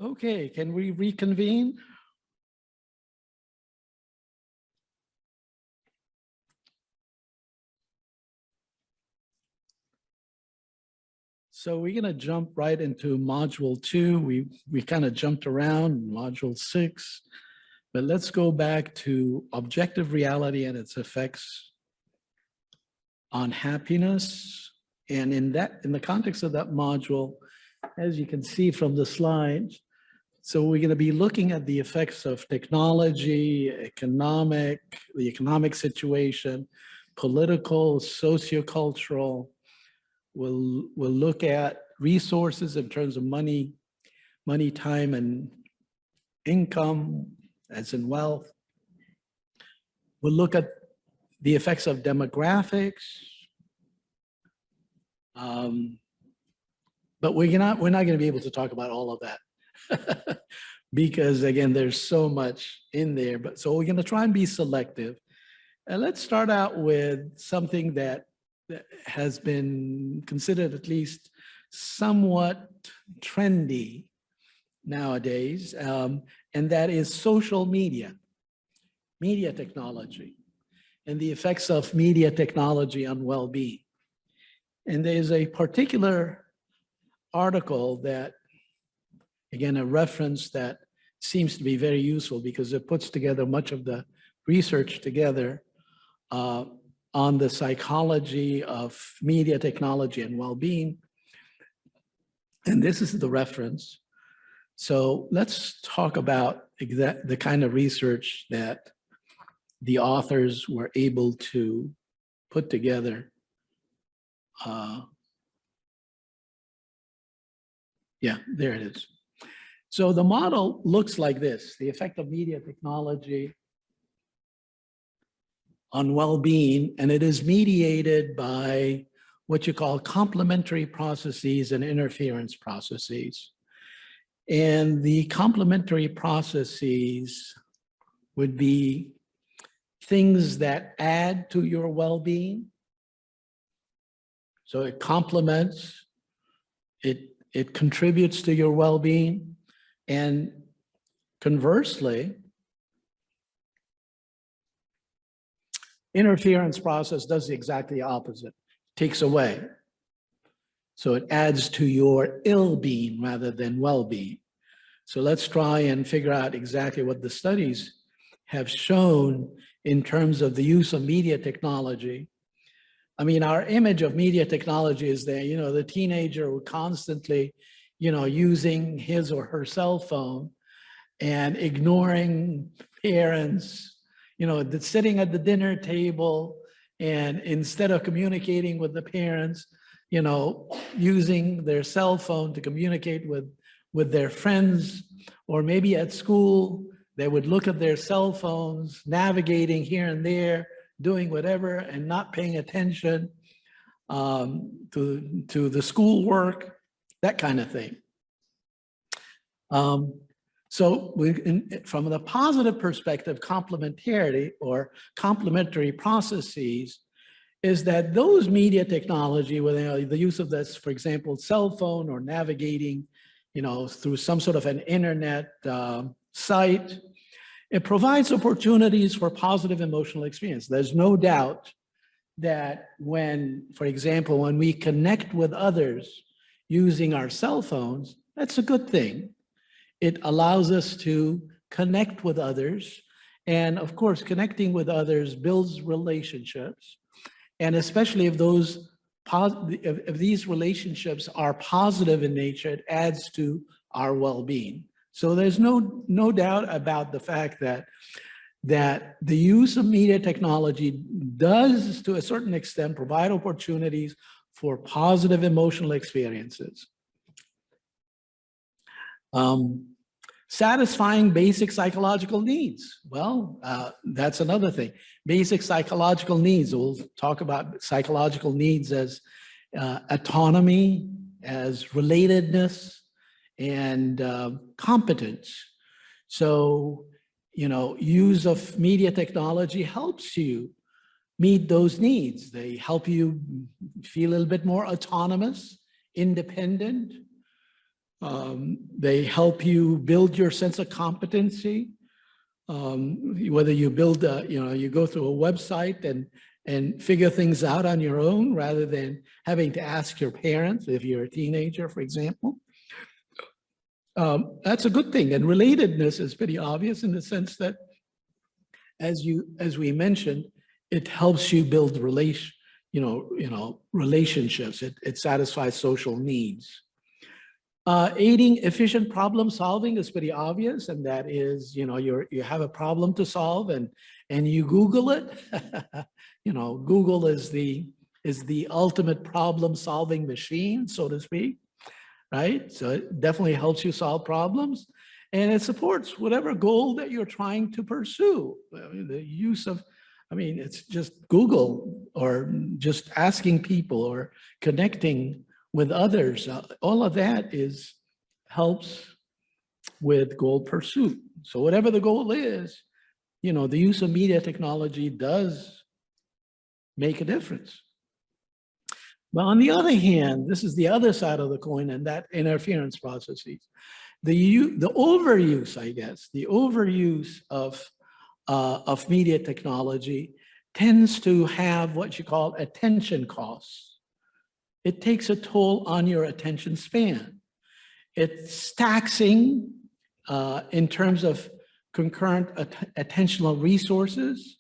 Okay, can we reconvene? So we're going to jump right into module 2. We kind of jumped around module 6, but let's go back to objective reality and its effects on happiness. And in the context of that module, as you can see from the slides, so we're going to be looking at the effects of technology, the economic situation, political, sociocultural. We'll look at resources in terms of money, time, and income, as in wealth. We'll look at the effects of demographics. But we're not going to be able to talk about all of that because, again, there's so much in there. But so we're going to try and be selective. And let's start out with something that has been considered at least somewhat trendy nowadays, and that is social media technology, and the effects of media technology on well-being. And there's a particular article that, again, a reference that seems to be very useful because it puts together much of the research together on the psychology of media technology and well-being. And this is the reference. So let's talk about the kind of research that the authors were able to put together. Yeah, there it is. So the model looks like this: the effect of media technology on well-being, and it is mediated by what you call complementary processes and interference processes. And the complementary processes would be things that add to your well-being. So it complements, it contributes to your well-being, and conversely, interference process does exactly the opposite, takes away. So it adds to your ill-being rather than well-being. So let's try and figure out exactly what the studies have shown in terms of the use of media technology. I mean, our image of media technology is that, the teenager who constantly, using his or her cell phone and ignoring parents, sitting at the dinner table, and instead of communicating with the parents, using their cell phone to communicate with their friends, or maybe at school, they would look at their cell phones, navigating here and there, doing whatever, and not paying attention to the schoolwork, that kind of thing. So from the positive perspective, complementarity or complementary processes is that those media technology, with the use of this, for example, cell phone or navigating, through some sort of an internet site, it provides opportunities for positive emotional experience. There's no doubt that for example, when we connect with others using our cell phones, that's a good thing. It allows us to connect with others. And of course, connecting with others builds relationships. And especially if these relationships are positive in nature, it adds to our well-being. So there's no doubt about the fact that the use of media technology does, to a certain extent, provide opportunities for positive emotional experiences. Satisfying basic psychological needs. Well, that's another thing. Basic psychological needs. We'll talk about psychological needs as autonomy, as relatedness, and competence. So, use of media technology helps you meet those needs. They help you feel a little bit more autonomous, independent. They help you build your sense of competency. Whether you build you go through a website and figure things out on your own rather than having to ask your parents if you're a teenager, for example. That's a good thing. And relatedness is pretty obvious in the sense that, as we mentioned, it helps you build relationships. It satisfies social needs. Aiding efficient problem solving is pretty obvious, and that is, you have a problem to solve and you Google it. Google is the ultimate problem solving machine, so to speak, right? So it definitely helps you solve problems, and it supports whatever goal that you're trying to pursue. The use of, it's just Google or just asking people or connecting with others. All of that helps with goal pursuit. So whatever the goal is, the use of media technology does make a difference. But on the other hand, this is the other side of the coin, and that interference processes. The overuse, I guess, the overuse of media technology tends to have what you call attention costs. It takes a toll on your attention span. It's taxing in terms of concurrent attentional resources.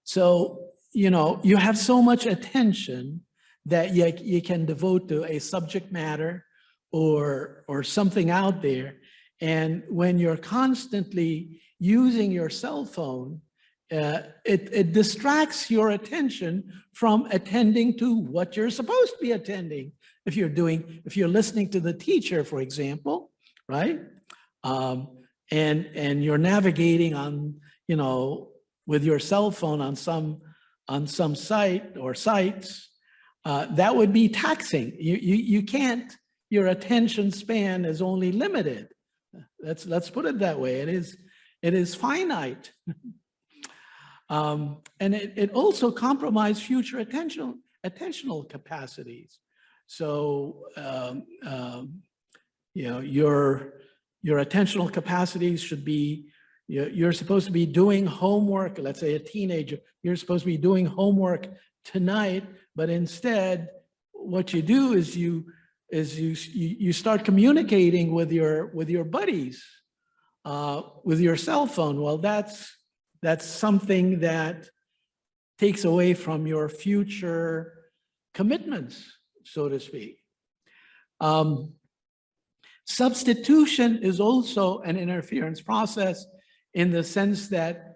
So, you have so much attention that you can devote to a subject matter or something out there. And when you're constantly using your cell phone, it distracts your attention from attending to what you're supposed to be attending. If you're listening to the teacher, for example, right? And you're navigating on, with your cell phone on some site or sites, that would be taxing. You can't, your attention span is only limited. Let's put it that way. It is finite. And it also compromises future attentional capacities. So, your attentional capacities should be, you're supposed to be doing homework. Let's say a teenager, you're supposed to be doing homework tonight, but instead what you do is you start communicating with your buddies with your cell phone. Well, that's something that takes away from your future commitments, so to speak. Substitution is also an interference process in the sense that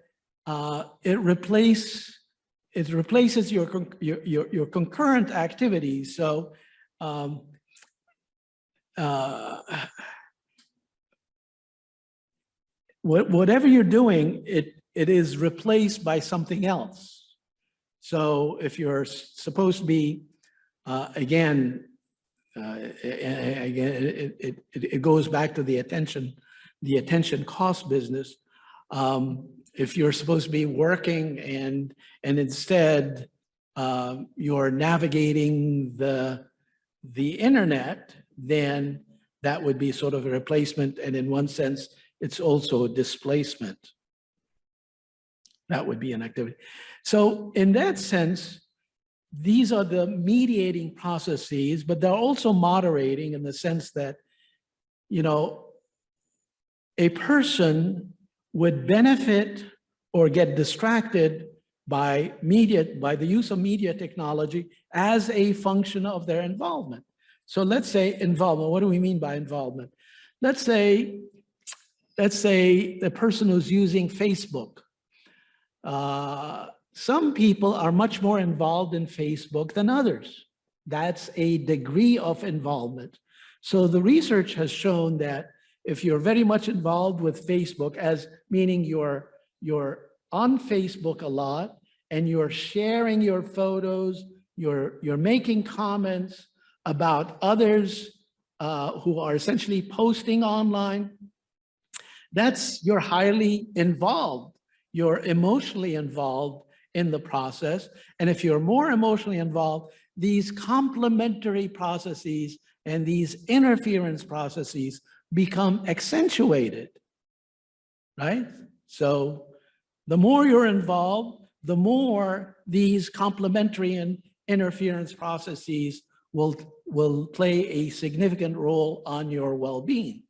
it replaces your concurrent activities. So whatever you're doing, it is replaced by something else. So if you're supposed to be, again, it goes back to the attention cost business. If you're supposed to be working and instead you're navigating the internet, then that would be sort of a replacement, and in one sense, it's also a displacement. That would be an activity. So in that sense, these are the mediating processes, but they're also moderating in the sense that, a person would benefit or get distracted by the use of media technology as a function of their involvement. So let's say involvement. What do we mean by involvement? Let's say the person who's using Facebook. Some people are much more involved in Facebook than others. That's a degree of involvement. So the research has shown that if you're very much involved with Facebook, as meaning you're on Facebook a lot and you're sharing your photos, you're making comments about others who are essentially posting online, you're highly involved. You're emotionally involved in the process. And if you're more emotionally involved, these complementary processes and these interference processes become accentuated, right? So the more you're involved, the more these complementary and interference processes will play a significant role on your well-being.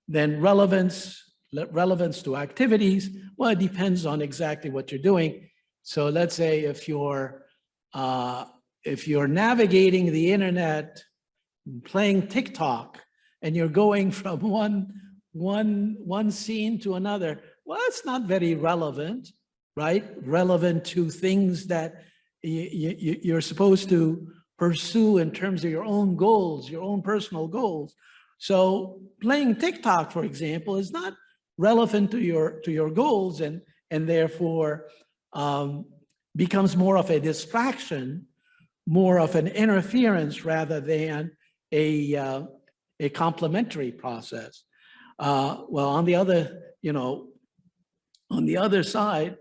Then relevance to activities, well, it depends on exactly what you're doing. So let's say if you're navigating the internet, playing TikTok, and you're going from one scene to another, well, it's not very relevant, right? Relevant to things that you're supposed to pursue in terms of your own goals, your own personal goals. So playing TikTok, for example, is not relevant to your goals, and therefore becomes more of a distraction, more of an interference rather than a complementary process. Well, on the other, on the other side,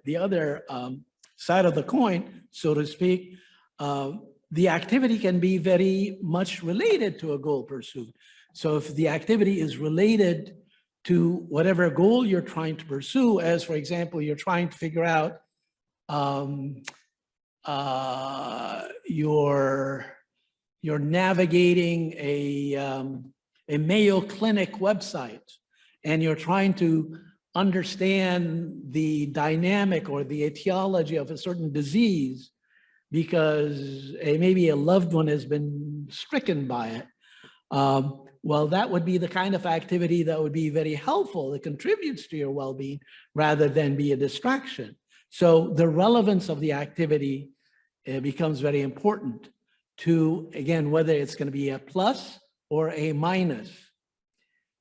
side of the coin, so to speak, the activity can be very much related to a goal pursuit. So if the activity is related to whatever goal you're trying to pursue, as for example, you're trying to figure out you're navigating a Mayo Clinic website, and you're trying to understand the dynamic or the etiology of a certain disease because maybe a loved one has been stricken by it. Well, that would be the kind of activity that would be very helpful. It contributes to your well-being rather than be a distraction. So the relevance of the activity becomes very important to, again, whether it's going to be a plus or a minus.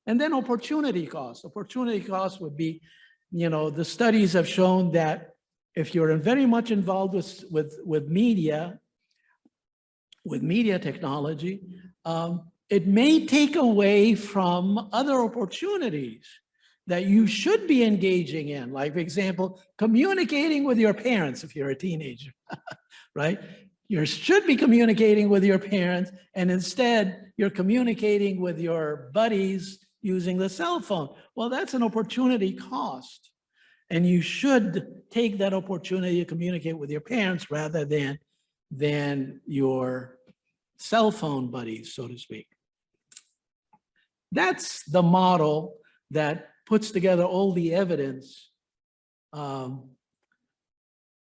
And then opportunity cost. Opportunity cost would be, the studies have shown that if you're very much involved with media technology, it may take away from other opportunities that you should be engaging in. Like, for example, communicating with your parents if you're a teenager, right? You should be communicating with your parents, and instead you're communicating with your buddies using the cell phone. Well, that's an opportunity cost. And you should take that opportunity to communicate with your parents rather than your cell phone buddies, so to speak. That's the model that puts together all the evidence,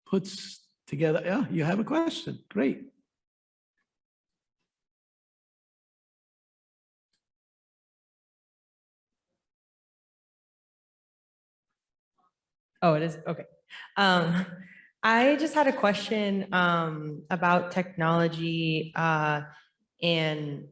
puts together, yeah, you have a question, great. Oh, it is, okay. I just had a question about technology and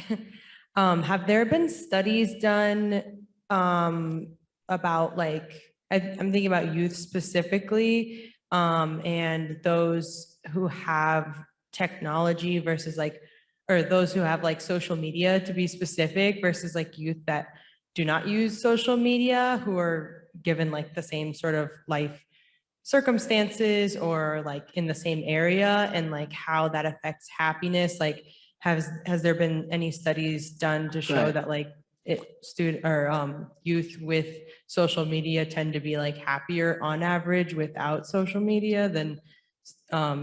sorry. Have there been studies done about, like, I'm thinking about youth specifically, and those who have technology versus or those who have social media, to be specific, versus youth that do not use social media, who are given the same sort of life circumstances or in the same area, and how that affects happiness. Has there been any studies done to show Right. that youth with social media tend to be happier on average without social media than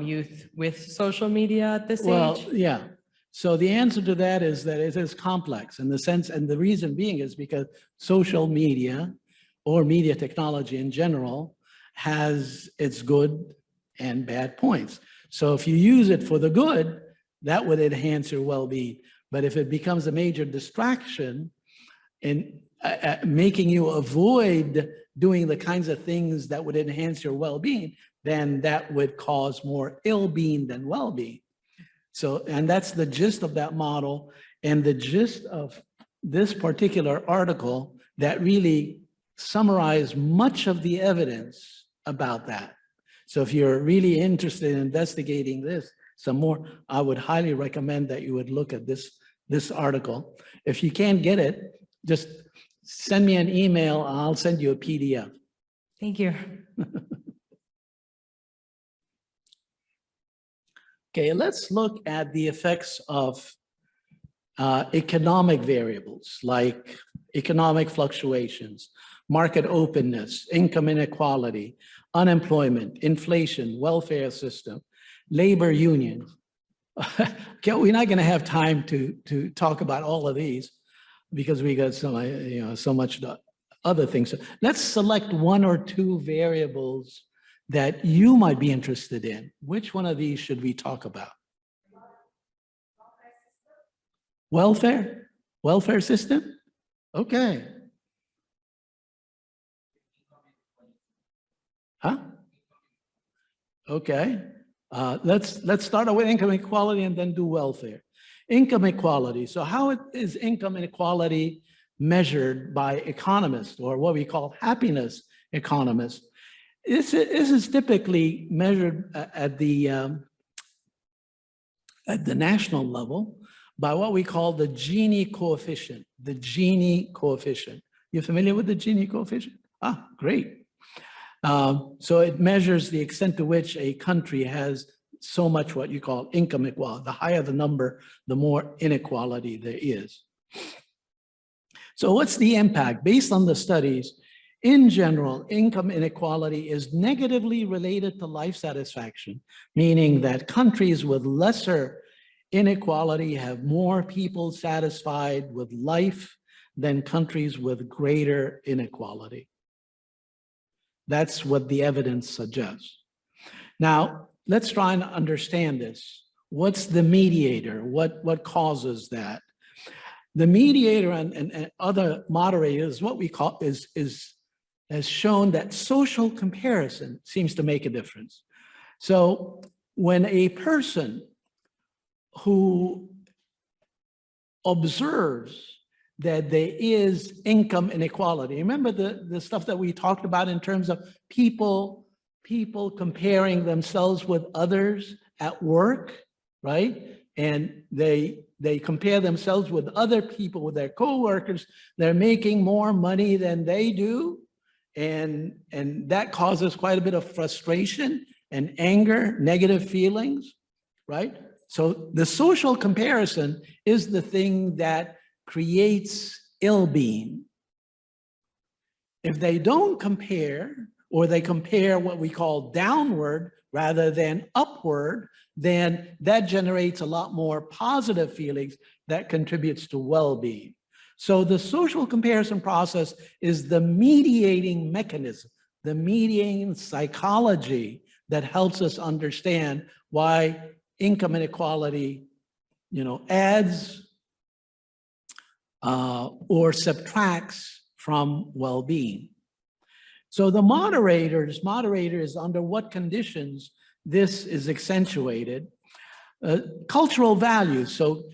youth with social media at this Well, age? yeah. So the answer to that is that it is complex in the sense, and the reason being is because social media or media technology in general has its good and bad points. So if you use it for the good, that would enhance your well-being. But if it becomes a major distraction in making you avoid doing the kinds of things that would enhance your well-being, then that would cause more ill-being than well-being. So, and that's the gist of that model, and the gist of this particular article that really summarized much of the evidence about that. So if you're really interested in investigating this some more, I would highly recommend that you would look at this article. If you can't get it, just send me an email, I'll send you a PDF. Thank you. Okay, let's look at the effects of economic variables like economic fluctuations, market openness, income inequality, unemployment, inflation, welfare system, labor unions. Okay, we're not going to have time to talk about all of these because we got so much other things. So let's select one or two variables that you might be interested in. Which one of these should we talk about? Welfare? Welfare system? Okay. Huh? Okay. Let's start out with income equality and then do welfare. Income equality. So how is income inequality measured by economists, or what we call happiness economists? This is typically measured at the national level by what we call the Gini coefficient. The Gini coefficient. You familiar with the Gini coefficient? Ah, great. So it measures the extent to which a country has so much what you call income inequality. The higher the number, the more inequality there is. So what's the impact? Based on the studies, in general, income inequality is negatively related to life satisfaction, meaning that countries with lesser inequality have more people satisfied with life than countries with greater inequality. That's what the evidence suggests. Now, let's try and understand this. What's the mediator? What causes that? The mediator and other moderators, what we call has shown that social comparison seems to make a difference. So when a person who observes that there is income inequality, remember the stuff that we talked about in terms of people comparing themselves with others at work, right? And they compare themselves with other people, with their coworkers. They're making more money than they do. And that causes quite a bit of frustration and anger, negative feelings, right? So the social comparison is the thing that creates ill-being. If they don't compare, or they compare what we call downward rather than upward, then that generates a lot more positive feelings that contributes to well-being. So the social comparison process is the mediating mechanism, the mediating psychology that helps us understand why income inequality, adds or subtracts from well-being. So the moderators, under what conditions this is accentuated. Cultural values. So,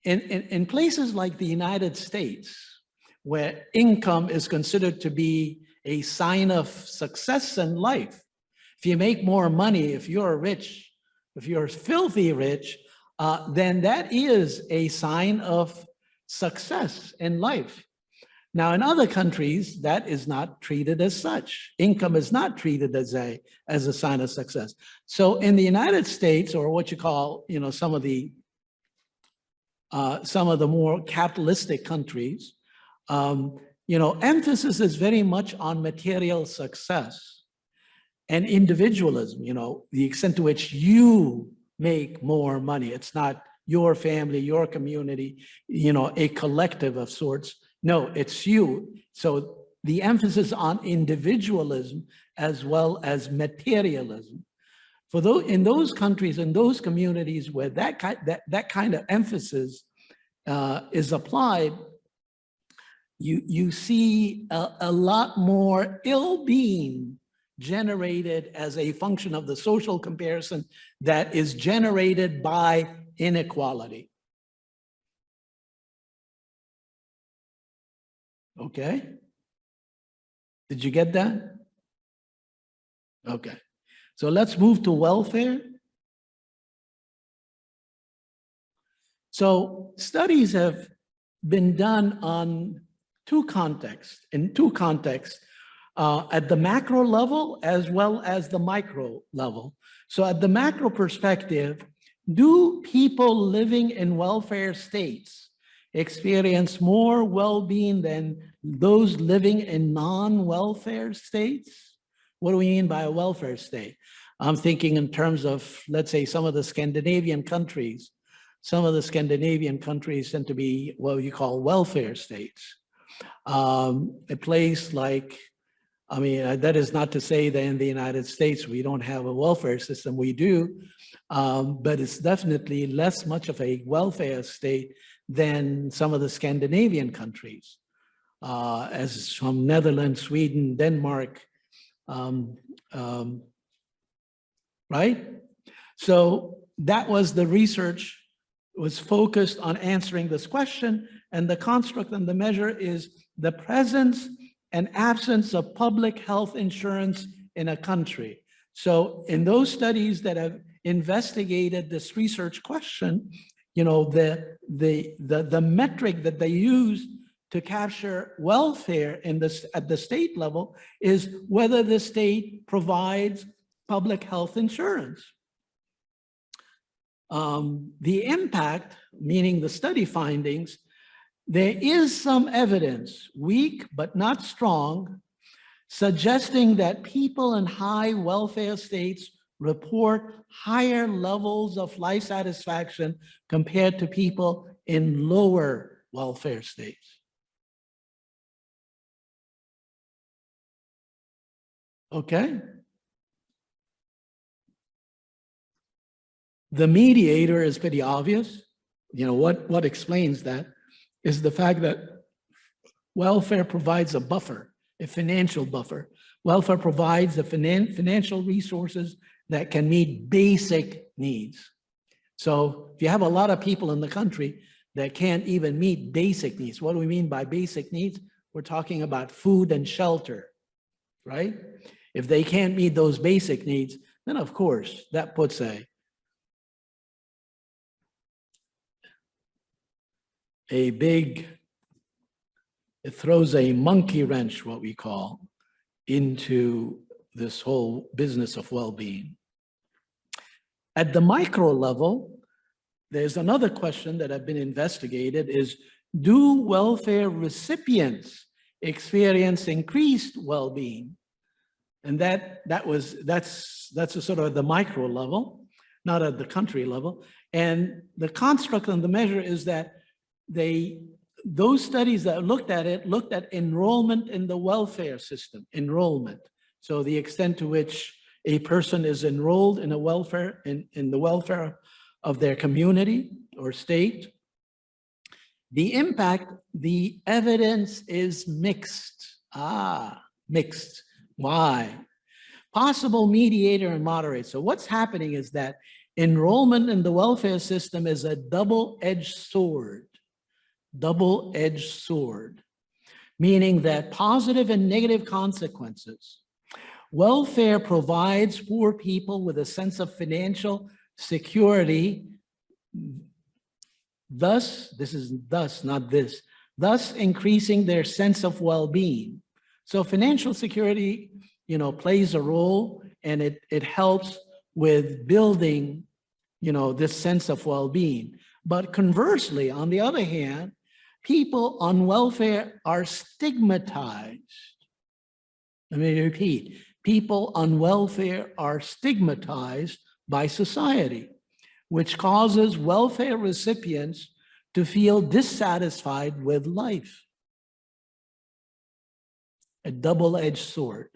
in places like the United States, where income is considered to be a sign of success in life, if you make more money, if you're rich, if you're filthy rich, then that is a sign of success in life. Now, in other countries, that is not treated as such. Income is not treated as a sign of success. So in the United States, or what you call, some of the more capitalistic countries, emphasis is very much on material success and individualism, the extent to which you make more money. It's not your family, your community, a collective of sorts. No, it's you. So the emphasis on individualism as well as materialism. In those countries, in those communities where that kind of emphasis is applied, you see a lot more ill-being generated as a function of the social comparison that is generated by inequality. Okay. Did you get that? Okay. So let's move to welfare. So studies have been done on in two contexts. at the macro level as well as the micro level. So at the macro perspective, do people living in welfare states experience more well-being than those living in non-welfare states? What do we mean by a welfare state? I'm thinking in terms of, let's say, some of the Scandinavian countries. Some of the Scandinavian countries tend to be what you call welfare states. A place like, I mean, that is not to say that in the United States we don't have a welfare system. We do, but it's definitely less much of a welfare state than some of the Scandinavian countries, as from Netherlands, Sweden, Denmark, right? So that was the research was focused on answering this question, and the construct and the measure is the presence and absence of public health insurance in a country. So in those studies that have investigated this research question, you know, the metric that they use to capture welfare in this at the state level is whether the state provides public health insurance. The impact, meaning the study findings, there is some evidence, weak but not strong, suggesting that people in high welfare states report higher levels of life satisfaction compared to people in lower welfare states. Okay? The mediator is pretty obvious. You know, what explains that is the fact that welfare provides a buffer, a financial buffer. Welfare provides the financial resources that can meet basic needs. So if you have a lot of people in the country that can't even meet basic needs, what do we mean by basic needs? We're talking about food and shelter, right? If they can't meet those basic needs, then of course that puts it throws a monkey wrench, what we call, into this whole business of well-being. At the micro level, there's another question that have been investigated is, do welfare recipients experience increased well-being? And that's a sort of the micro level, not at the country level. And the construct and the measure is that those studies that looked at enrollment in the welfare system, enrollment. So the extent to which a person is enrolled in a welfare, in the welfare of their community or state. The impact, the evidence is mixed. Mixed. Why? Possible mediator and moderate. So what's happening is that enrollment in the welfare system is a double-edged sword. Double-edged sword, meaning that positive and negative consequences. Welfare provides poor people with a sense of financial security. Thus, this is thus, not this, thus increasing their sense of well-being. So financial security, you know, plays a role, and it helps with building, you know, this sense of well-being. But conversely, on the other hand, people on welfare are stigmatized. Let me repeat, people on welfare are stigmatized by society, which causes welfare recipients to feel dissatisfied with life. A double-edged sword.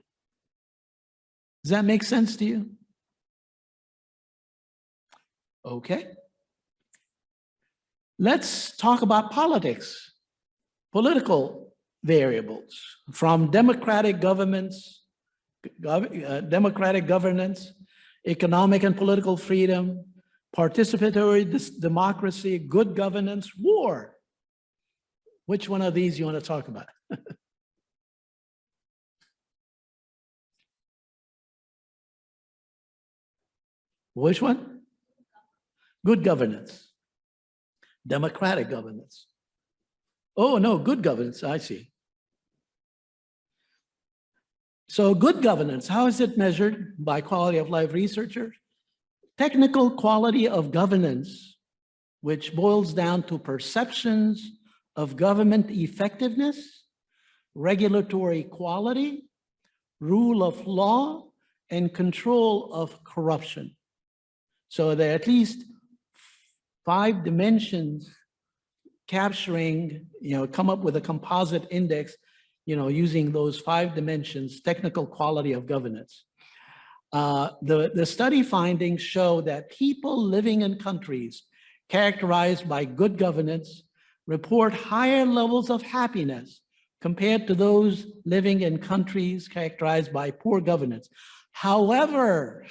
Does that make sense to you? Okay. Let's talk about politics, political variables from democratic governments, democratic governance, economic and political freedom, participatory democracy, good governance, war. Which one of these you want to talk about? Which one? Good governance. Democratic governance. Oh, no, good governance, I see. So good governance, how is it measured by quality of life researchers? Technical quality of governance, which boils down to perceptions of government effectiveness, regulatory quality, rule of law, and control of corruption. So there are at least 5 dimensions capturing, come up with a composite index, using those 5 dimensions, technical quality of governance. The study findings show that people living in countries characterized by good governance report higher levels of happiness compared to those living in countries characterized by poor governance. However,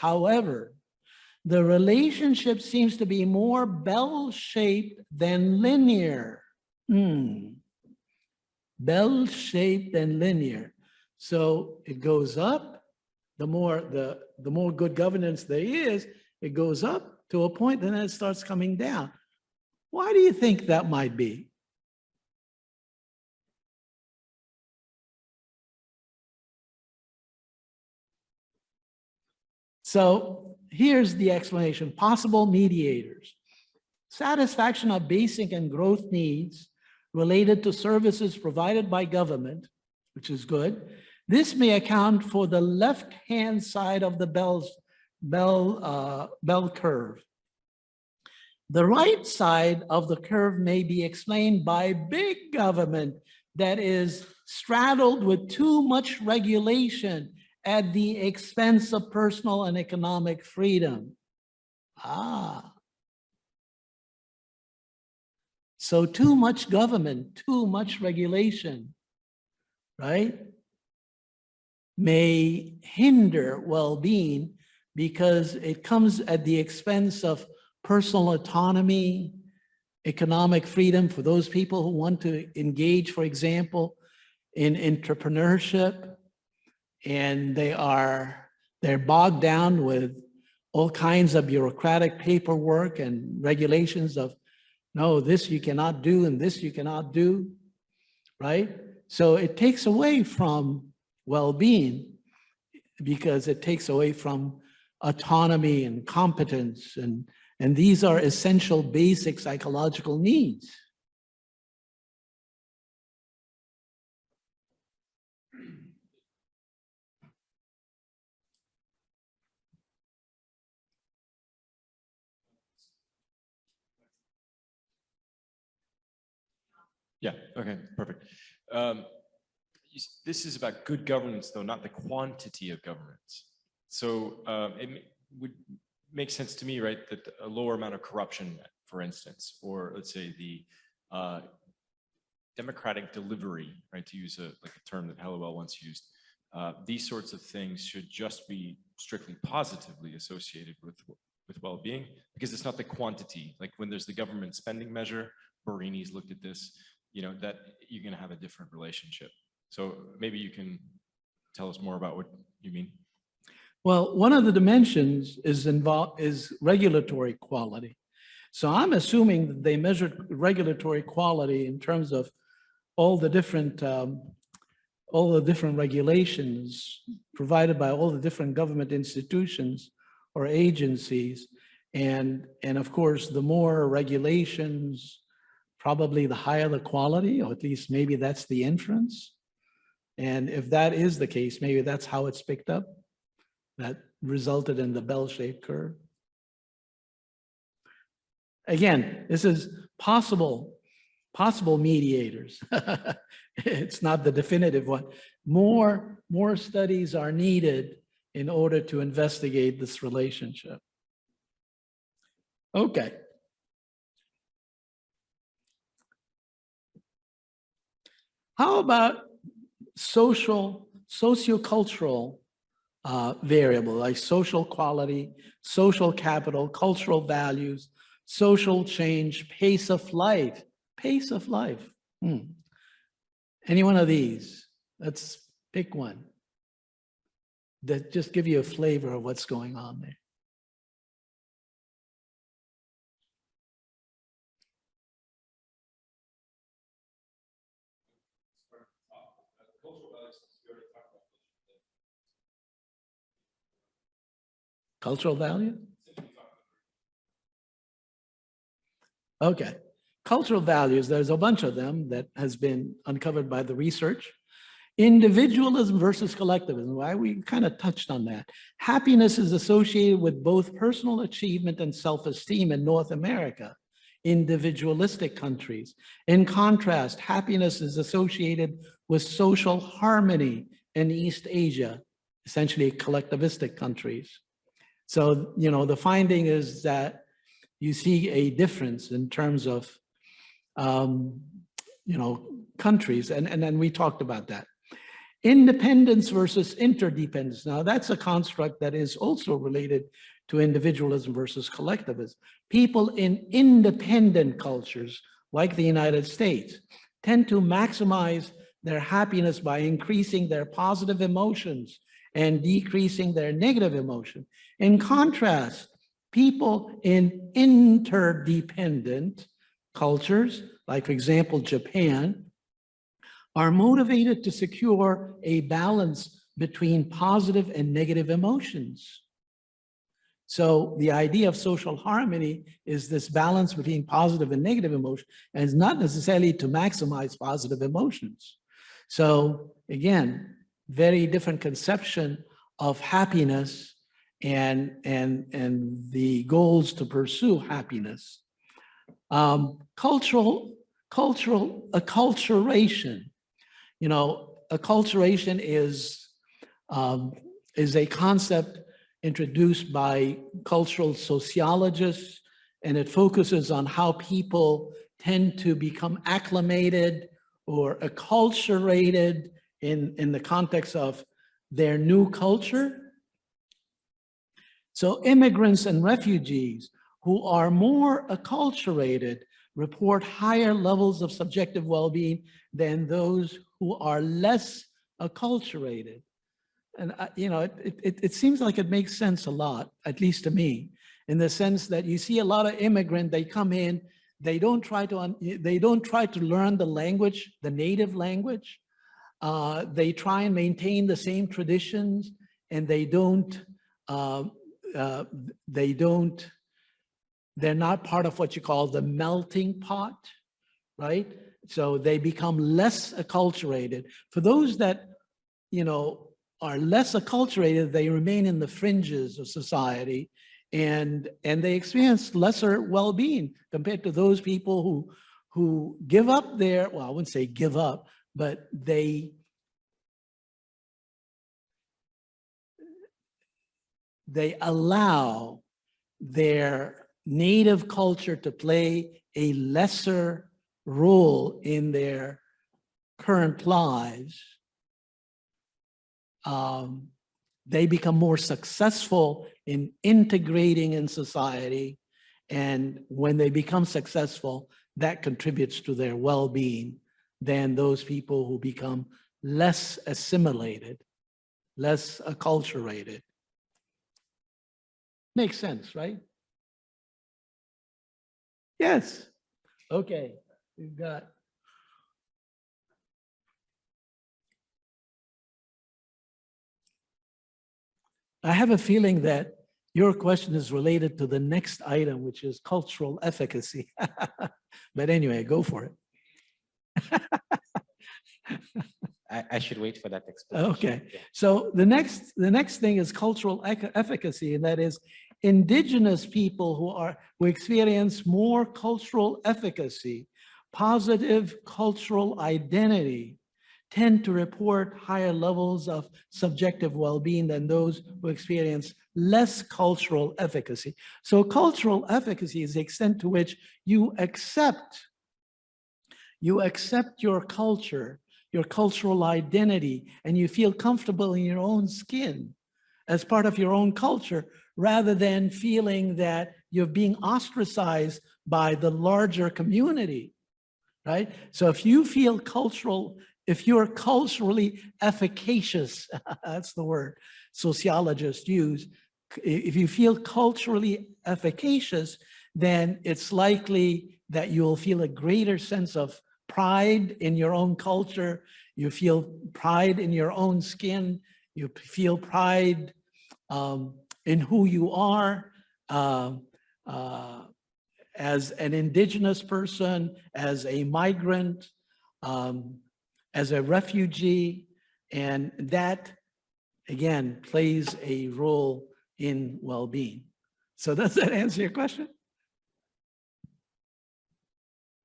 the relationship seems to be more bell-shaped than linear. Bell-shaped than linear. So it goes up, the more good governance there is, it goes up to a point and then it starts coming down. Why do you think that might be? So here's the explanation. Possible mediators. Satisfaction of basic and growth needs related to services provided by government, which is good. This may account for the left-hand side of the bell curve. The right side of the curve may be explained by big government that is straddled with too much regulation at the expense of personal and economic freedom. So too much government, too much regulation, right, may hinder well-being because it comes at the expense of personal autonomy, economic freedom for those people who want to engage, for example, in entrepreneurship, and they're bogged down with all kinds of bureaucratic paperwork and regulations of, no, this you cannot do and this you cannot do, right? So it takes away from well-being because it takes away from autonomy and competence, and these are essential basic psychological needs. Yeah, okay, perfect. This is about good governance, though, not the quantity of governance. So it would make sense to me, right, that a lower amount of corruption, for instance, or let's say the democratic delivery, right, to use a term that Hellawell once used, these sorts of things should just be strictly positively associated with well-being, because it's not the quantity. Like when there's the government spending measure, Borini's looked at this, that you're going to have a different relationship. So maybe you can tell us more about what you mean. Well, one of the dimensions is regulatory quality. So I'm assuming that they measured regulatory quality in terms of all the different regulations provided by all the different government institutions or agencies, and of course, the more regulations, probably the higher the quality, or at least maybe that's the inference. And if that is the case, maybe that's how it's picked up. That resulted in the bell-shaped curve. Again, this is possible mediators. It's not the definitive one. More studies are needed in order to investigate this relationship. Okay. How about sociocultural variable, like social quality, social capital, cultural values, social change, pace of life? Pace of life. Any one of these? Let's pick one that just give you a flavor of what's going on there. Cultural value? Okay. Cultural values, there's a bunch of them that has been uncovered by the research. Individualism versus collectivism, why we kind of touched on that. Happiness is associated with both personal achievement and self-esteem in North America, individualistic countries. In contrast, happiness is associated with social harmony in East Asia, essentially collectivistic countries. So, you know, the finding is that you see a difference in terms of, you know, countries, and then we talked about that. Independence versus interdependence. Now, that's a construct that is also related to individualism versus collectivism. People in independent cultures, like the United States, tend to maximize their happiness by increasing their positive emotions and decreasing their negative emotion. In contrast, people in interdependent cultures, like for example, Japan, are motivated to secure a balance between positive and negative emotions. So the idea of social harmony is this balance between positive and negative emotion, and it's not necessarily to maximize positive emotions. So again, very different conception of happiness and the goals to pursue happiness. Acculturation. You know, acculturation is a concept introduced by cultural sociologists, and it focuses on how people tend to become acclimated or acculturated in the context of their new culture. So immigrants and refugees who are more acculturated report higher levels of subjective well-being than those who are less acculturated. And you know, it seems like it makes sense a lot, at least to me, in the sense that you see a lot of immigrants, they come in, they don't try to learn the language, the native language. They try and maintain the same traditions, and they're not part of what you call the melting pot, right? So they become less acculturated. For those that, you know, are less acculturated, they remain in the fringes of society, and they experience lesser well-being compared to those people who give up their, well, I wouldn't say give up, but they allow their native culture to play a lesser role in their current lives. They become more successful in integrating in society, and when they become successful, that contributes to their well-being than those people who become less assimilated, less acculturated. Makes sense, right? Yes. Okay, we've got. I have a feeling that your question is related to the next item, which is cultural efficacy. But anyway, go for it. I should wait for that explanation. Okay, Yeah. so the next thing is cultural efficacy, and that is indigenous people who experience more cultural efficacy, positive cultural identity, tend to report higher levels of subjective well-being than those who experience less cultural efficacy. So cultural efficacy is the extent to which you accept your culture, your cultural identity, and you feel comfortable in your own skin as part of your own culture, rather than feeling that you're being ostracized by the larger community, right? So if you feel if you're culturally efficacious, that's the word sociologists use, if you feel culturally efficacious, then it's likely that you'll feel a greater sense of pride in your own culture. You feel pride in your own skin. You feel pride in who you are as an indigenous person, as a migrant, as a refugee, and that, again, plays a role in well-being. So does that answer your question?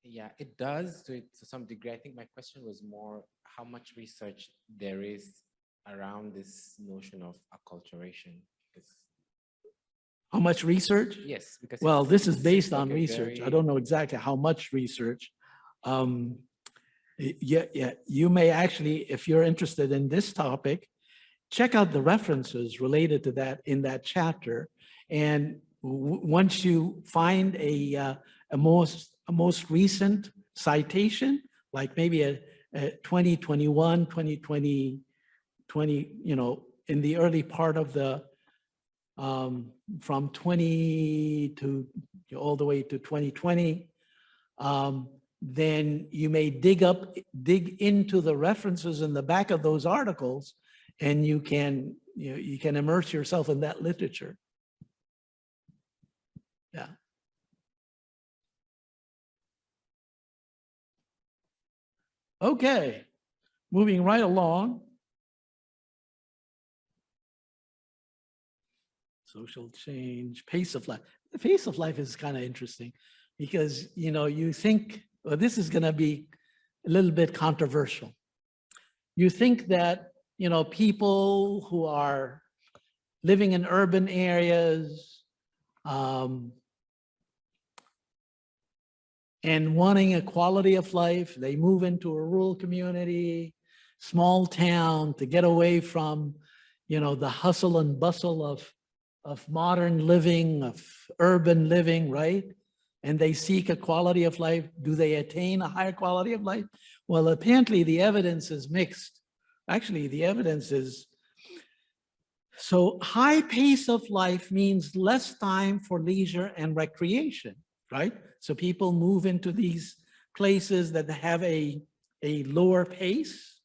Yeah, it does to some degree. I think my question was more how much research there is around this notion of acculturation. Because, How much research? yes, because Well, it this is seems based like on a research. I very- don't know exactly how much research. Yeah, you may actually, if you're interested in this topic, check out the references related to that in that chapter. And once you find a most recent citation, like maybe a 2021, 2020, in the early part of the from 20 to all the way to 2020, then you may dig into the references in the back of those articles, and you can immerse yourself in that literature. Yeah. Okay, moving right along. Social change, pace of life. The pace of life is kind of interesting because, you think, well, this is going to be a little bit controversial. You think that, people who are living in urban areas and wanting a quality of life, they move into a rural community, small town to get away from, the hustle and bustle of modern living, of urban living, right? And they seek a quality of life. Do they attain a higher quality of life? Well, apparently the evidence is mixed. Actually, the evidence is, so high pace of life means less time for leisure and recreation, right? So people move into these places that have a lower pace,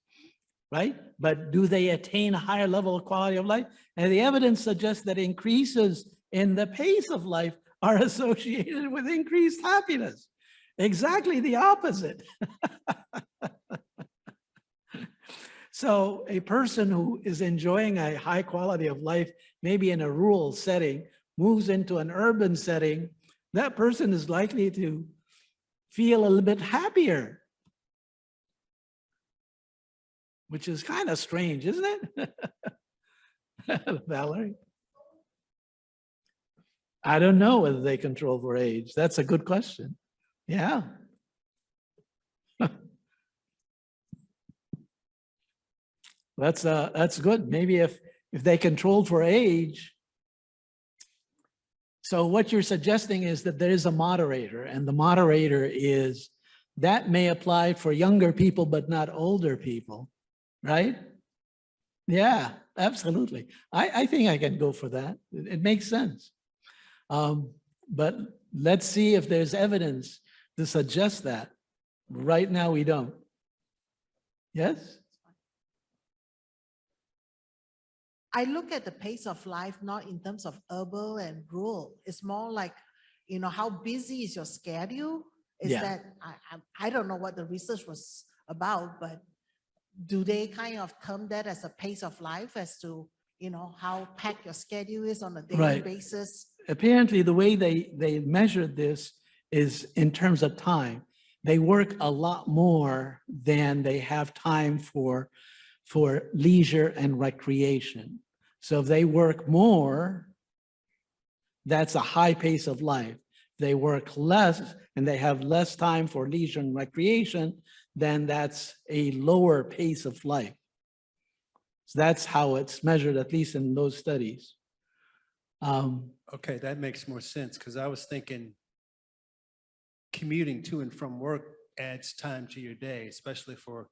right? But do they attain a higher level of quality of life? And the evidence suggests that increases in the pace of life are associated with increased happiness. Exactly the opposite. So a person who is enjoying a high quality of life, maybe in a rural setting, moves into an urban setting, that person is likely to feel a little bit happier, which is kind of strange, isn't it? Valerie? I don't know whether they control for age. That's a good question. Yeah. That's good. Maybe if they controlled for age. So what you're suggesting is that there is a moderator, and the moderator is that may apply for younger people, but not older people, right? Yeah, absolutely. I think I can go for that. It makes sense. But let's see if there's evidence to suggest that. Right now, we don't. Yes? I look at the pace of life not in terms of urban and rural. It's more like, how busy is your schedule? Is Yeah. that I don't know what the research was about, but do they kind of term that as a pace of life as to, how packed your schedule is on a daily Right. basis? Apparently, the way they measured this is in terms of time. They work a lot more than they have time for leisure and recreation. So if they work more, that's a high pace of life. They work less and they have less time for leisure and recreation, then that's a lower pace of life. So that's how it's measured, at least in those studies. Okay, that makes more sense because I was thinking commuting to and from work adds time to your day, especially for,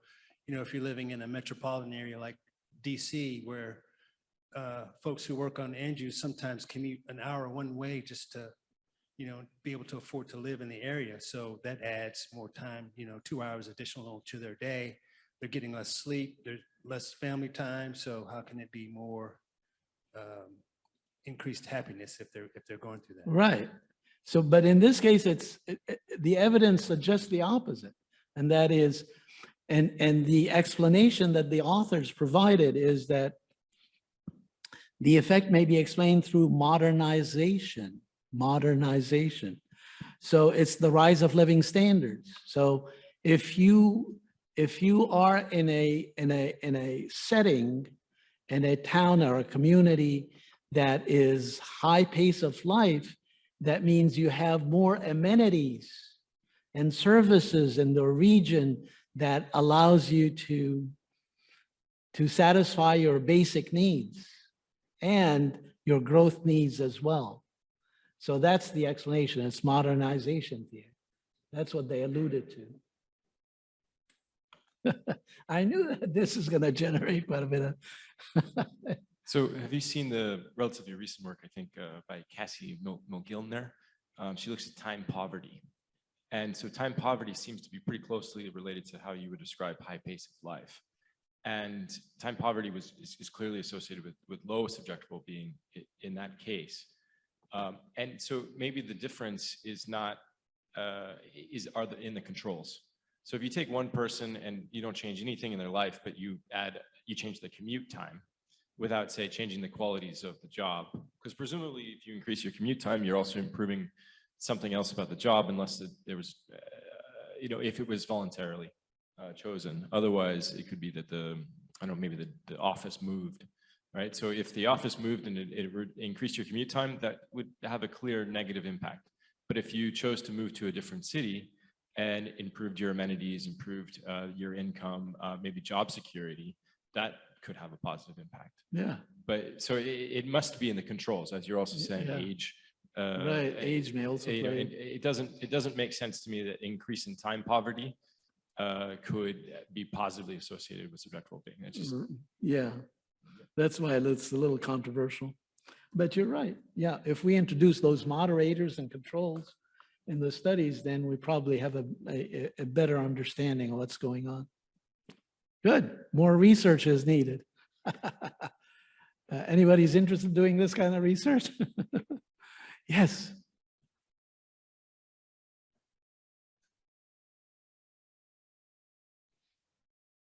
if you're living in a metropolitan area like DC, where folks who work on Andrews sometimes commute an hour one way just to, be able to afford to live in the area. So that adds more time, 2 hours additional to their day. They're getting less sleep, there's less family time. So how can it be more increased happiness if they're going through that. Right. So, but in this case, the evidence suggests the opposite. And that is, and the explanation that the authors provided is that the effect may be explained through modernization. So it's the rise of living standards. So if you are in a setting, in a town or a community that is high pace of life, that means you have more amenities and services in the region that allows you to satisfy your basic needs and your growth needs as well. So that's the explanation. It's modernization theory. That's what they alluded to. I knew that this is going to generate quite a bit of. So have you seen the relatively recent work, I think, by Cassie Mogilner? She looks at time poverty. And so time poverty seems to be pretty closely related to how you would describe high pace of life. And time poverty is clearly associated with low subjective well-being in that case. And so maybe the difference is not, in the controls. So if you take one person and you don't change anything in their life, but you change the commute time, without, say, changing the qualities of the job. Because presumably, if you increase your commute time, you're also improving something else about the job, unless there was, if it was voluntarily chosen. Otherwise, it could be that maybe the office moved, right? So if the office moved and it increased your commute time, that would have a clear negative impact. But if you chose to move to a different city and improved your amenities, improved your income, maybe job security, that could have a positive impact. Yeah. But so it must be in the controls, as you're also saying, Yeah. age. Right, age may also play. It doesn't make sense to me that increase in time poverty could be positively associated with subjective well-being. That's just Yeah, that's why it's a little controversial. But you're right. Yeah, if we introduce those moderators and controls in the studies, then we probably have a better understanding of what's going on. Good. More research is needed. Anybody's interested in doing this kind of research? Yes.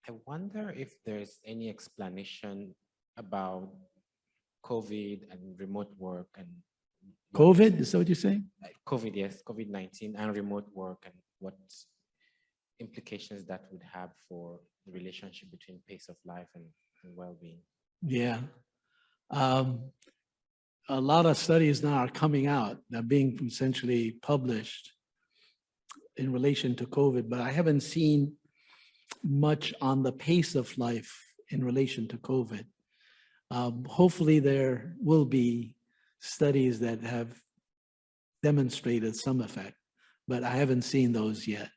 I wonder if there's any explanation about COVID and remote work and COVID, is that what you're saying? COVID, yes, COVID-19 and remote work, and what implications that would have for the relationship between pace of life and well-being. Yeah. A lot of studies now are coming out, they're being essentially published in relation to COVID, but I haven't seen much on the pace of life in relation to COVID. Hopefully there will be studies that have demonstrated some effect, but I haven't seen those yet.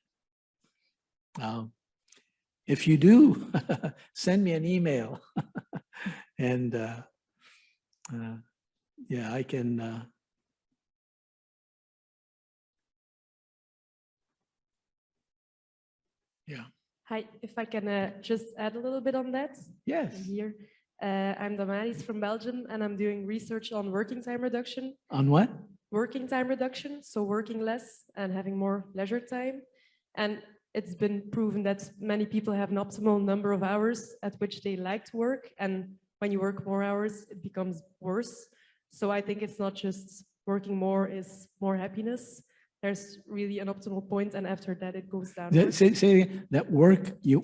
If you do, send me an email and yeah, I can. Yeah. Hi, if I can just add a little bit on that. Yes. Here, I'm Damaris from Belgium, and I'm doing research on working time reduction. On what? Working time reduction, so working less and having more leisure time. And it's been proven that many people have an optimal number of hours at which they like to work. And when you work more hours, it becomes worse. So I think it's not just working more is more happiness. There's really an optimal point, and after that, it goes down. Say that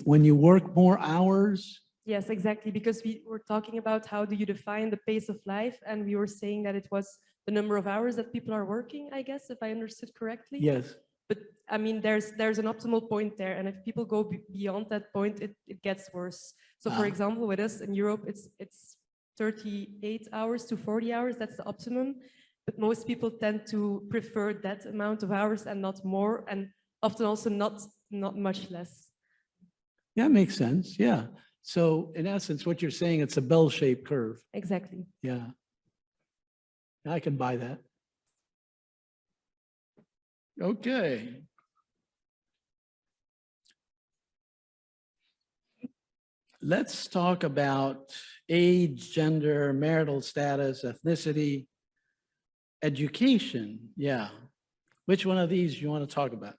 when you work more hours. Yes, exactly, because we were talking about how do you define the pace of life, and we were saying that it was the number of hours that people are working, I guess, if I understood correctly. Yes. But I mean, there's an optimal point there, and if people go beyond that point, it gets worse. So for example, with us in Europe, it's 38 hours to 40 hours, that's the optimum. But most people tend to prefer that amount of hours and not more, and often also not much less. Yeah, makes sense. Yeah. So in essence, what you're saying, it's a bell-shaped curve. Exactly. Yeah. I can buy that. Okay. let's talk about age, gender, marital status, ethnicity, education. Yeah. Which one of these you want to talk about?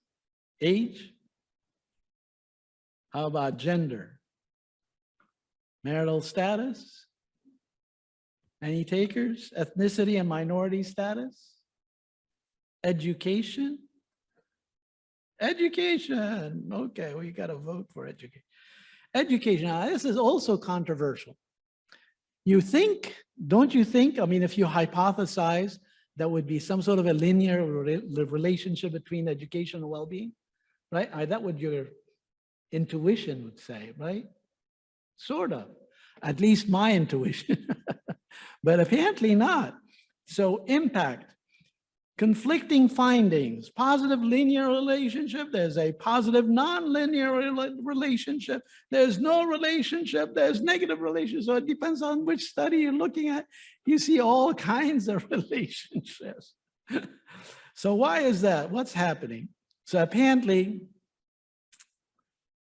Age? How about gender? Marital status? Any takers? Ethnicity and minority status? Education? Education. Okay, well, you got to vote for education. Education. Now, this is also controversial. You think, don't you think, I mean, if you hypothesize that would be some sort of a linear relationship between education and well-being, right? That would your intuition would say, right? Sort of, at least my intuition, but apparently not. So impact, conflicting findings, positive linear relationship, there's a positive non-linear relationship, there's no relationship, there's negative relationship. So it depends on which study you're looking at. You see all kinds of relationships. So why is that? What's happening? So apparently,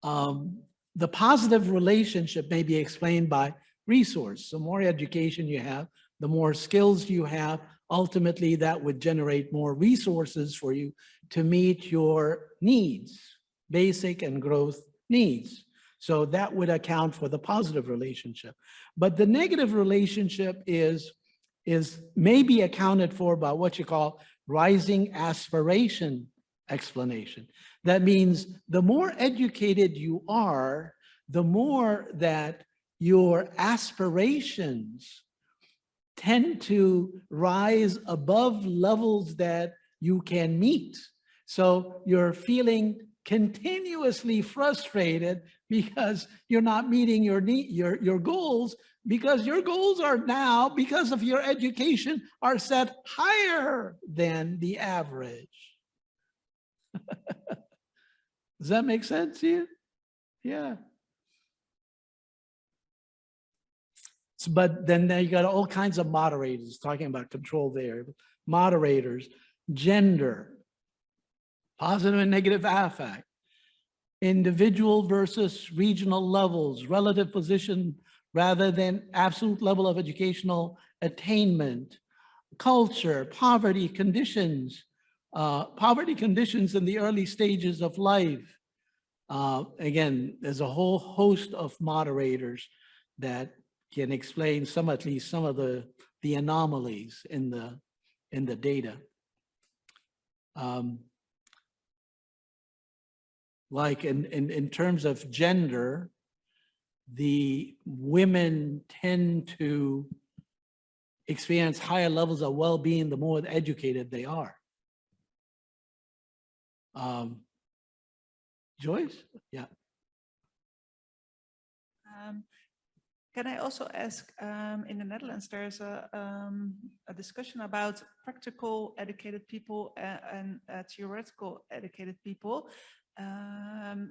the positive relationship may be explained by resource. The more education you have, the more skills you have, ultimately that would generate more resources for you to meet your needs, basic and growth needs. So that would account for the positive relationship. But the negative relationship is maybe accounted for by what you call rising aspiration explanation. That means the more educated you are, the more that your aspirations tend to rise above levels that you can meet. So you're feeling continuously frustrated because you're not meeting your goals, because your goals are now, because of your education, are set higher than the average. Does that make sense to you? Yeah. But then you got all kinds of moderators talking about control variables, moderators, gender, positive and negative affect, individual versus regional levels, relative position rather than absolute level of educational attainment, culture, poverty conditions in the early stages of life. Again, there's a whole host of moderators that can explain at least some of the anomalies in the data. Like in terms of gender, the women tend to experience higher levels of well-being the more educated they are. Joyce? Yeah. Can I also ask, in the Netherlands, there's a discussion about practical educated people and theoretical educated people.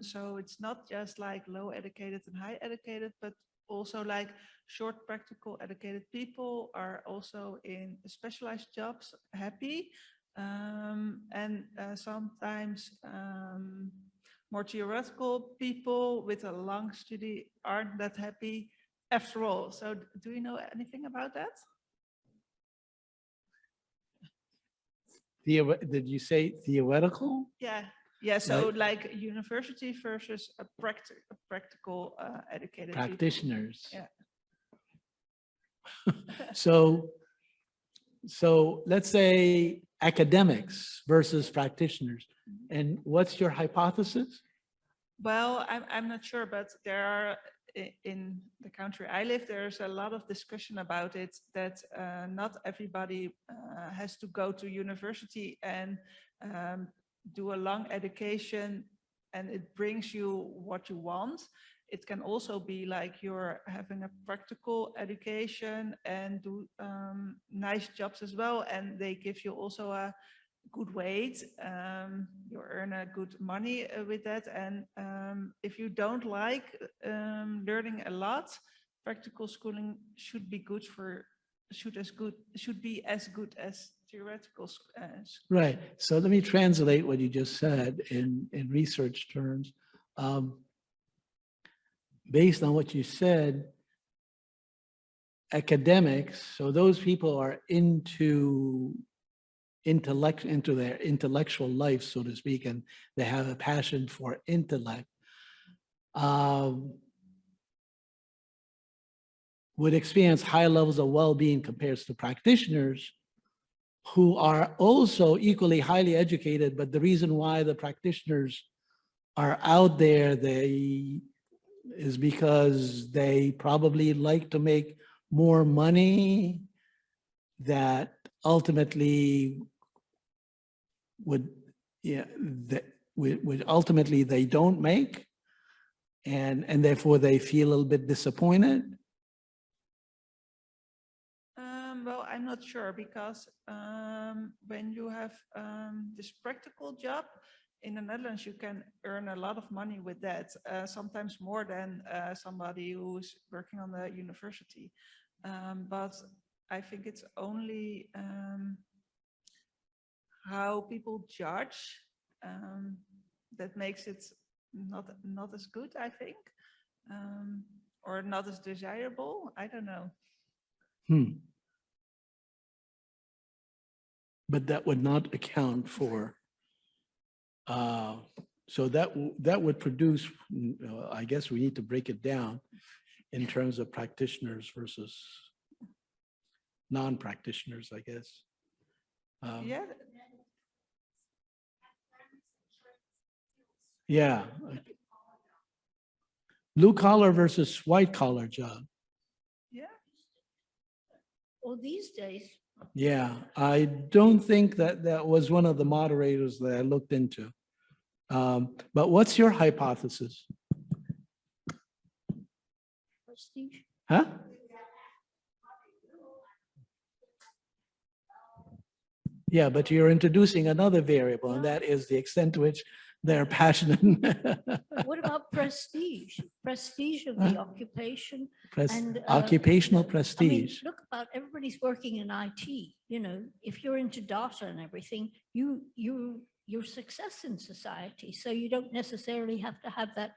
So it's not just like low educated and high educated, but also like short practical educated people are also in specialized jobs happy. And sometimes more theoretical people with a long study aren't that happy after all. So do you know anything about that? Did you say theoretical? Yeah. Yeah, so like university versus a practical educated Practitioners. People. Yeah. So let's say academics versus practitioners. And what's your hypothesis? Well, I'm not sure, but there are in the country I live, there's a lot of discussion about it, that not everybody has to go to university and do a long education and it brings you what you want. It can also be like you're having a practical education and do nice jobs as well, and they give you also a good wage. You earn a good money with that, and if you don't like learning a lot, practical schooling should be good for should be as good as theoretical. Right. So let me translate what you just said in research terms. based on what you said, academics, so those people are into their intellectual life, so to speak, and they have a passion for intellect, would experience high levels of well-being compared to practitioners who are also equally highly educated, but the reason why the practitioners are out there, is because they probably like to make more money that ultimately would, yeah, that would ultimately they don't make, and therefore they feel a little bit disappointed. Well, I'm not sure because when you have this practical job in the Netherlands, you can earn a lot of money with that, sometimes more than somebody who's working on the university. But I think it's only how people judge that makes it not as good, I think, or not as desirable. I don't know. But that would not account for, so that would produce, I guess we need to break it down in terms of practitioners versus non-practitioners, I guess. Yeah, Yeah. Blue collar versus white collar job. yeah. Well, these days, Yeah, I don't think that was one of the moderators that I looked into. But what's your hypothesis? prestige, Huh? Yeah, but you're introducing another variable, and that is the extent to which they're passionate. what about prestige? Prestige of the occupation and. Occupational I mean, prestige. look about, everybody's working in IT, you know, if you're into data and everything, you're success in society. So you don't necessarily have to have that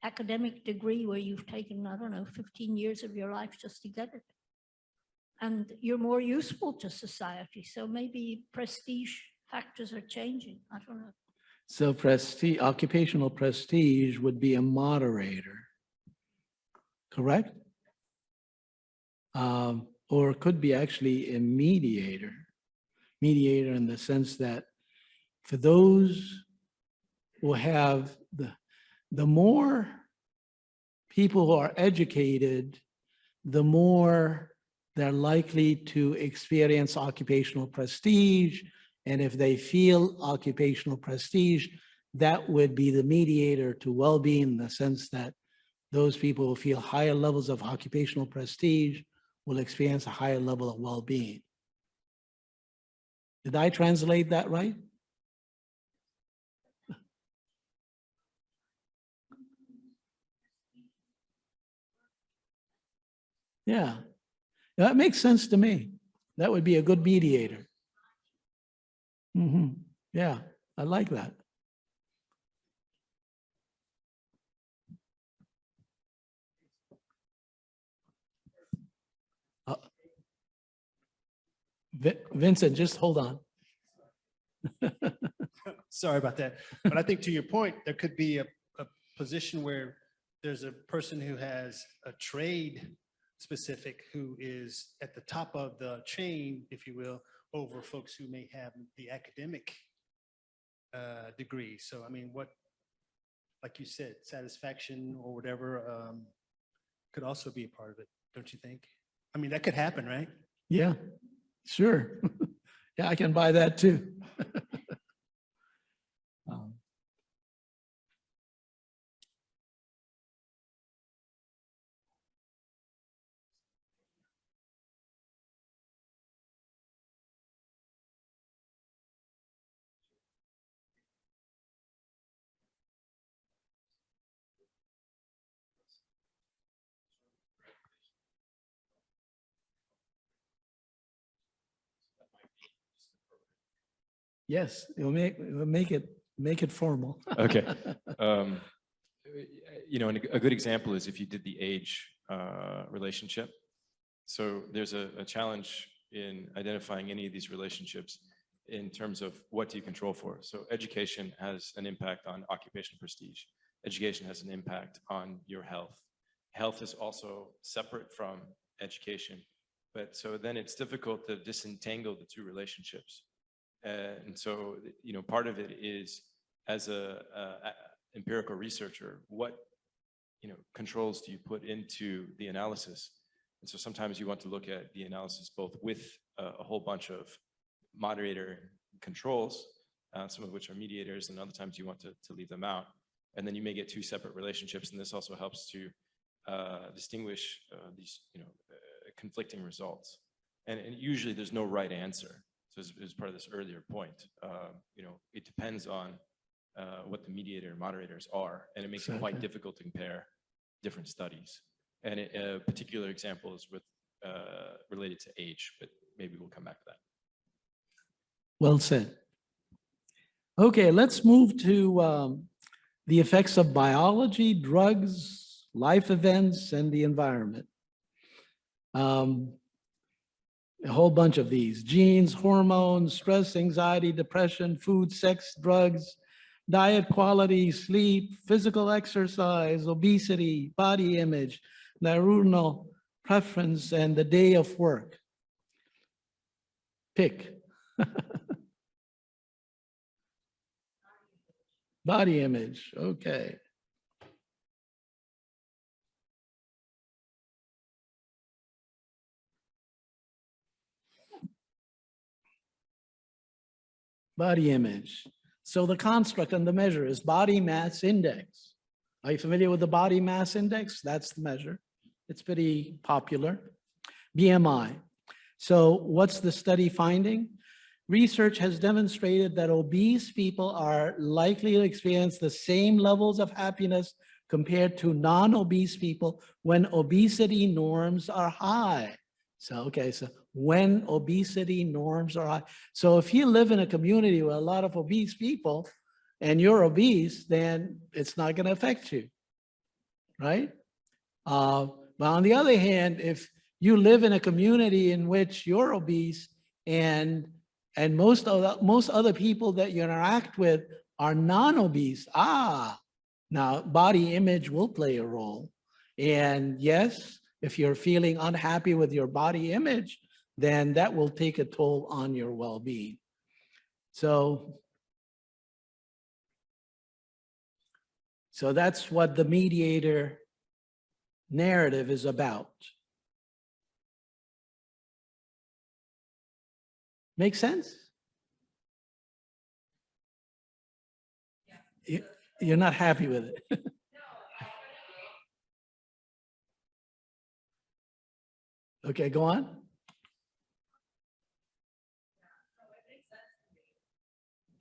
academic degree where you've taken, I don't know, 15 years of your life just to get it. And you're more useful to society. So maybe prestige factors are changing. I don't know. So prestige, occupational prestige would be a moderator, correct? Or it could be actually a mediator. Mediator in the sense that for those who have the more people who are educated, the more they're likely to experience occupational prestige. And if they feel occupational prestige, that would be the mediator to well-being in the sense that those people who feel higher levels of occupational prestige will experience a higher level of well-being. Did I translate that right? Yeah, that makes sense to me. That would be a good mediator. Yeah, I like that. Vincent, just hold on. Sorry about that. But I think to your point, there could be a position where there's a person who has a trade specific who is at the top of the chain, if you will, over folks who may have the academic degree. So, I mean, what, like you said, satisfaction or whatever could also be a part of it, don't you think? I mean, that could happen, right? Yeah, sure. Yeah, I can buy that too. Yes, it'll make it formal. Okay. and a good example is if you did the age relationship. So there's a challenge in identifying any of these relationships in terms of what do you control for. So education has an impact on occupational prestige. Education has an impact on your health. Health is also separate from education. But so then it's difficult to disentangle the two relationships. And so, part of it is as a empirical researcher, what, controls do you put into the analysis? And so sometimes you want to look at the analysis both with a whole bunch of moderator controls, some of which are mediators, and other times you want to leave them out. And then you may get two separate relationships, and this also helps to distinguish these, conflicting results. And usually there's no right answer. So as part of this earlier point, it depends on what the mediator and moderators are, and it makes it quite difficult to compare different studies. And a particular example is related to age, but maybe we'll come back to that. Well said. Okay, let's move to the effects of biology, drugs, life events, and the environment. A whole bunch of these: genes, hormones, stress, anxiety, depression, food, sex, drugs, diet quality, sleep, physical exercise, obesity, body image, neuronal preference, and the day of work. Pick. Body image, okay. Body image. So the construct and the measure is body mass index. Are you familiar with the body mass index? That's the measure. It's pretty popular. BMI. So what's the study finding? Research has demonstrated that obese people are likely to experience the same levels of happiness compared to non-obese people when obesity norms are high. So when obesity norms are high. So if you live in a community with a lot of obese people and you're obese, then it's not going to affect you, right? But on the other hand, if you live in a community in which you're obese and most other people that you interact with are non-obese, now body image will play a role. And yes, if you're feeling unhappy with your body image, then that will take a toll on your well-being. So that's what the mediator narrative is about. Make sense? You're not happy with it. Okay, go on.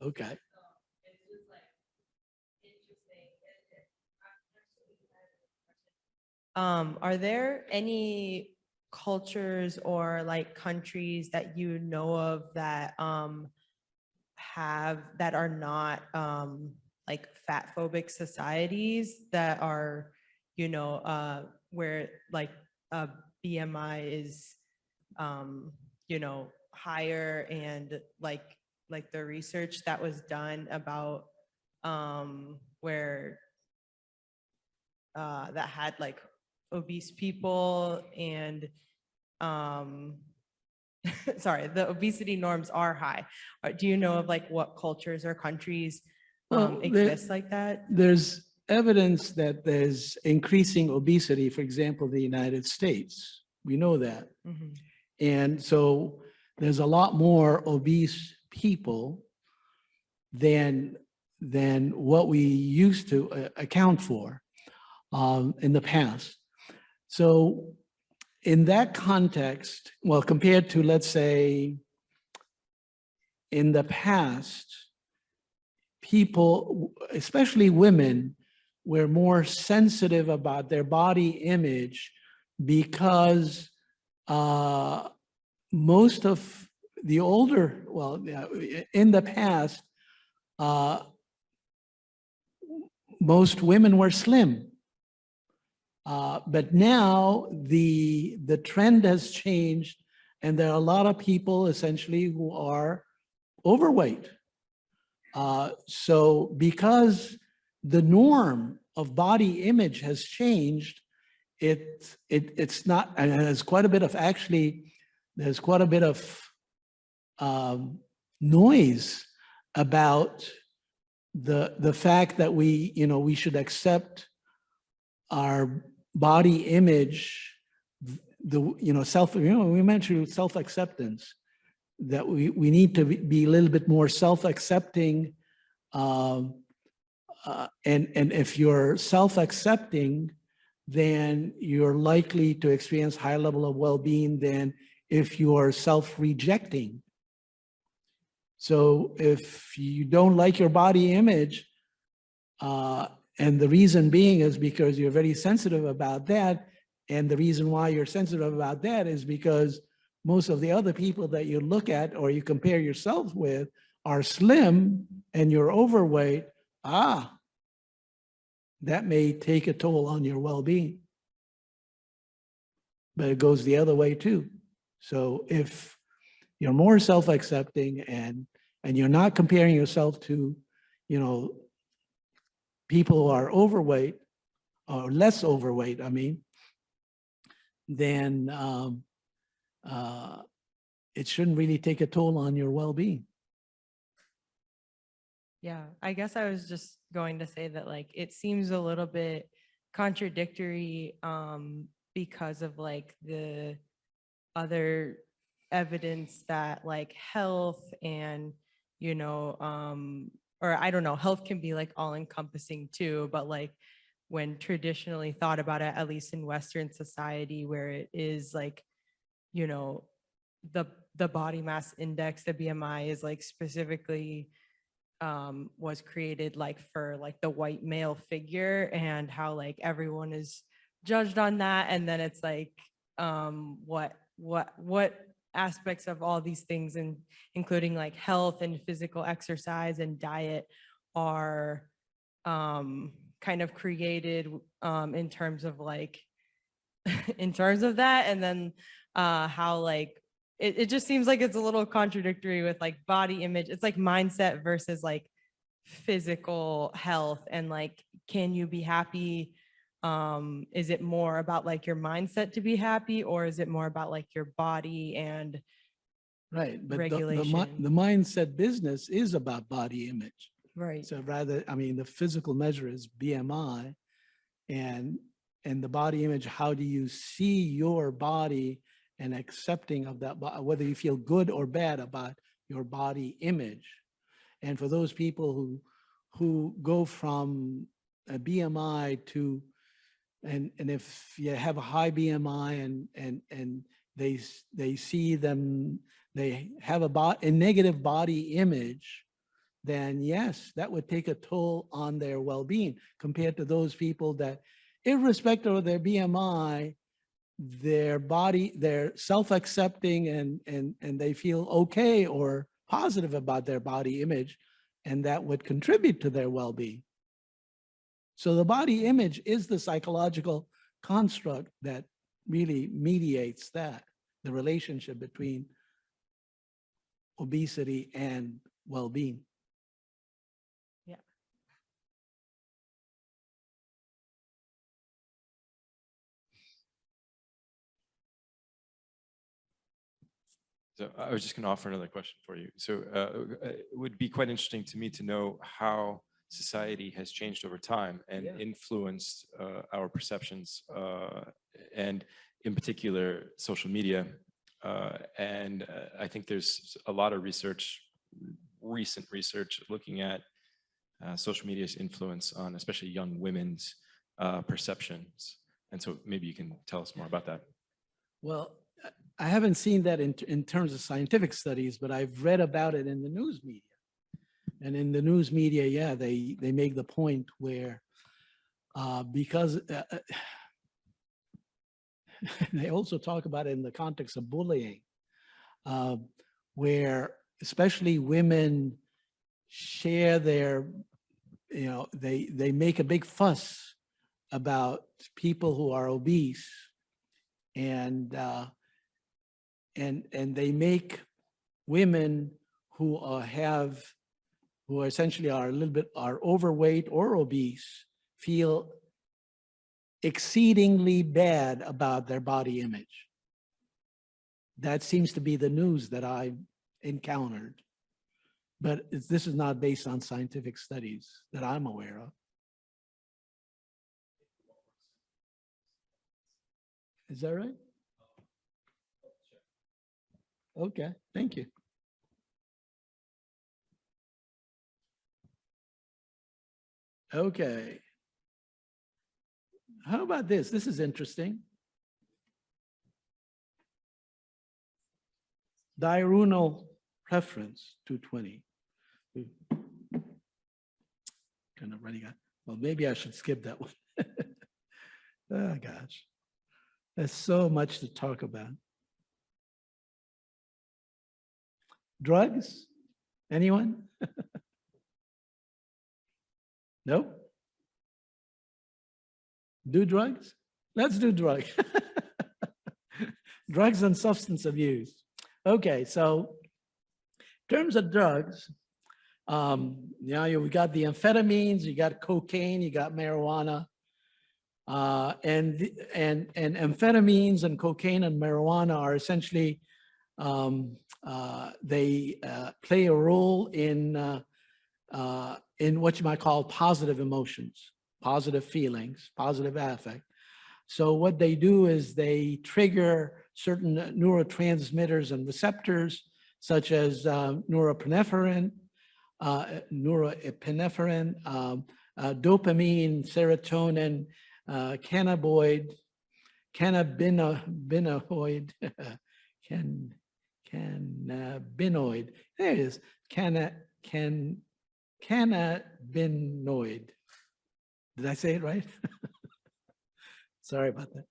Okay. Are there any cultures or like countries that you know of that are not like fat phobic societies that are, where like BMI is, higher, and like the research that was done about where that had like obese people and sorry, the obesity norms are high. Do you know of like what cultures or countries exist like that? There's evidence that there's increasing obesity, for example, the United States. We know that. Mhm. And so there's a lot more obese people than what we used to account for in the past. So in that context, well, compared to, let's say, in the past, people, especially women, were more sensitive about their body image because most of the older, well, in the past, most women were slim. But now the trend has changed, and there are a lot of people essentially who are overweight. So because the norm of body image has changed, it's not, and there's quite a bit of noise about the fact that we should accept our body image, we mentioned self-acceptance, that we need to be a little bit more self-accepting. And if you're self-accepting, then you're likely to experience higher level of well-being than if you are self-rejecting. So if you don't like your body image, and the reason being is because you're very sensitive about that, and the reason why you're sensitive about that is because most of the other people that you look at or you compare yourself with are slim and you're overweight, that may take a toll on your well-being. But it goes the other way too. So if you're more self-accepting and you're not comparing yourself to, people who are overweight or less overweight, then it shouldn't really take a toll on your well-being. Yeah, I guess I was just going to say that like it seems a little bit contradictory because of like the other evidence that like health and or I don't know, health can be like all encompassing too, but like when traditionally thought about it, at least in Western society, where it is like, the body mass index, the BMI is like specifically was created like for like the white male figure, and how like everyone is judged on that. And then it's like, what aspects of all these things, and including like health and physical exercise and diet, are kind of created in terms of like in terms of that. And then how like it just seems like it's a little contradictory with like body image. It's like mindset versus like physical health, and like, can you be happy? Is it more about like your mindset to be happy, or is it more about like your body and Right, but regulation? the mindset business is about body image. Right. So rather, the physical measure is BMI, and the body image, how do you see your body and accepting of that, whether you feel good or bad about your body image. And for those people who go from a BMI to, and if you have a high BMI and they see them, they have a negative body image, then yes, that would take a toll on their well-being compared to those people that, irrespective of their BMI, they're self-accepting and they feel okay or positive about their body image, and that would contribute to their well-being. So the body image is the psychological construct that really mediates that, the relationship between obesity and well-being. Yeah. So I was just going to offer another question for you. So it would be quite interesting to me to know how society has changed over time and influenced our perceptions, and in particular, social media. And I think there's a lot of research, recent research, looking at social media's influence on especially young women's perceptions. And so maybe you can tell us more about that. Well, I haven't seen that in terms of scientific studies, but I've read about it in the news media. And in the news media, yeah, they make the point where because they also talk about it in the context of bullying, where especially women share their they make a big fuss about people who are obese, and they make women who who essentially are a little bit are overweight or obese feel exceedingly bad about their body image. That seems to be the news that I encountered. But this is not based on scientific studies that I'm aware of. Is that right? Okay, thank you. Okay. How about this? This is interesting. Diurnal preference, 220. Kind of running out. Well, maybe I should skip that one. Oh, gosh. There's so much to talk about. Drugs? Anyone? Nope. Do drugs? Let's do drugs. Drugs and substance abuse. Okay, so in terms of drugs, we got the amphetamines, you got cocaine, you got marijuana, and amphetamines and cocaine and marijuana are essentially they play a role in what you might call positive emotions, positive feelings, positive affect. So what they do is they trigger certain neurotransmitters and receptors, such as norepinephrine, dopamine, serotonin, cannabinoid, cannabinoid. There it is. Cannabinoid. Did I say it right? Sorry about that.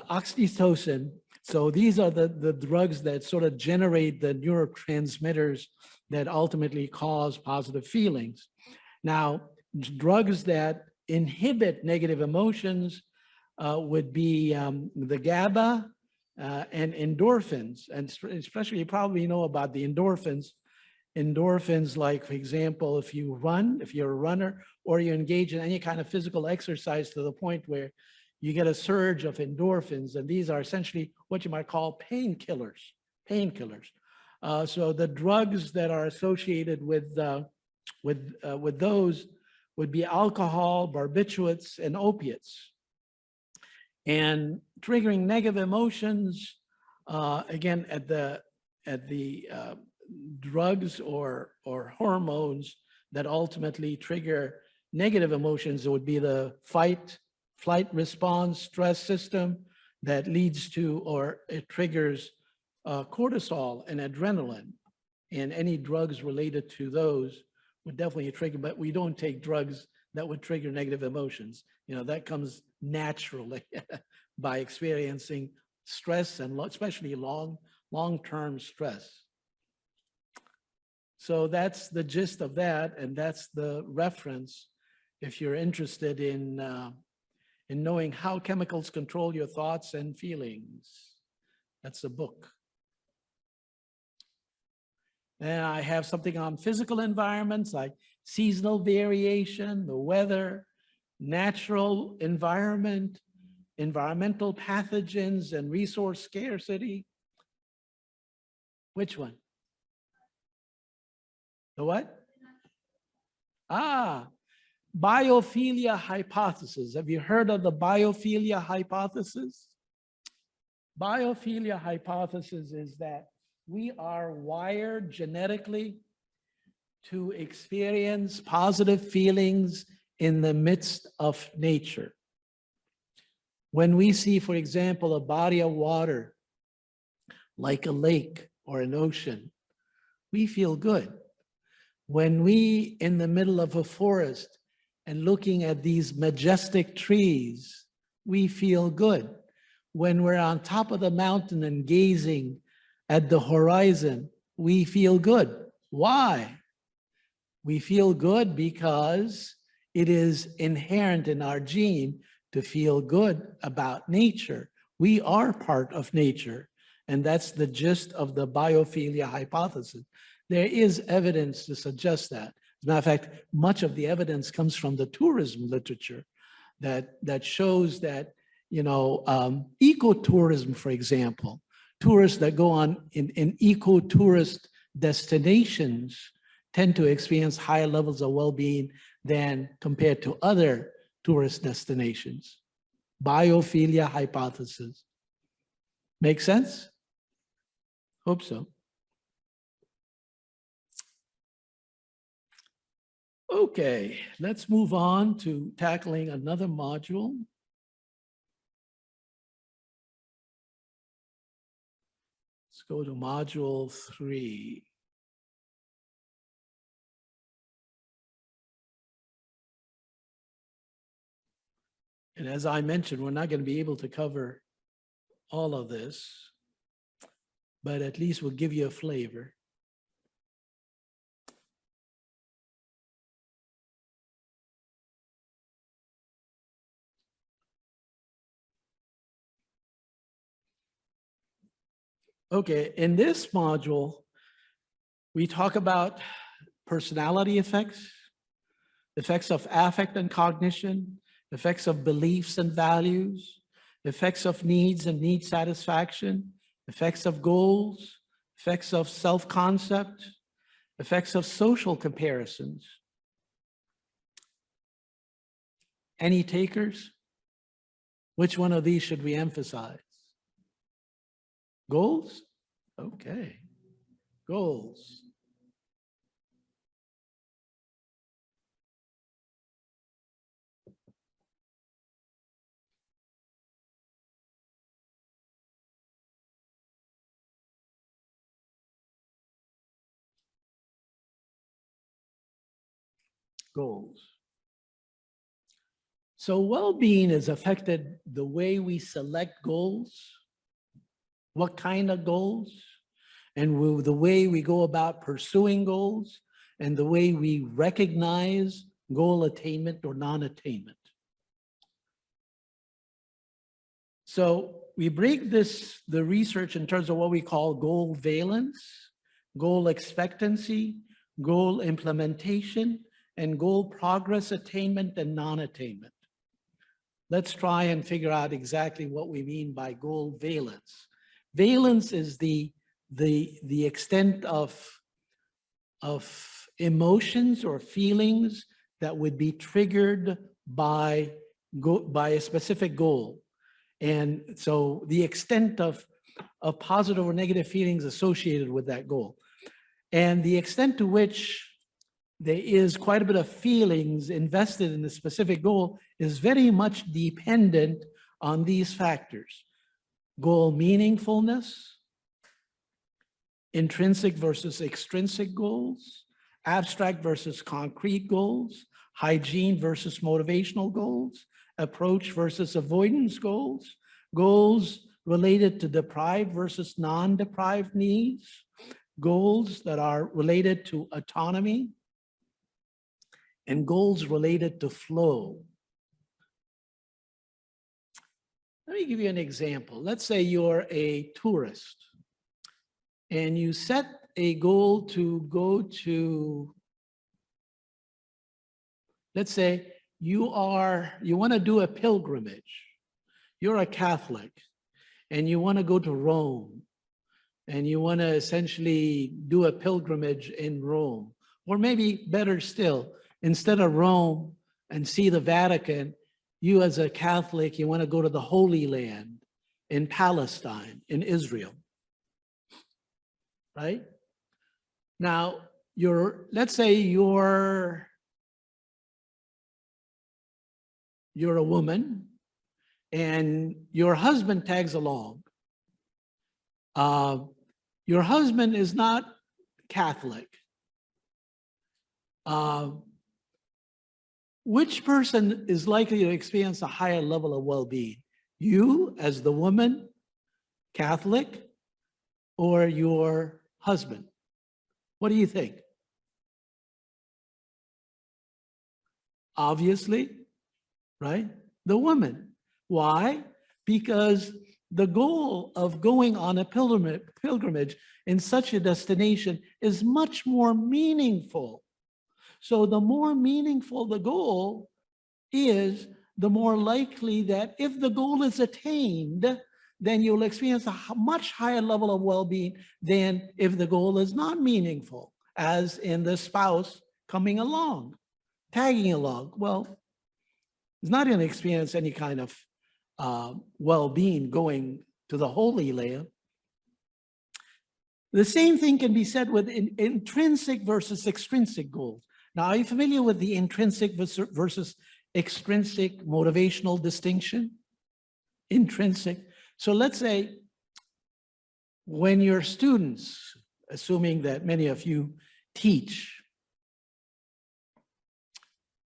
Oxytocin. So these are the drugs that sort of generate the neurotransmitters that ultimately cause positive feelings. Now, drugs that inhibit negative emotions would be the GABA and endorphins. And especially, you probably know about the endorphins. Endorphins, like, for example, if you're a runner, or you engage in any kind of physical exercise to the point where you get a surge of endorphins, and these are essentially what you might call painkillers. So the drugs that are associated with those would be alcohol, barbiturates, and opiates. And triggering negative emotions, again, at the drugs or hormones that ultimately trigger negative emotions, it would be the flight response stress system that leads to, or it triggers cortisol and adrenaline. And any drugs related to those would definitely trigger, but we don't take drugs that would trigger negative emotions. That comes naturally by experiencing stress, and especially long-term stress. So that's the gist of that, and that's the reference if you're interested in knowing how chemicals control your thoughts and feelings. That's the book. And I have something on physical environments like seasonal variation, the weather, natural environment, environmental pathogens, and resource scarcity. Which one? The what? Biophilia hypothesis. Have you heard of the biophilia hypothesis? Biophilia hypothesis is that we are wired genetically to experience positive feelings in the midst of nature. When we see, for example, a body of water, like a lake or an ocean, we feel good. When we, in the middle of a forest and looking at these majestic trees, we feel good. When we're on top of the mountain and gazing at the horizon, we feel good. Why? We feel good because it is inherent in our gene to feel good about nature. We are part of nature, and that's the gist of the biophilia hypothesis. There is evidence to suggest that. As a matter of fact, much of the evidence comes from the tourism literature that shows that, ecotourism, for example, tourists that go on in eco-tourist destinations tend to experience higher levels of well-being than compared to other tourist destinations. Biophilia hypothesis. Make sense? Hope so. Okay, let's move on to tackling another module. Let's go to module 3. And as I mentioned, we're not going to be able to cover all of this, but at least we'll give you a flavor. Okay, in this module, we talk about personality effects, effects of affect and cognition, effects of beliefs and values, effects of needs and need satisfaction, effects of goals, effects of self-concept, effects of social comparisons. Any takers? Which one of these should we emphasize? Goals? Okay, goals. Goals. So well-being is affected the way we select goals, what kind of goals, and the way we go about pursuing goals, and the way we recognize goal attainment or non-attainment. So we break the research in terms of what we call goal valence, goal expectancy, goal implementation, and goal progress attainment and non-attainment. Let's try and figure out exactly what we mean by goal valence. Valence is the extent of emotions or feelings that would be triggered by a specific goal. And so the extent of positive or negative feelings associated with that goal. And the extent to which there is quite a bit of feelings invested in a specific goal is very much dependent on these factors. Goal meaningfulness, intrinsic versus extrinsic goals, abstract versus concrete goals, hygiene versus motivational goals, approach versus avoidance goals, goals related to deprived versus non-deprived needs, goals that are related to autonomy, and goals related to flow. Let me give you an example. Let's say you're a tourist and you set a goal to go to, let's say you want to do a pilgrimage. You're a Catholic and you want to go to Rome and you want to essentially do a pilgrimage in Rome. Or maybe better still, instead of Rome and see the Vatican, you as a Catholic, you want to go to the Holy Land in Palestine, in Israel, right? Now, let's say you're a woman and your husband tags along. Your husband is not Catholic. Which person is likely to experience a higher level of well-being? You as the woman, Catholic, or your husband? What do you think? Obviously, right? The woman. Why? Because the goal of going on a pilgrimage in such a destination is much more meaningful. So the more meaningful the goal is, the more likely that if the goal is attained, then you'll experience a much higher level of well-being than if the goal is not meaningful, as in the spouse coming along, tagging along. Well, it's not going to experience any kind of well-being going to the Holy Land. The same thing can be said with intrinsic versus extrinsic goals. Now, are you familiar with the intrinsic versus extrinsic motivational distinction? Intrinsic. So let's say when your students, assuming that many of you teach,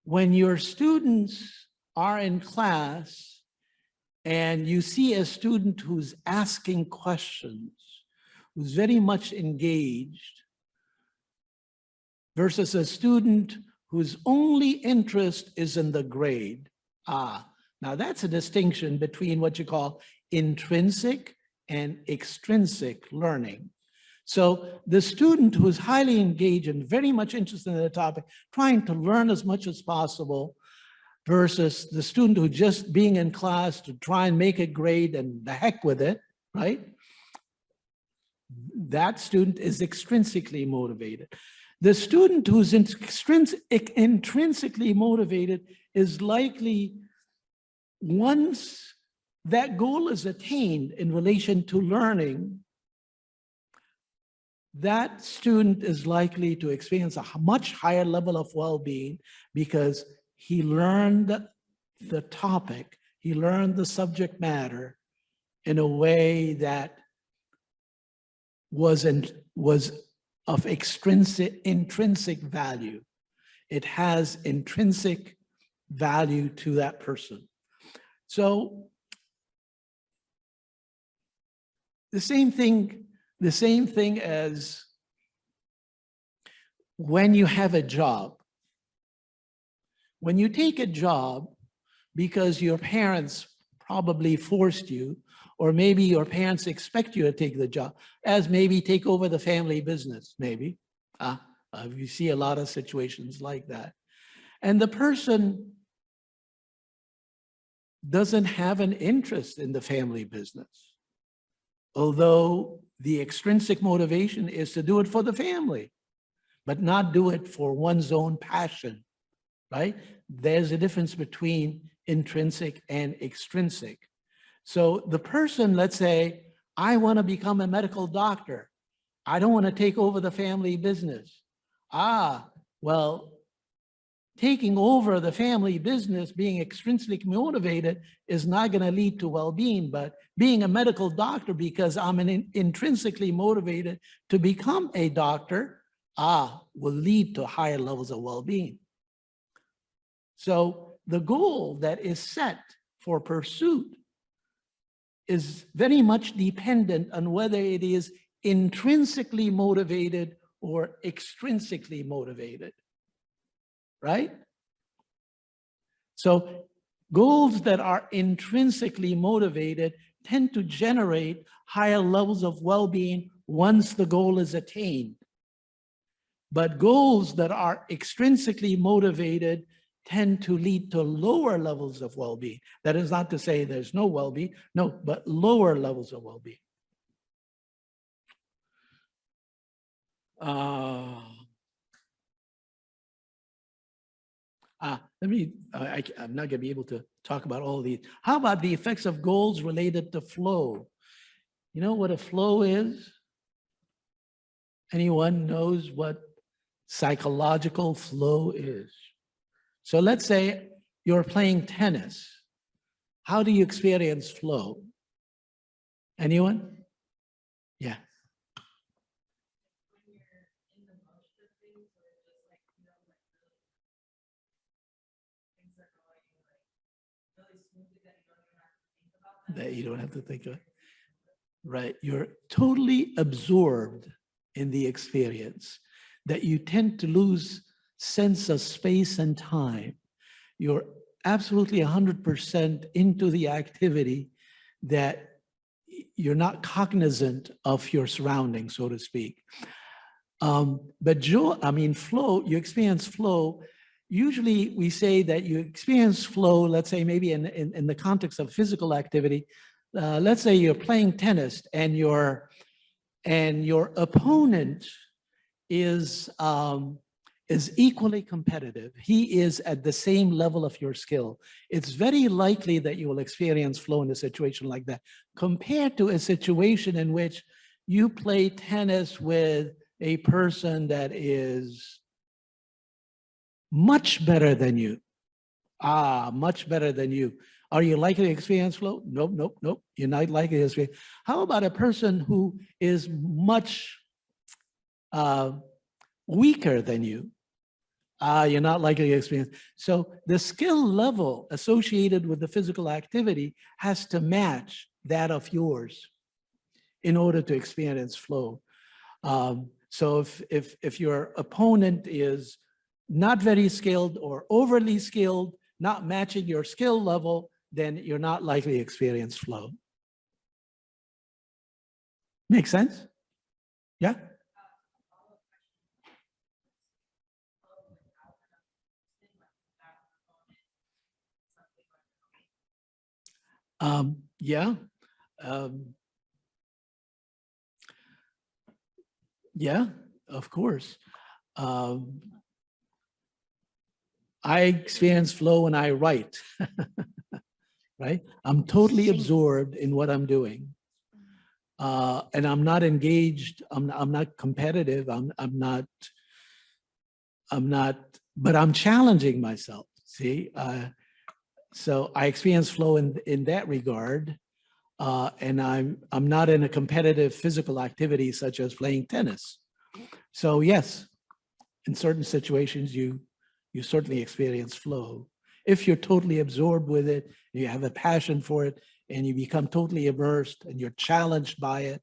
when your students are in class and you see a student who's asking questions, who's very much engaged, versus a student whose only interest is in the grade. Now that's a distinction between what you call intrinsic and extrinsic learning. So the student who's highly engaged and very much interested in the topic, trying to learn as much as possible, versus the student who just being in class to try and make a grade and the heck with it, right? That student is extrinsically motivated. The student who's intrinsically motivated is likely, once that goal is attained in relation to learning, that student is likely to experience a much higher level of well-being because he learned the topic, he learned the subject matter in a way that was of intrinsic value. It has intrinsic value to that person. So the same thing as when you have a job. When you take a job because your parents probably forced you, or maybe your parents expect you to take the job, as maybe take over the family business, maybe. You see a lot of situations like that. And the person doesn't have an interest in the family business, although the extrinsic motivation is to do it for the family, but not do it for one's own passion, right? There's a difference between intrinsic and extrinsic. So the person, let's say, I want to become a medical doctor. I don't want to take over the family business. Well, taking over the family business, being extrinsically motivated, is not going to lead to well-being, but being a medical doctor because I'm intrinsically motivated to become a doctor, will lead to higher levels of well-being. So the goal that is set for pursuit is very much dependent on whether it is intrinsically motivated or extrinsically motivated, right? So goals that are intrinsically motivated tend to generate higher levels of well-being once the goal is attained. But goals that are extrinsically motivated tend to lead to lower levels of well-being. That is not to say there's no well-being, no, but lower levels of well-being. I'm not gonna be able to talk about all of these. How about the effects of goals related to flow? You know what a flow is? Anyone knows what psychological flow is? So let's say you're playing tennis. How do you experience flow? Anyone? Yeah. That you don't have to think of it. Right. You're totally absorbed in the experience, that you tend to lose sense of space and time. you're absolutely 100% into the activity, that you're not cognizant of your surroundings, so to speak. But flow, you experience flow. Usually we say that you experience flow, let's say maybe in the context of physical activity. Let's say you're playing tennis and your opponent is equally competitive. He is at the same level of your skill. It's very likely that you will experience flow in a situation like that, compared to a situation in which you play tennis with a person that is much better than you. Much better than you. Are you likely to experience flow? Nope, nope, nope. You're not likely to experience. How about a person who is much weaker than you? You're not likely to experience. So the skill level associated with the physical activity has to match that of yours in order to experience flow. So if your opponent is not very skilled or overly skilled, not matching your skill level, then you're not likely to experience flow. Make sense? Yeah? Yeah. Yeah, of course. I experience flow when I write, right? I'm totally absorbed in what I'm doing. And I'm not engaged. I'm not competitive. I'm not, but I'm challenging myself. See, so I experience flow in that regard. And I'm not in a competitive physical activity such as playing tennis. So yes, in certain situations, you certainly experience flow. If you're totally absorbed with it, you have a passion for it, and you become totally immersed and you're challenged by it,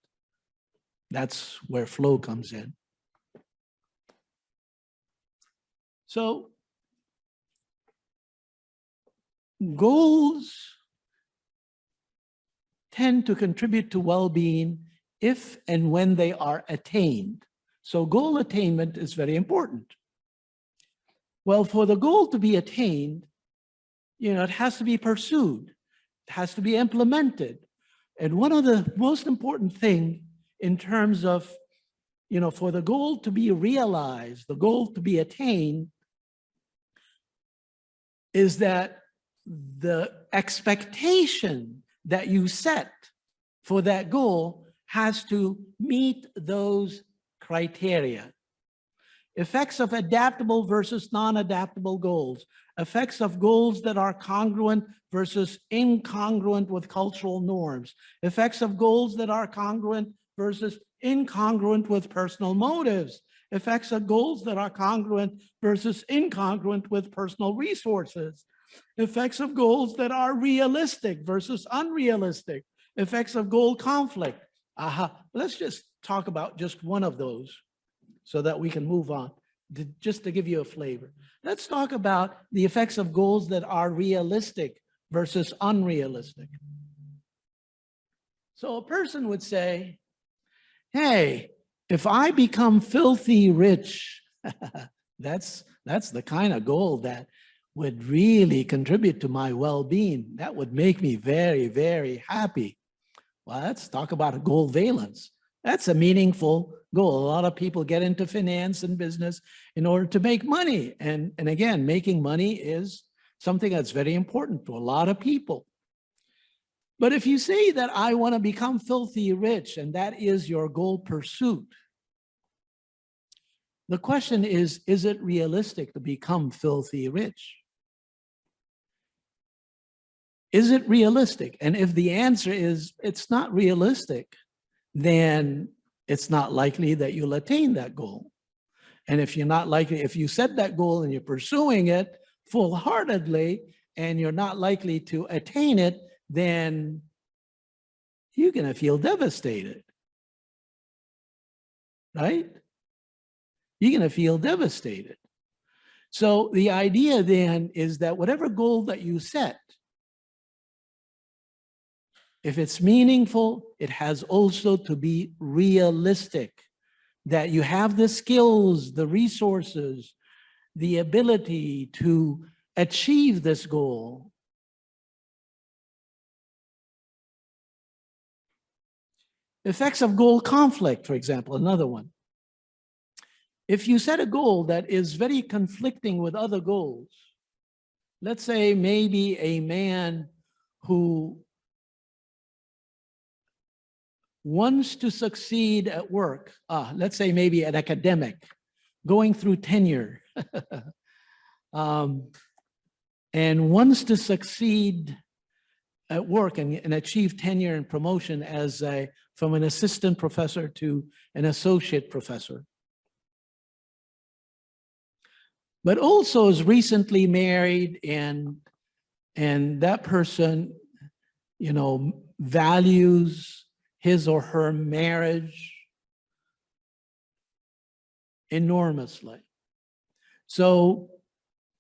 that's where flow comes in. So goals tend to contribute to well-being if and when they are attained. So goal attainment is very important. Well, for the goal to be attained, it has to be pursued. It has to be implemented. And one of the most important things in terms of, for the goal to be realized, the goal to be attained, is that the expectation that you set for that goal has to meet those criteria. Effects of adaptable versus non-adaptable goals. Effects of goals that are congruent versus incongruent with cultural norms. Effects of goals that are congruent versus incongruent with personal motives. Effects of goals that are congruent versus incongruent with personal resources. Effects of goals that are realistic versus unrealistic. Effects of goal conflict. Let's just talk about just one of those so that we can move on, just to give you a flavor. Let's talk about the effects of goals that are realistic versus unrealistic. So a person would say, hey, if I become filthy rich, that's the kind of goal that would really contribute to my well-being. That would make me very, very happy. Well, let's talk about a goal valence. That's a meaningful goal. A lot of people get into finance and business in order to make money. And again, making money is something that's very important to a lot of people. But if you say that I want to become filthy rich and that is your goal pursuit, the question is it realistic to become filthy rich? Is it realistic? And if the answer is it's not realistic, then it's not likely that you'll attain that goal. And if you set that goal and you're pursuing it full-heartedly and you're not likely to attain it, then you're going to feel devastated, right? You're going to feel devastated. So the idea then is that whatever goal that you set, if it's meaningful, it has also to be realistic, that you have the skills, the resources, the ability to achieve this goal. Effects of goal conflict, for example, another one. If you set a goal that is very conflicting with other goals, let's say maybe a man who wants to succeed at work, let's say maybe an academic, going through tenure, and wants to succeed at work and achieve tenure and promotion as from an assistant professor to an associate professor. But also is recently married and that person, values his or her marriage enormously. So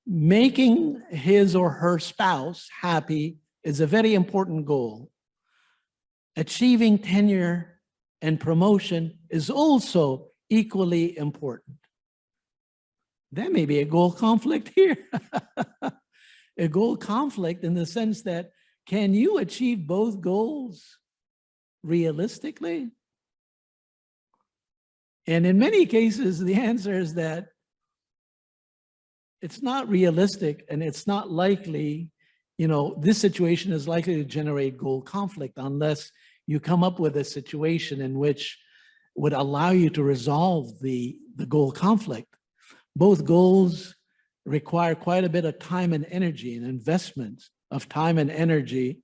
making his or her spouse happy is a very important goal. Achieving tenure and promotion is also equally important. There may be a goal conflict here. A goal conflict in the sense that, can you achieve both goals realistically? And in many cases, the answer is that it's not realistic and it's not likely, this situation is likely to generate goal conflict unless you come up with a situation in which would allow you to resolve the goal conflict. Both goals require quite a bit of time and energy and investment of time and energy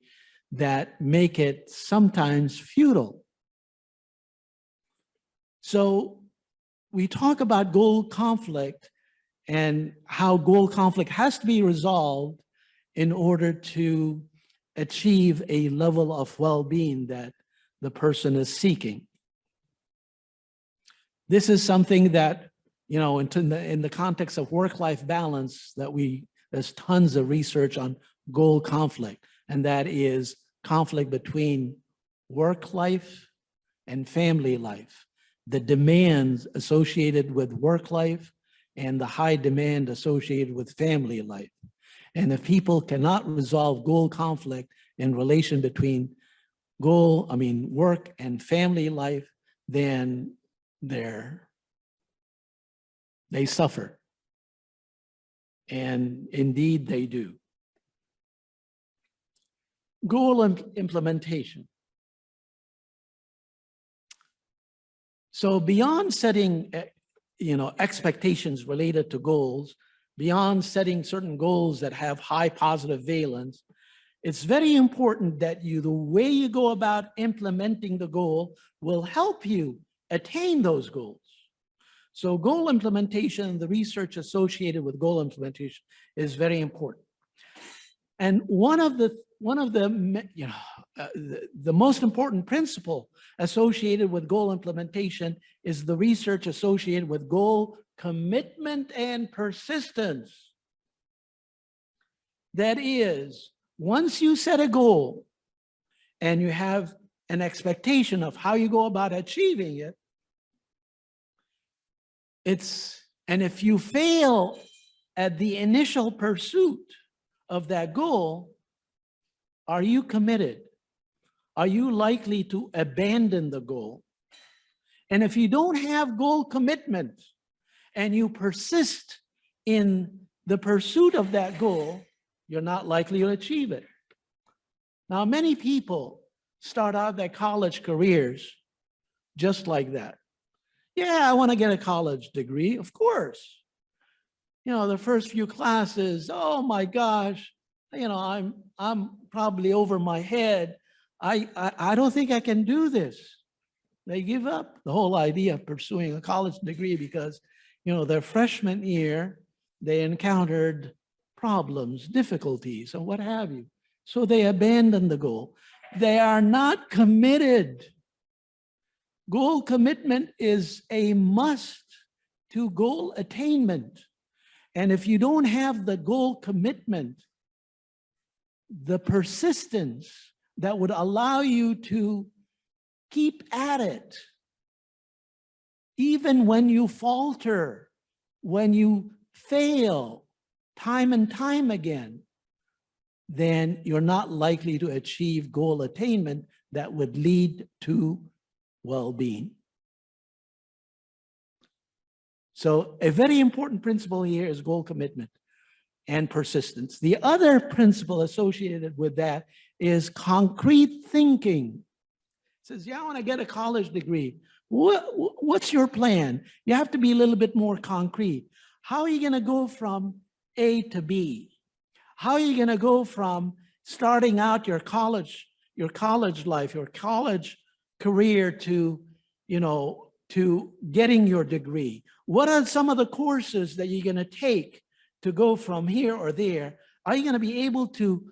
that make it sometimes futile. So we talk about goal conflict and how goal conflict has to be resolved in order to achieve a level of well-being that the person is seeking. This is something that, in the context of work-life balance, there's tons of research on goal conflict, and that is conflict between work life and family life, the demands associated with work life and the high demand associated with family life. And if people cannot resolve goal conflict in relation between work and family life, then they suffer. And indeed they do. Goal implementation. So beyond setting, expectations related to goals, beyond setting certain goals that have high positive valence, it's very important that the way you go about implementing the goal will help you attain those goals. So goal implementation, the research associated with goal implementation is very important. And one of the most important principle associated with goal implementation is the research associated with goal commitment and persistence. That is, once you set a goal and you have an expectation of how you go about achieving it, and if you fail at the initial pursuit of that goal, are you committed? Are you likely to abandon the goal? And if you don't have goal commitment and you persist in the pursuit of that goal, you're not likely to achieve it. Now, many people start out their college careers just like that. Yeah, I want to get a college degree, of course. The first few classes, oh my gosh, I'm probably over my head. I don't think I can do this. They give up the whole idea of pursuing a college degree because, their freshman year, they encountered problems, difficulties, and what have you. So they abandon the goal. They are not committed. Goal commitment is a must to goal attainment. And if you don't have the goal commitment, the persistence that would allow you to keep at it, even when you falter, when you fail time and time again, then you're not likely to achieve goal attainment that would lead to well-being. So a very important principle here is goal commitment and persistence. The other principle associated with that is concrete thinking. It says, yeah, I want to get a college degree. What's your plan? You have to be a little bit more concrete. How are you going to go from A to B? How are you going to go from starting out your college life, your college career to, to getting your degree? What are some of the courses that you're going to take to go from here or there? Are you going to be able to,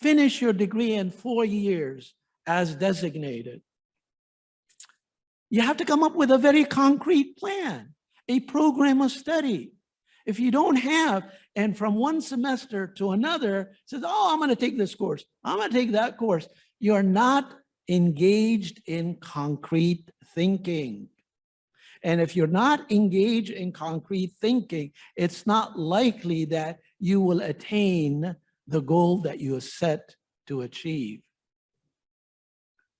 finish your degree in 4 years as designated? You have to come up with a very concrete plan, a program of study. If you don't have, and from one semester to another, says, oh, I'm going to take this course, I'm going to take that course, you're not engaged in concrete thinking. And if you're not engaged in concrete thinking, it's not likely that you will attain the goal that you are set to achieve.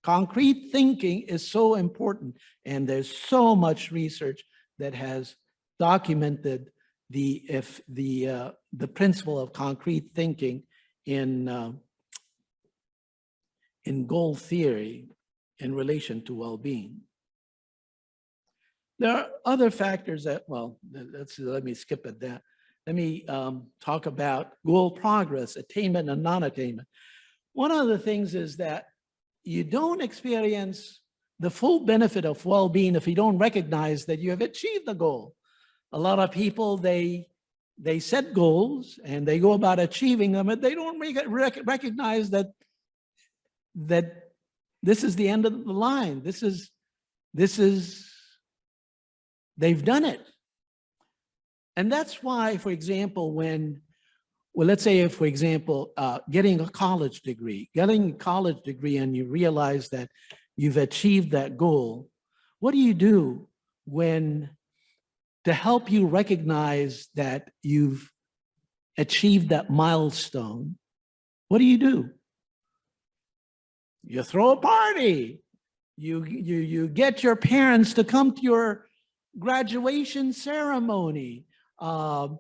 Concrete thinking is so important, and there's so much research that has documented the principle of concrete thinking in goal theory in relation to well-being. There are other factors that, well, let me skip at that. Let me talk about goal progress, attainment and non-attainment. One of the things is that you don't experience the full benefit of well-being if you don't recognize that you have achieved the goal. A lot of people, they set goals and they go about achieving them, and they don't recognize that this is the end of the line. They've done it. And that's why, for example, let's say, for example, getting a college degree and you realize that you've achieved that goal, what do you do to help you recognize that you've achieved that milestone? What do? You throw a party. You get your parents to come to your graduation ceremony. You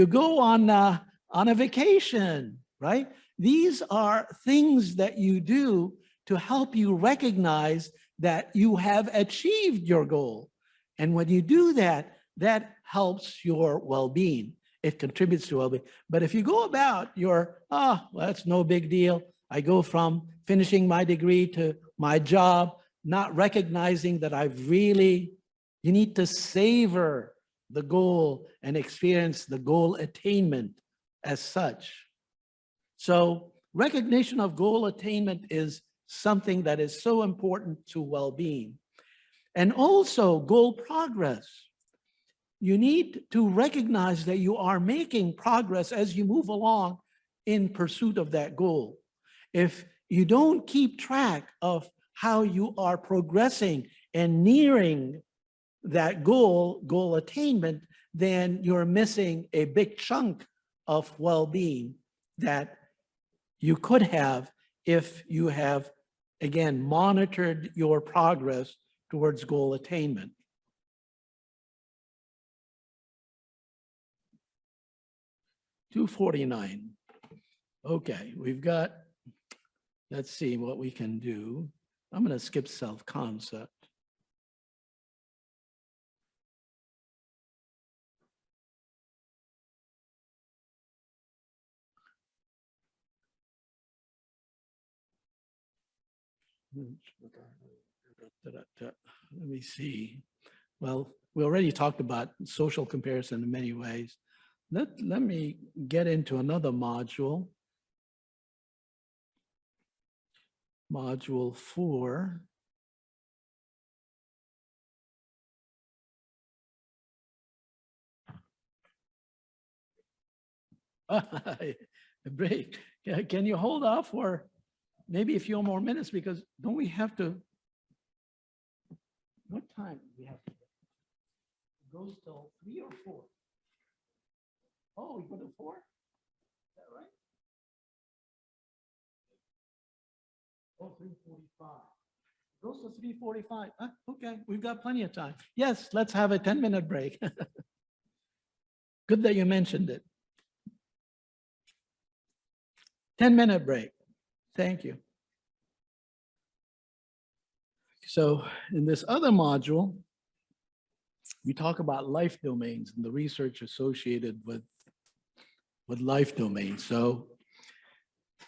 go on a vacation, right? These are things that you do to help you recognize that you have achieved your goal. And when you do that, that helps your well-being. It contributes to well-being. But if you go about well, that's no big deal. I go from finishing my degree to my job, not recognizing that you need to savor the goal and experience the goal attainment as such. So recognition of goal attainment is something that is so important to well-being. And also goal progress. You need to recognize that you are making progress as you move along in pursuit of that goal. If you don't keep track of how you are progressing and nearing that goal attainment, then you're missing a big chunk of well-being that you could have if you have, again, monitored your progress towards goal attainment. $249. Okay, we've got, let's see what we can do. I'm going to skip self-concept. Let me see. Well, we already talked about social comparison in many ways. Let me get into another module. Module 4. A break. Can you hold off for maybe a few more minutes, because don't we have to? What time do we have to? It goes till 3 or 4. Oh, we go to 4? Is that right? Oh, 3:45. Goes to 3:45. Okay, we've got plenty of time. Yes, let's have a 10-minute break. Good that you mentioned it. 10-minute break. Thank you. So in this other module, we talk about life domains and the research associated with life domains. So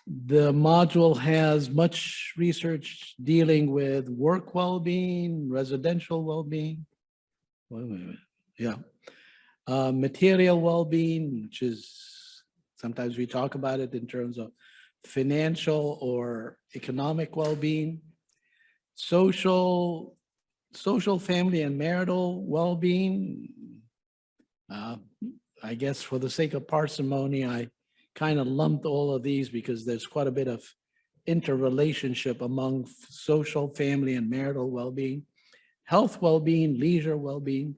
the module has much research dealing with work well-being, residential well-being. Wait a minute. Yeah. Material well-being, which is, sometimes we talk about it in terms of financial or economic well-being, social, family and marital well-being. I guess for the sake of parsimony, I kind of lumped all of these because there's quite a bit of interrelationship among social, family, and marital well-being, health well-being, leisure well-being.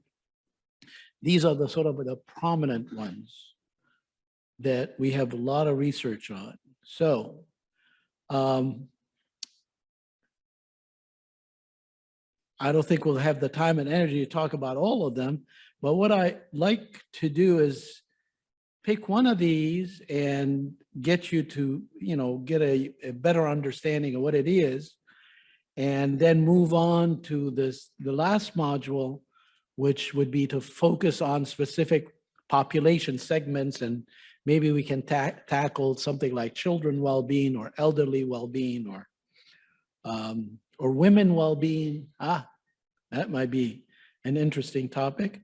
These are the sort of the prominent ones that we have a lot of research on. So, I don't think we'll have the time and energy to talk about all of them, but what I like to do is pick one of these and get you to, get a better understanding of what it is, and then move on to the last module, which would be to focus on specific population segments, and maybe we can tackle something like children well-being or elderly well-being or women well-being. That might be an interesting topic.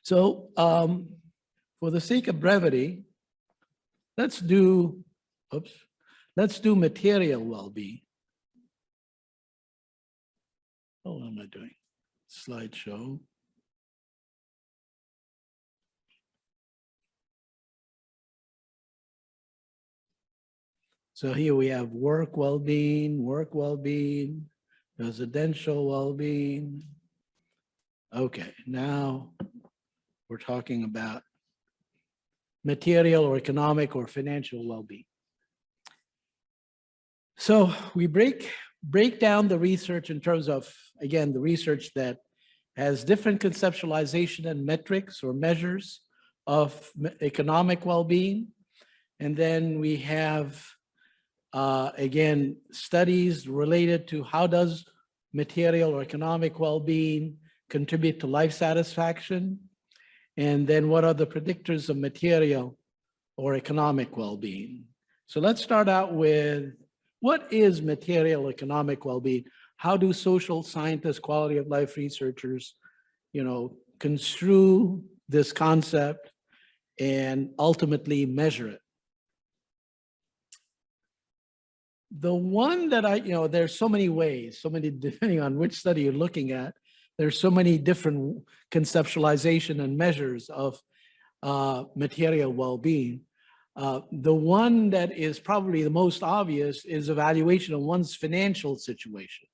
So for the sake of brevity, let's do material well-being. Oh, what am I doing? Slideshow. So here we have work well-being, residential well-being. Okay, now we're talking about material or economic or financial well-being. So we break down the research in terms of, again, the research that has different conceptualization and metrics or measures of economic well-being. And then we have, again, studies related to how does material or economic well-being contribute to life satisfaction? And then what are the predictors of material or economic well-being? So let's start out with, what is material economic well-being? How do social scientists, quality of life researchers, construe this concept and ultimately measure it? The one that there's so many ways, depending on which study you're looking at, there's so many different conceptualization and measures of material well-being. The one that is probably the most obvious is evaluation of one's financial situation.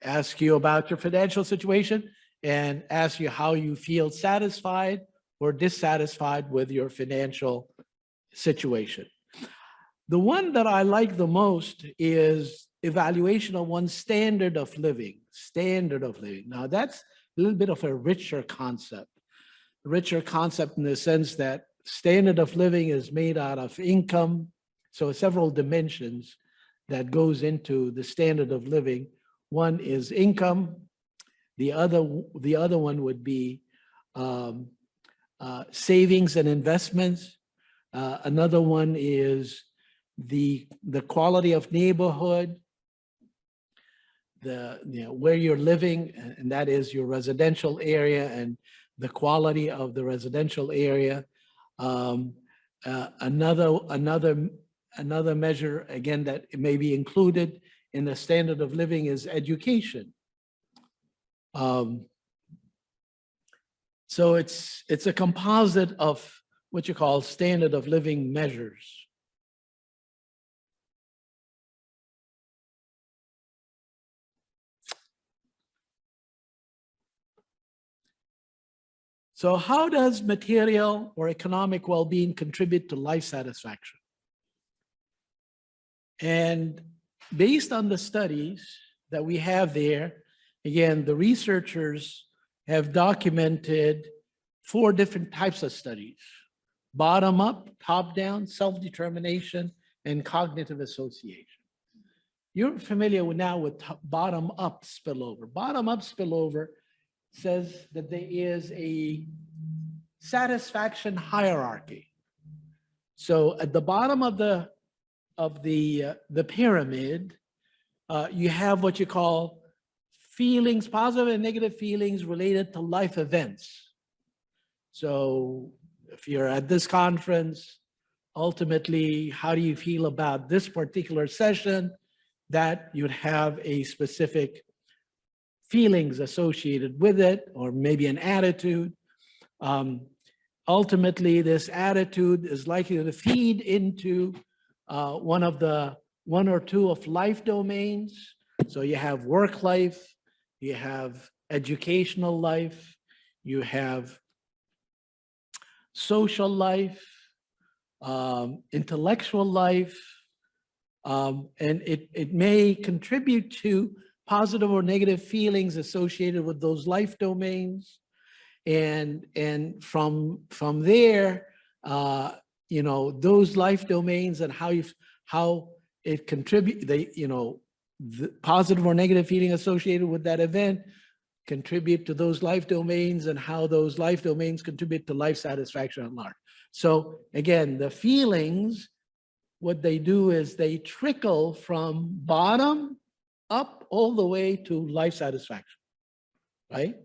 Ask you about your financial situation and ask you how you feel satisfied or dissatisfied with your financial situation. The one that I like the most is evaluation of one's standard of living. Now that's a little bit of a richer concept in the sense that standard of living is made out of income. So several dimensions that goes into the standard of living. One is income. The other one would be savings and investments. Another one is the quality of neighborhood, where you're living, and that is your residential area and the quality of the residential area. Another measure, again, that may be included in the standard of living is education. So it's a composite of what you call standard of living measures. So how does material or economic well-being contribute to life satisfaction? And based on the studies that we have there, again, the researchers have documented 4 different types of studies: bottom up, top down, self-determination, and cognitive association. You're familiar now with bottom up spillover. Bottom up spillover says that there is a satisfaction hierarchy. So at the bottom of the pyramid, you have what you call feelings, positive and negative feelings related to life events. So if you're at this conference, ultimately, how do you feel about this particular session? That you'd have a specific feelings associated with it, or maybe an attitude. Ultimately, this attitude is likely to feed into one or two of life domains. So you have work life, you have educational life, you have social life, intellectual life, and it may contribute to positive or negative feelings associated with those life domains. And from there, you know, those life domains and how it contribute, the positive or negative feeling associated with that event contribute to those life domains, and how those life domains contribute to life satisfaction at large. So again, the feelings, what they do is they trickle from bottom up all the way to life satisfaction, right?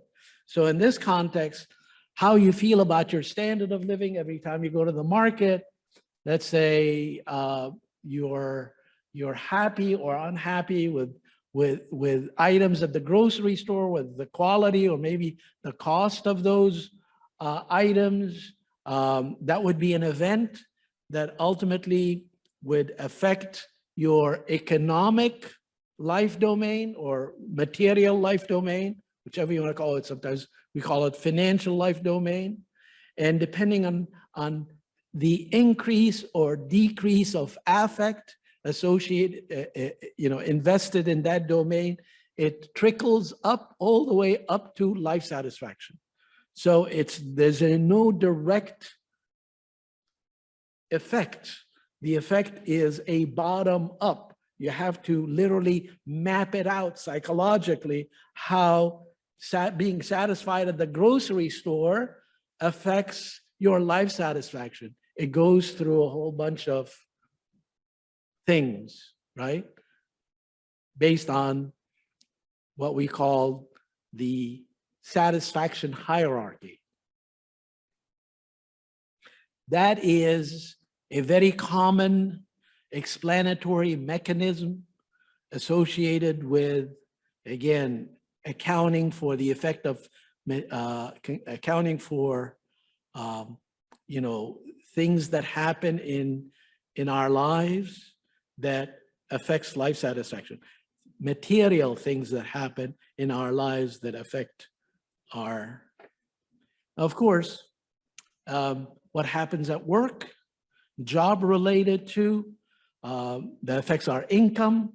So in this context, how you feel about your standard of living every time you go to the market, let's say you're happy or unhappy with items at the grocery store, with the quality or maybe the cost of those items, that would be an event that ultimately would affect your economic life domain or material life domain, whichever you want to call it. Sometimes we call it financial life domain. And depending on the increase or decrease of affect associated, invested in that domain, it trickles up all the way up to life satisfaction. So there's no direct effect. The effect is a bottom up. You have to literally map it out psychologically, how being satisfied at the grocery store affects your life satisfaction. It goes through a whole bunch of things, right? Based on what we call the satisfaction hierarchy. That is a very common explanatory mechanism associated with, again, accounting for the effect of, accounting for, things that happen in our lives that affects life satisfaction. Material things that happen in our lives that affect our, of course, what happens at work, job related to, that affects our income.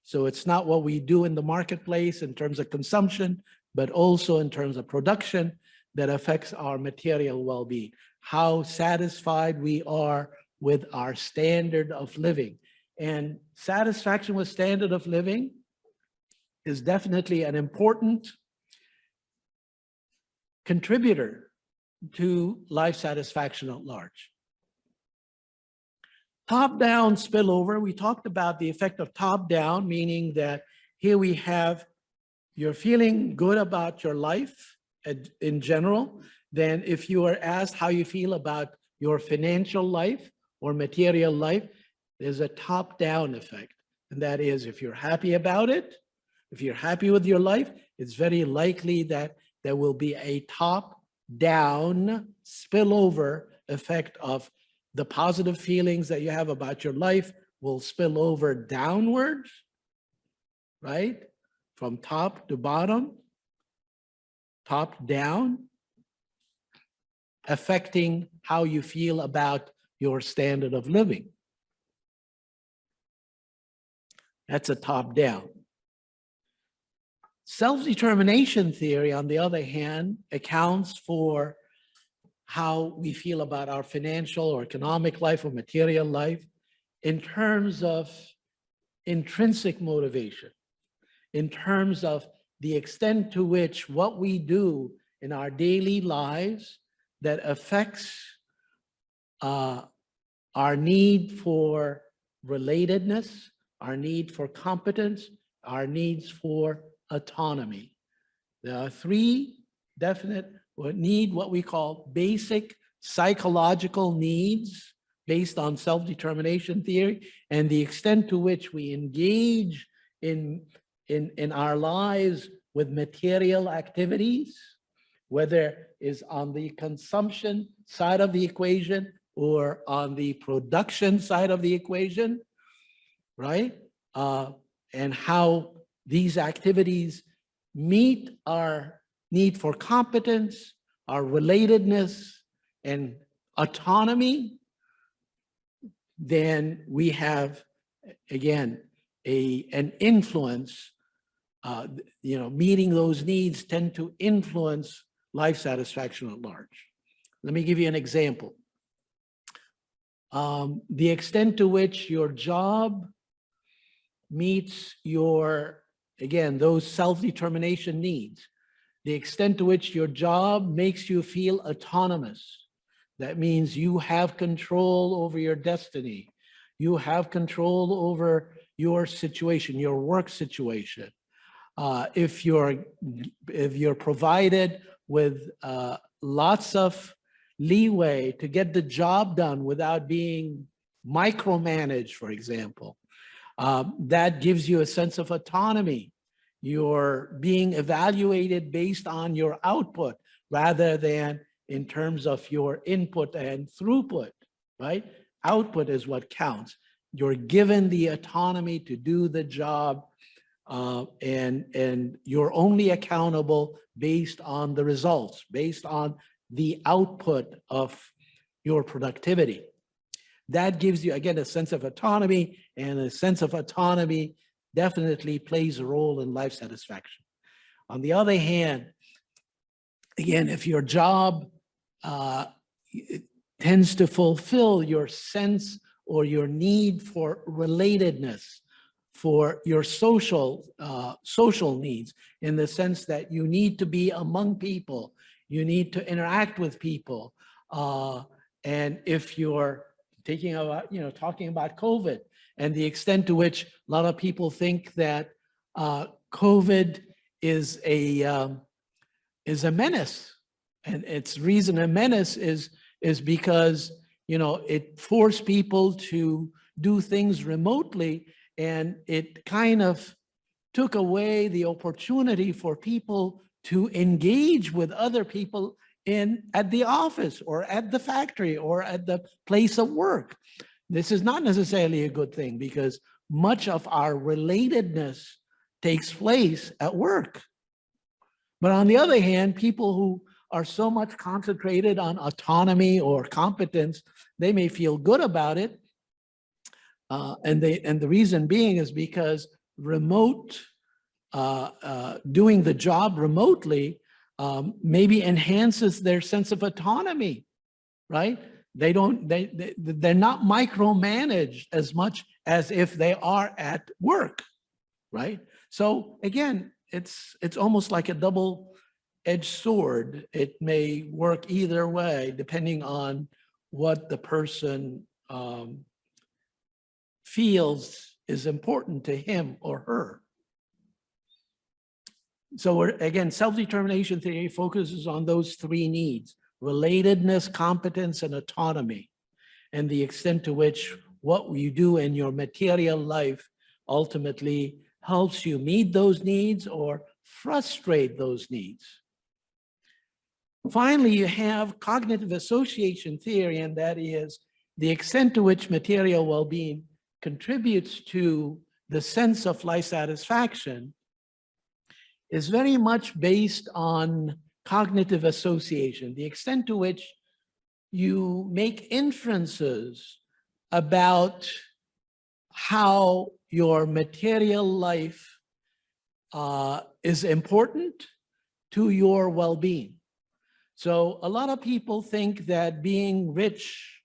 So it's not what we do in the marketplace in terms of consumption, but also in terms of production that affects our material well-being. How satisfied we are with our standard of living. And satisfaction with standard of living is definitely an important contributor to life satisfaction at large. Top-down spillover, we talked about the effect of top-down, meaning that here we have, you're feeling good about your life in general. Then if you are asked how you feel about your financial life or material life, there's a top-down effect. And that is, if you're happy about it, if you're happy with your life, it's very likely that there will be a top down spillover effect of the positive feelings that you have about your life will spill over downwards, right? From top to bottom, top down, affecting how you feel about your standard of living. That's a top down. Self-determination theory, on the other hand, accounts for how we feel about our financial or economic life or material life in terms of intrinsic motivation, in terms of the extent to which what we do in our daily lives that affects our need for relatedness, our need for competence, our needs for autonomy. There are three definite what we call basic psychological needs based on self-determination theory, and the extent to which we engage in our lives with material activities, whether is on the consumption side of the equation or on the production side of the equation, right? And how these activities meet our need for competence, our relatedness, and autonomy, then we have, again, an influence. Meeting those needs tend to influence life satisfaction at large. Let me give you an example. The extent to which your job meets your, again, those self-determination needs, the extent to which your job makes you feel autonomous. That means you have control over your destiny. You have control over your situation, your work situation. If you're provided with lots of leeway to get the job done without being micromanaged, for example, that gives you a sense of autonomy. You're being evaluated based on your output rather than in terms of your input and throughput, right? Output is what counts. You're given the autonomy to do the job, and you're only accountable based on the results, based on the output of your productivity. That gives you, again, a sense of autonomy, and a sense of autonomy definitely plays a role in life satisfaction. On the other hand, again, if your job tends to fulfill your sense or your need for relatedness, for your social needs, in the sense that you need to be among people, you need to interact with people, and if you're talking about COVID and the extent to which a lot of people think that COVID is a menace, and its reason a menace is because it forced people to do things remotely, and it kind of took away the opportunity for people to engage with other people at the office or at the factory or at the place of work. This is not necessarily a good thing, because much of our relatedness takes place at work. But on the other hand, people who are so much concentrated on autonomy or competence, they may feel good about it. And the reason being is because doing the job remotely maybe enhances their sense of autonomy, right? They're not micromanaged as much as if they are at work, right? So again, it's almost like a double-edged sword. It may work either way, depending on what the person feels is important to him or her. So again, self-determination theory focuses on those three needs: relatedness, competence, and autonomy, and the extent to which what you do in your material life ultimately helps you meet those needs or frustrate those needs. Finally, you have cognitive association theory, and that is the extent to which material well-being contributes to the sense of life satisfaction is very much based on cognitive association, the extent to which you make inferences about how your material life is important to your well-being. So a lot of people think that being rich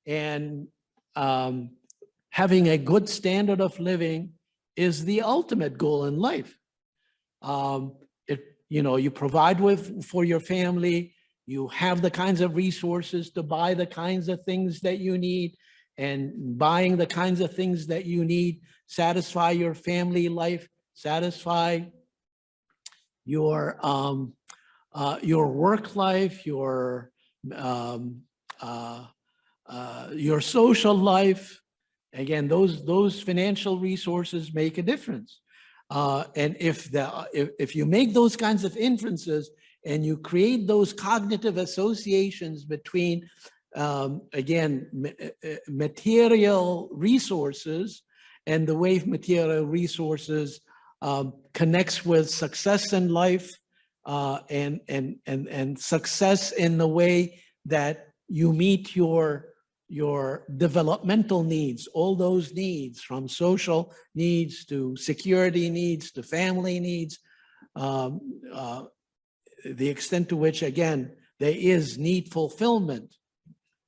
and having a good standard of living is the ultimate goal in life. You provide for your family, you have the kinds of resources to buy the kinds of things that you need, and buying the kinds of things that you need satisfy your family life, satisfy your work life, your social life. Again, those financial resources make a difference. And if you make those kinds of inferences and you create those cognitive associations between, again, material resources and the way material resources connects with success in life, and success in the way that you meet your developmental needs, all those needs, from social needs to security needs to family needs, the extent to which, again, there is need fulfillment,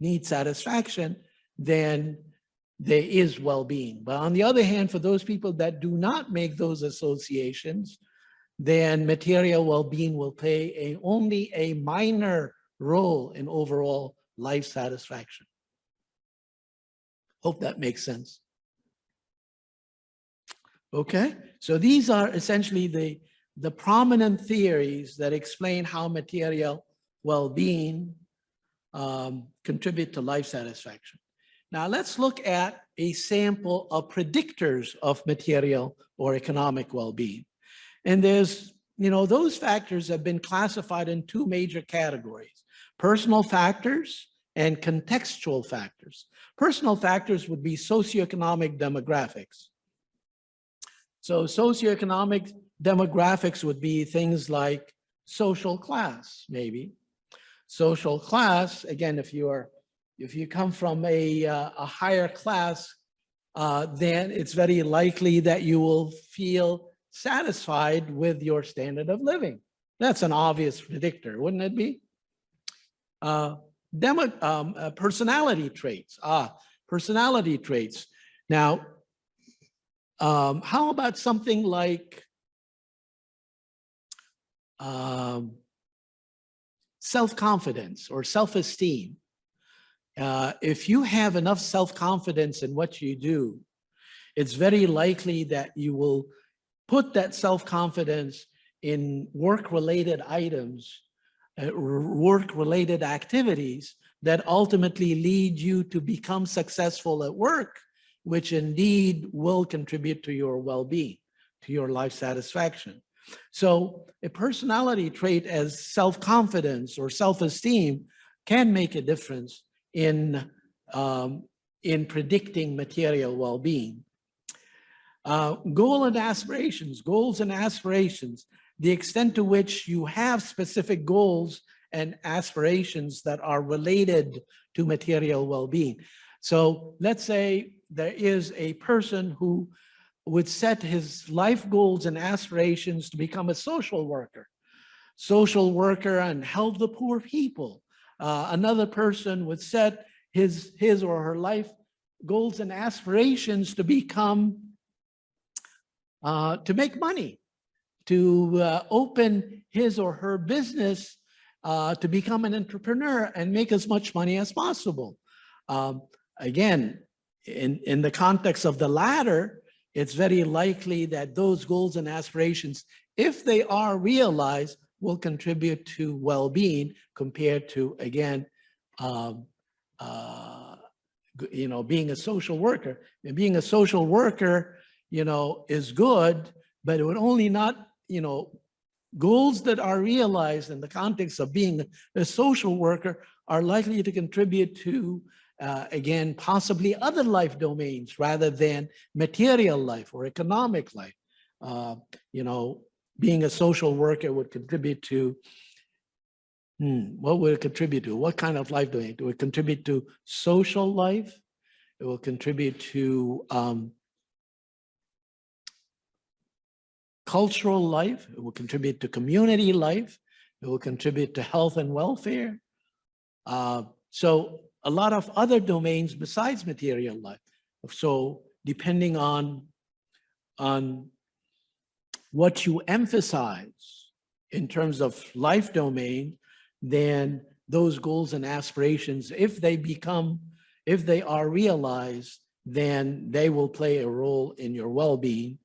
need satisfaction, then there is well-being. But on the other hand, for those people that do not make those associations, then material well-being will play only a minor role in overall life satisfaction. Hope that makes sense. Okay, so these are essentially the prominent theories that explain how material well-being contribute to life satisfaction. Now let's look at a sample of predictors of material or economic well-being. And there's, those factors have been classified in two major categories: personal factors and contextual factors. Personal factors would be socioeconomic demographics. So socioeconomic demographics would be things like social class, maybe. Social class, again, if you come from a higher class, then it's very likely that you will feel satisfied with your standard of living. That's an obvious predictor, wouldn't it be? Personality traits. Personality traits. Now, how about something like self-confidence or self-esteem? If you have enough self-confidence in what you do, it's very likely that you will put that self-confidence in work-related items, work-related activities that ultimately lead you to become successful at work, which indeed will contribute to your well-being, to your life satisfaction. So a personality trait as self-confidence or self-esteem can make a difference in predicting material well-being. Goals and aspirations, the extent to which you have specific goals and aspirations that are related to material well-being. So let's say there is a person who would set his life goals and aspirations to become a social worker and help the poor people. Another person would set his or her life goals and aspirations to become, to make money, to open his or her business, to become an entrepreneur and make as much money as possible. Again, in the context of the latter, it's very likely that those goals and aspirations, if they are realized, will contribute to well-being compared to, again, being a social worker. And being a social worker, is good, but it would only not, goals that are realized in the context of being a social worker are likely to contribute to, again, possibly other life domains rather than material life or economic life. You know, being a social worker would contribute to, what would it contribute to? What kind of life domain? It would contribute to social life. It will contribute to cultural life. It will contribute to community life. It will contribute to health and welfare. So a lot of other domains besides material life. So depending on what you emphasize in terms of life domain, then those goals and aspirations, if they are realized, then they will play a role in your well-being.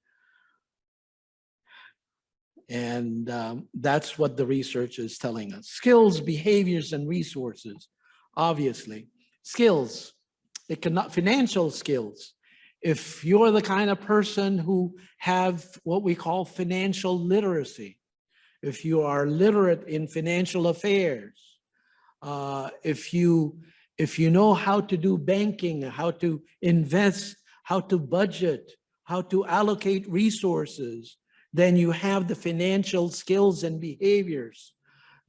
And that's what the research is telling us. Skills, behaviors, and resources, obviously. Skills, financial skills. If you're the kind of person who have what we call financial literacy, if you are literate in financial affairs, if you know how to do banking, how to invest, how to budget, how to allocate resources, then you have the financial skills and behaviors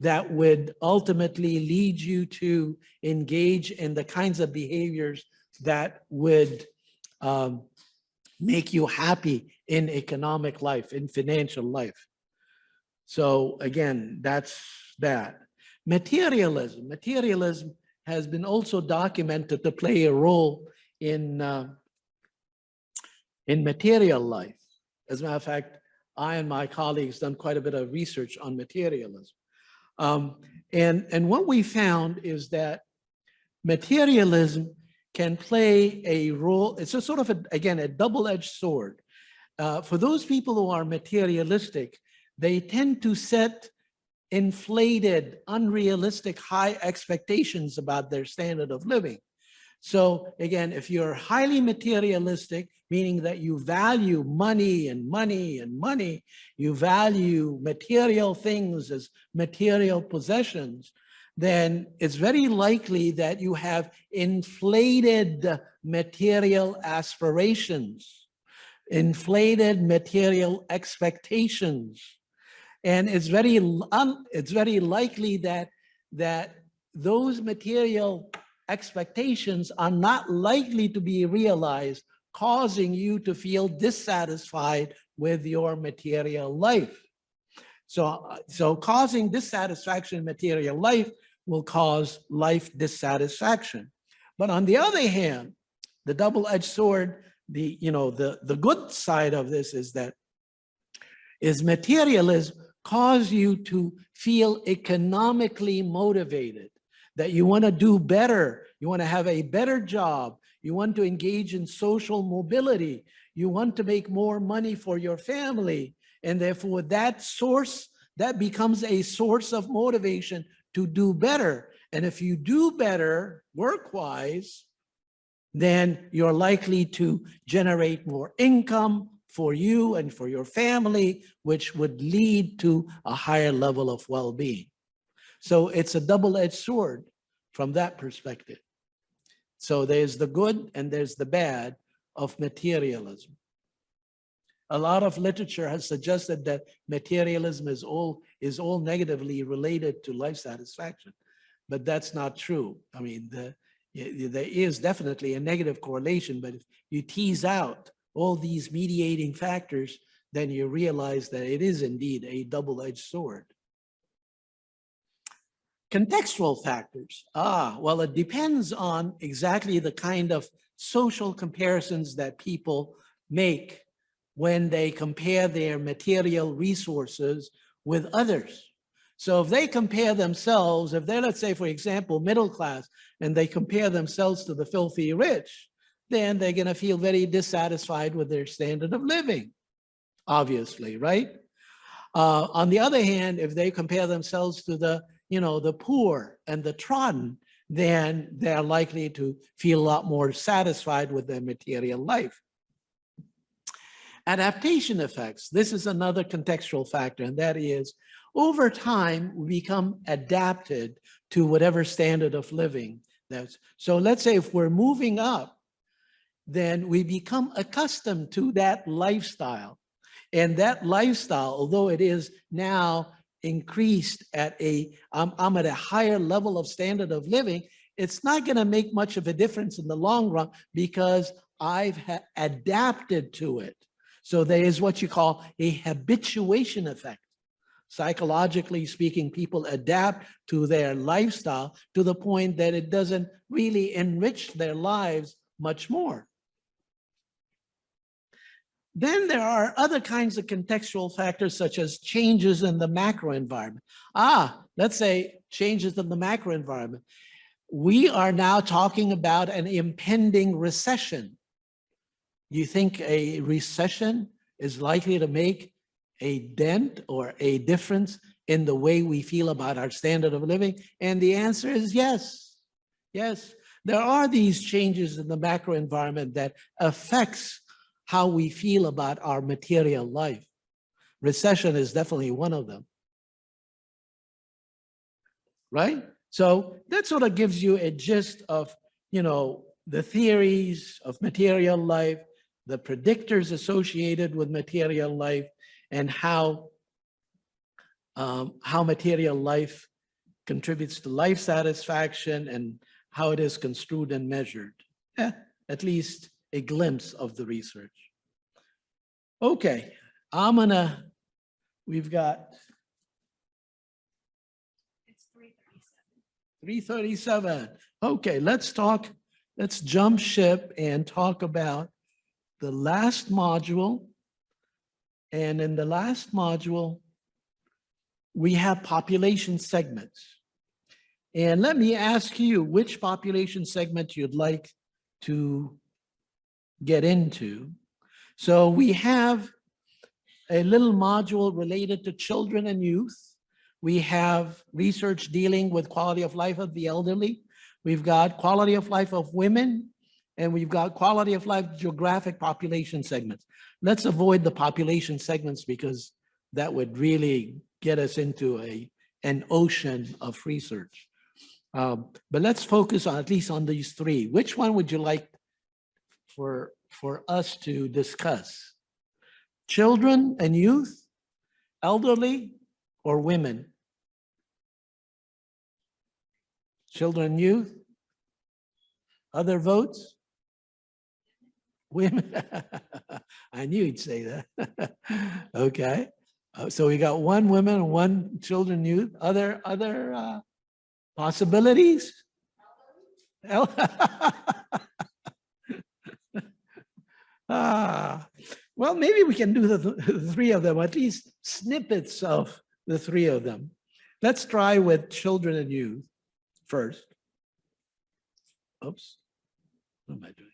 that would ultimately lead you to engage in the kinds of behaviors that would make you happy in economic life, in financial life. So again, that's that. Materialism has been also documented to play a role in material life. As a matter of fact, I and my colleagues done quite a bit of research on materialism. And what we found is that materialism can play a role. It's a sort of, again, a double-edged sword. For those people who are materialistic, they tend to set inflated, unrealistic, high expectations about their standard of living. So again, if you're highly materialistic, meaning that you value money and money and money, you value material things as material possessions, then it's very likely that you have inflated material aspirations, inflated material expectations. And it's very likely that those material expectations are not likely to be realized, causing you to feel dissatisfied with your material life. So causing dissatisfaction in material life will cause life dissatisfaction. But on the other hand, the double-edged sword, the good side of this is materialism cause you to feel economically motivated, that you want to do better, you want to have a better job, you want to engage in social mobility, you want to make more money for your family, and therefore that becomes a source of motivation to do better. And if you do better work-wise, then you're likely to generate more income for you and for your family, which would lead to a higher level of well-being. So it's a double-edged sword from that perspective. So there's the good and there's the bad of materialism. A lot of literature has suggested that materialism is all negatively related to life satisfaction, but that's not true. I mean, there is definitely a negative correlation, but if you tease out all these mediating factors, then you realize that it is indeed a double-edged sword. Contextual factors. Well, it depends on exactly the kind of social comparisons that people make when they compare their material resources with others. So if they compare themselves, if they're, let's say, for example, middle class, and they compare themselves to the filthy rich, then they're going to feel very dissatisfied with their standard of living, obviously, right? On the other hand, if they compare themselves to the poor and the trodden, then they're likely to feel a lot more satisfied with their material life. Adaptation effects. This is another contextual factor, and that is over time, we become adapted to whatever standard of living. So let's say if we're moving up, then we become accustomed to that lifestyle. And that lifestyle, although it is now increased at I'm at a higher level of standard of living, it's not going to make much of a difference in the long run because I've adapted to it. So there is what you call a habituation effect. Psychologically speaking, people adapt to their lifestyle to the point that it doesn't really enrich their lives much more. Then there are other kinds of contextual factors such as changes in the macro environment. Let's say changes in the macro environment. We are now talking about an impending recession. You think a recession is likely to make a dent or a difference in the way we feel about our standard of living? And the answer is yes. Yes, there are these changes in the macro environment that affects how we feel about our material life. Recession is definitely one of them. Right? So that sort of gives you a gist of, the theories of material life, the predictors associated with material life, and how material life contributes to life satisfaction and how it is construed and measured. At least a glimpse of the research. Okay, we've got. It's 3:37. 3:37. Okay, let's jump ship and talk about the last module. And in the last module, we have population segments. And let me ask you which population segment you'd like to get into. So we have a little module related to children and youth. We have research dealing with quality of life of the elderly. We've got quality of life of women, and we've got quality of life geographic population segments. Let's avoid the population segments because that would really get us into an ocean of research. But let's focus on at least on these three. Which one would you like for us to discuss? Children and youth, elderly, or women? Children and youth? Other votes? Women? I knew you'd say that. Okay. So we got one woman and one children, youth. Other possibilities? Well, maybe we can do the three of them, at least snippets of the three of them. Let's try with children and youth first. Oops, what am I doing?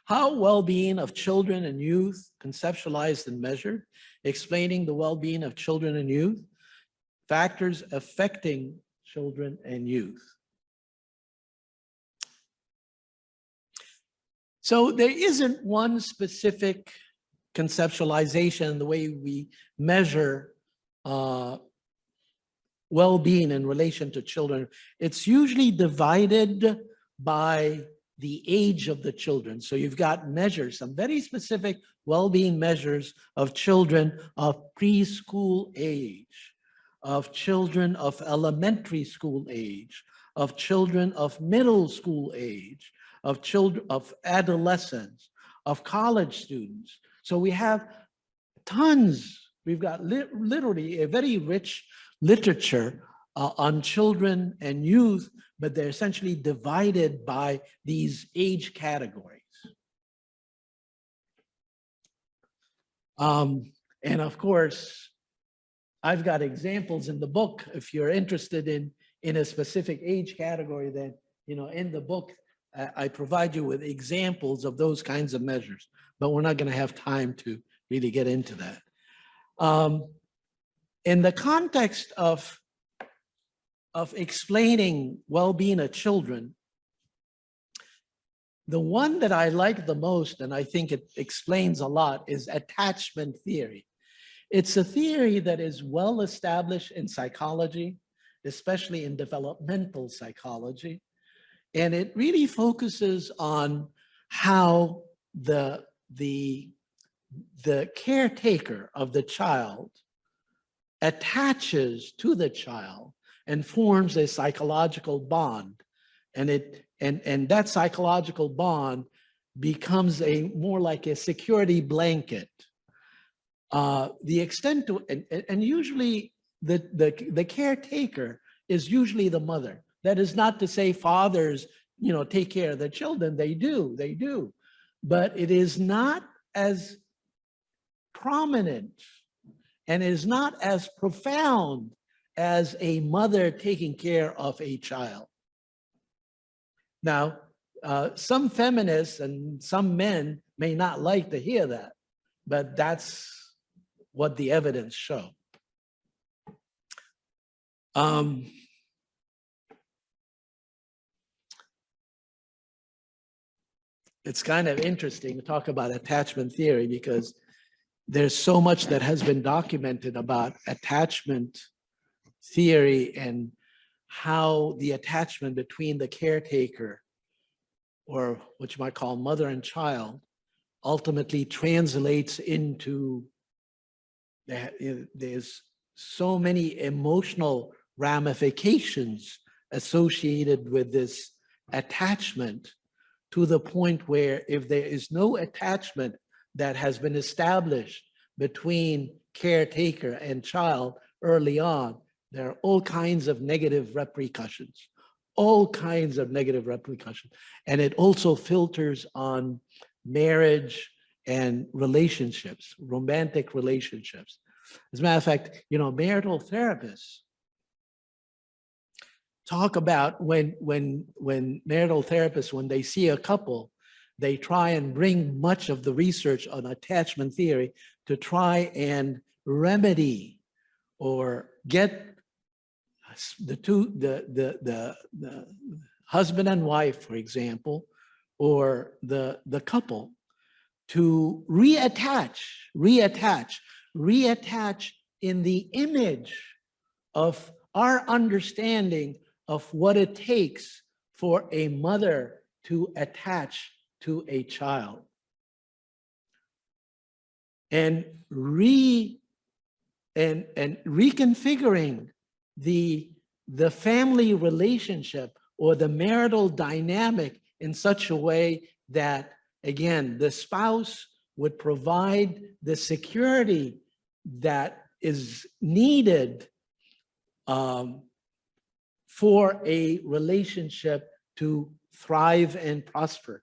How well-being of children and youth conceptualized and measured, explaining the well-being of children and youth, factors affecting children and youth. So there isn't one specific conceptualization in the way we measure well-being in relation to children. It's usually divided by the age of the children. So you've got measures, some very specific well-being measures of children of preschool age, of children of elementary school age, of children of middle school age, of children of adolescents, of college students. So we have tons. We've got literally a very rich literature on children and youth, but they're essentially divided by these age categories. And of course, I've got examples in the book. If you're interested in a specific age category, then in the book, I provide you with examples of those kinds of measures, but we're not going to have time to really get into that. In the context of of explaining well-being of children, the one that I like the most, and I think it explains a lot, is attachment theory. It's a theory that is well established in psychology, especially in developmental psychology. And it really focuses on how the caretaker of the child attaches to the child and forms a psychological bond. And that psychological bond becomes more like a security blanket. The extent to, and usually the caretaker is usually the mother. That is not to say fathers, take care of the children. They do. But it is not as prominent and is not as profound as a mother taking care of a child. Now, some feminists and some men may not like to hear that, but that's what the evidence show. It's kind of interesting to talk about attachment theory because there's so much that has been documented about attachment theory and how the attachment between the caretaker, or what you might call mother and child, ultimately translates into that. There's so many emotional ramifications associated with this attachment, to the point where if there is no attachment that has been established between caretaker and child early on, there are all kinds of negative repercussions, And it also filters on marriage and relationships, romantic relationships. As a matter of fact, marital therapists talk about when marital therapists, when they see a couple, they try and bring much of the research on attachment theory to try and remedy or get the husband and wife, for example, or the couple to reattach in the image of our understanding of what it takes for a mother to attach to a child. And reconfiguring the family relationship or the marital dynamic in such a way that, again, the spouse would provide the security that is needed for a relationship to thrive and prosper.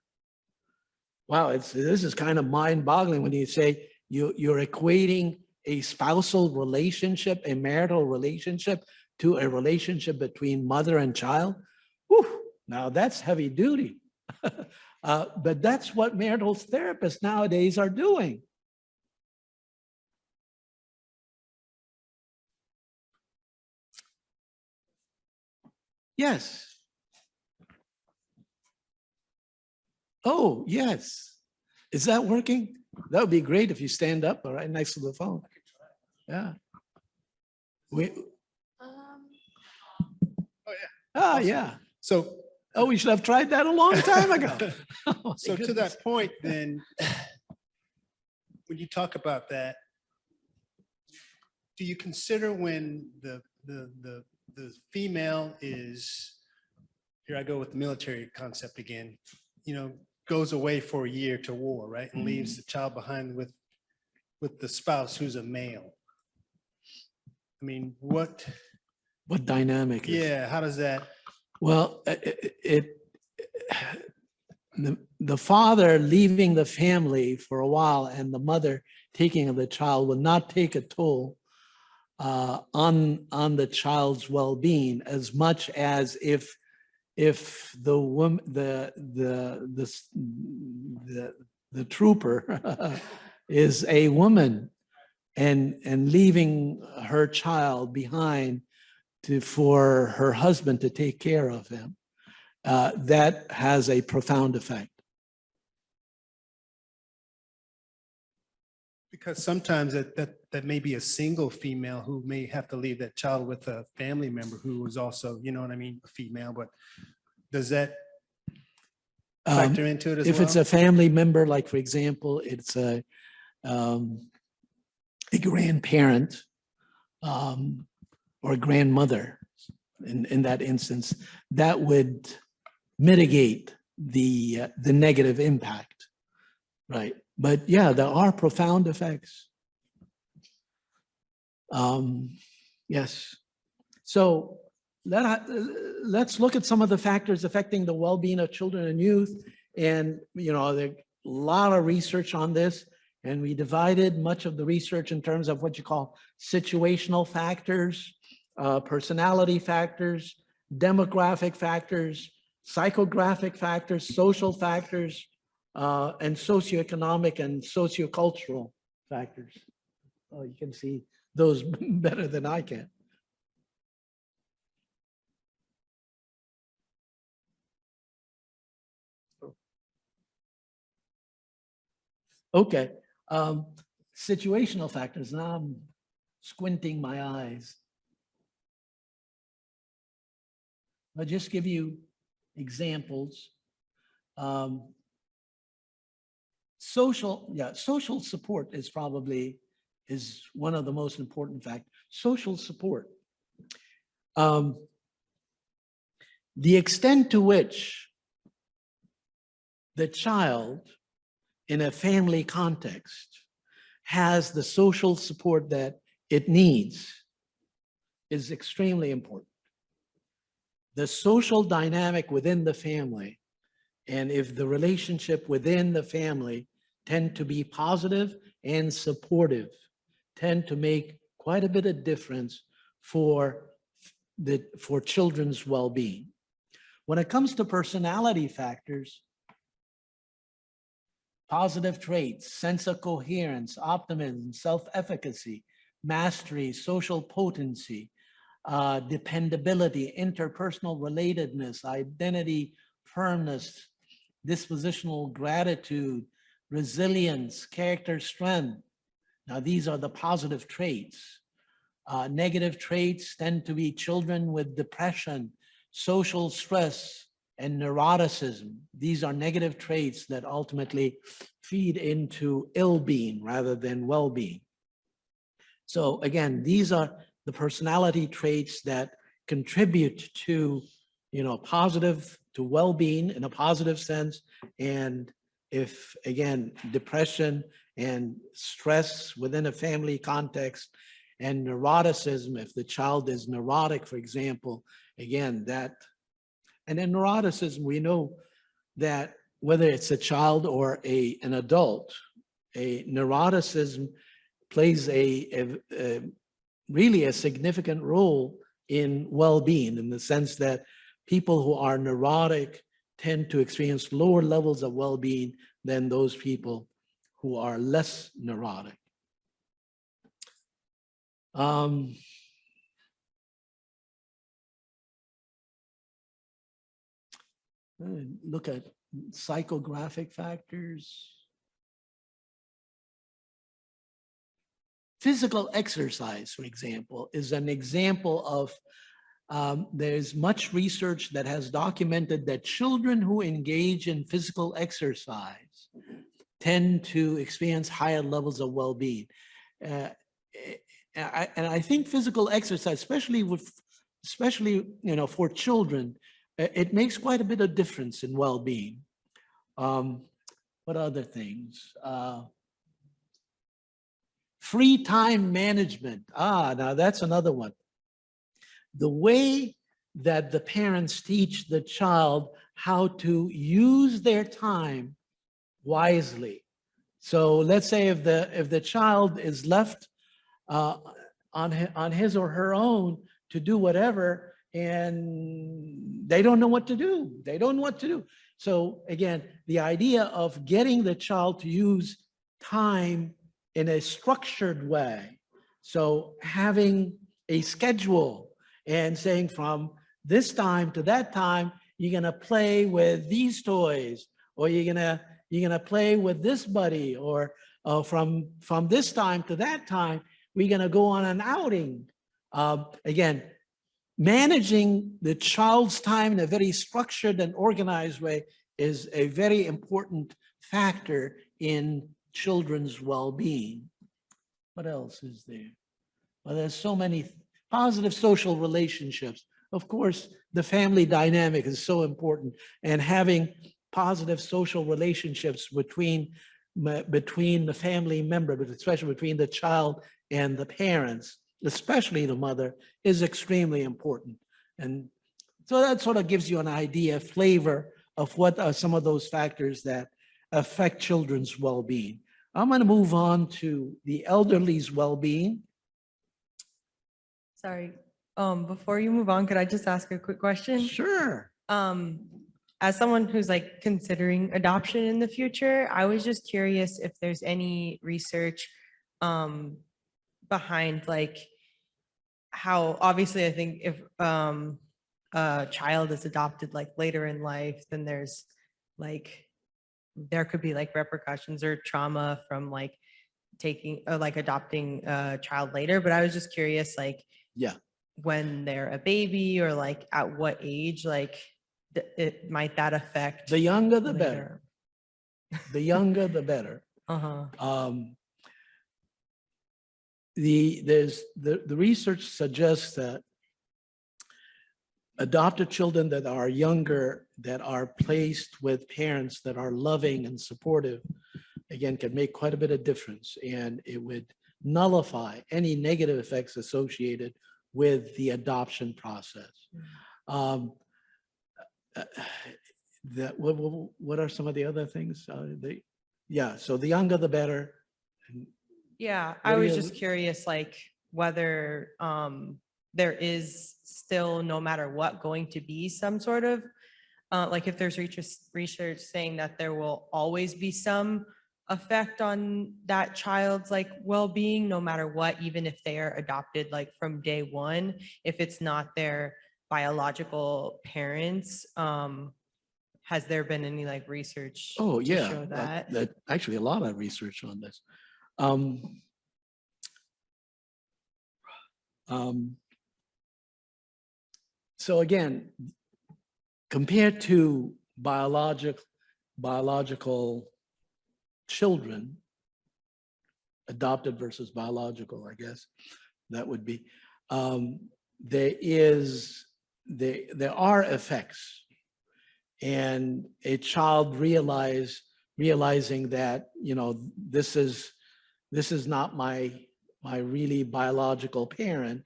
Wow, this is kind of mind-boggling when you say you're equating a spousal relationship, a marital relationship, to a relationship between mother and child. Whew, now that's heavy duty. But that's what marital therapists nowadays are doing. Yes. Oh, yes. Is that working? That would be great if you stand up right next to the phone. Yeah. Oh, yeah. So, we should have tried that a long time ago. Oh, my so to goodness. that point, then, when you talk about that, do you consider when the female is, here I go with the military concept again, goes away for a year to war, right? And leaves the child behind with the spouse who's a male. I mean, what dynamic? Yeah, how does that? Well, the father leaving the family for a while and the mother taking of the child will not take a toll on the child's well-being as much as if the woman, the trooper is a woman and leaving her child behind for her husband to take care of him, that has a profound effect. Because sometimes that may be a single female who may have to leave that child with a family member who is also, you know what I mean, a female, but does that factor into it as well? If it's a family member, like for example, it's a grandparent or a grandmother, in that instance, that would mitigate the negative impact, right? But yeah, there are profound effects. Yes. So let's look at some of the factors affecting the well-being of children and youth. And, you know, there's a lot of research on this, and we divided much of the research in terms of what you call situational factors, personality factors, demographic factors, psychographic factors, social factors, and socioeconomic and sociocultural factors. Oh, you can see those better than I can. Okay, situational factors. Now I'm squinting my eyes. I'll just give you examples. Social support is one of the most important factors. Social support. The extent to which the child in a family context has the social support that it needs is extremely important. The social dynamic within the family, and if the relationship within the family tend to be positive and supportive, tend to make quite a bit of difference for children's well-being. When it comes to personality factors, positive traits, sense of coherence, optimism, self-efficacy, mastery, social potency, dependability, interpersonal relatedness, identity, firmness, dispositional gratitude, resilience, character strength. Now, these are the positive traits. Negative traits tend to be children with depression, social stress, and neuroticism. These are negative traits that ultimately feed into ill-being rather than well-being. So again, these are the personality traits that contribute to, positive, to well-being in a positive sense. And if, again, depression and stress within a family context and neuroticism, if the child is neurotic, for example, again, and in neuroticism, we know that whether it's a child or an adult, a neuroticism plays really a significant role in well-being, in the sense that people who are neurotic tend to experience lower levels of well-being than those people who are less neurotic. Look at psychographic factors. Physical exercise, for example, is an example of, there's much research that has documented that children who engage in physical exercise tend to experience higher levels of well-being. And I think physical exercise, especially for children, it makes quite a bit of difference in well-being. What other things? Free time management. Now that's another one. The way that the parents teach the child how to use their time wisely. So let's say if the child is left on his or her own to do whatever, and they don't know what to do. They don't know what to do. So again, the idea of getting the child to use time in a structured way. So having a schedule and saying from this time to that time, you're gonna play with these toys, or you're gonna play with this buddy, or from this time to that time, we're gonna go on an outing. Again, managing the child's time in a very structured and organized way is a very important factor in children's well-being. What else is there? Well, there's so many positive social relationships. Of course, the family dynamic is so important, and having positive social relationships between the family member, but especially between the child and the parents, especially the mother, is extremely important. And so that sort of gives you an idea, flavor of what are some of those factors that affect children's well-being. I'm going to move on to the elderly's well-being. Sorry, before you move on, could I just ask a quick question? Sure. As someone who's like considering adoption in the future, I was just curious if there's any research behind like how, obviously I think if a child is adopted like later in life, then there's like, there could be like repercussions or trauma from like taking or like adopting a child later. But I was just curious, like, Yeah. when they're a baby or like at what age, like it might that affect The younger, the later? better. The younger, the better. Uh-huh. The research suggests that adopted children that are younger, that are placed with parents that are loving and supportive, again, can make quite a bit of difference, and it would nullify any negative effects associated with the adoption process. What are some of the other things? So the younger, the better. Yeah, What I do was you- just curious, like whether there is still, no matter what, going to be some sort of, like if there's research saying that there will always be some effect on that child's like well-being, no matter what, even if they are adopted like from day one, if it's not their biological parents. Has there been any like research Oh, to yeah. show that? Actually, a lot of research on this. So again, compared to biological children, adopted versus biological, I guess that would be, there are effects, and a child realizing that, this is not my really biological parent.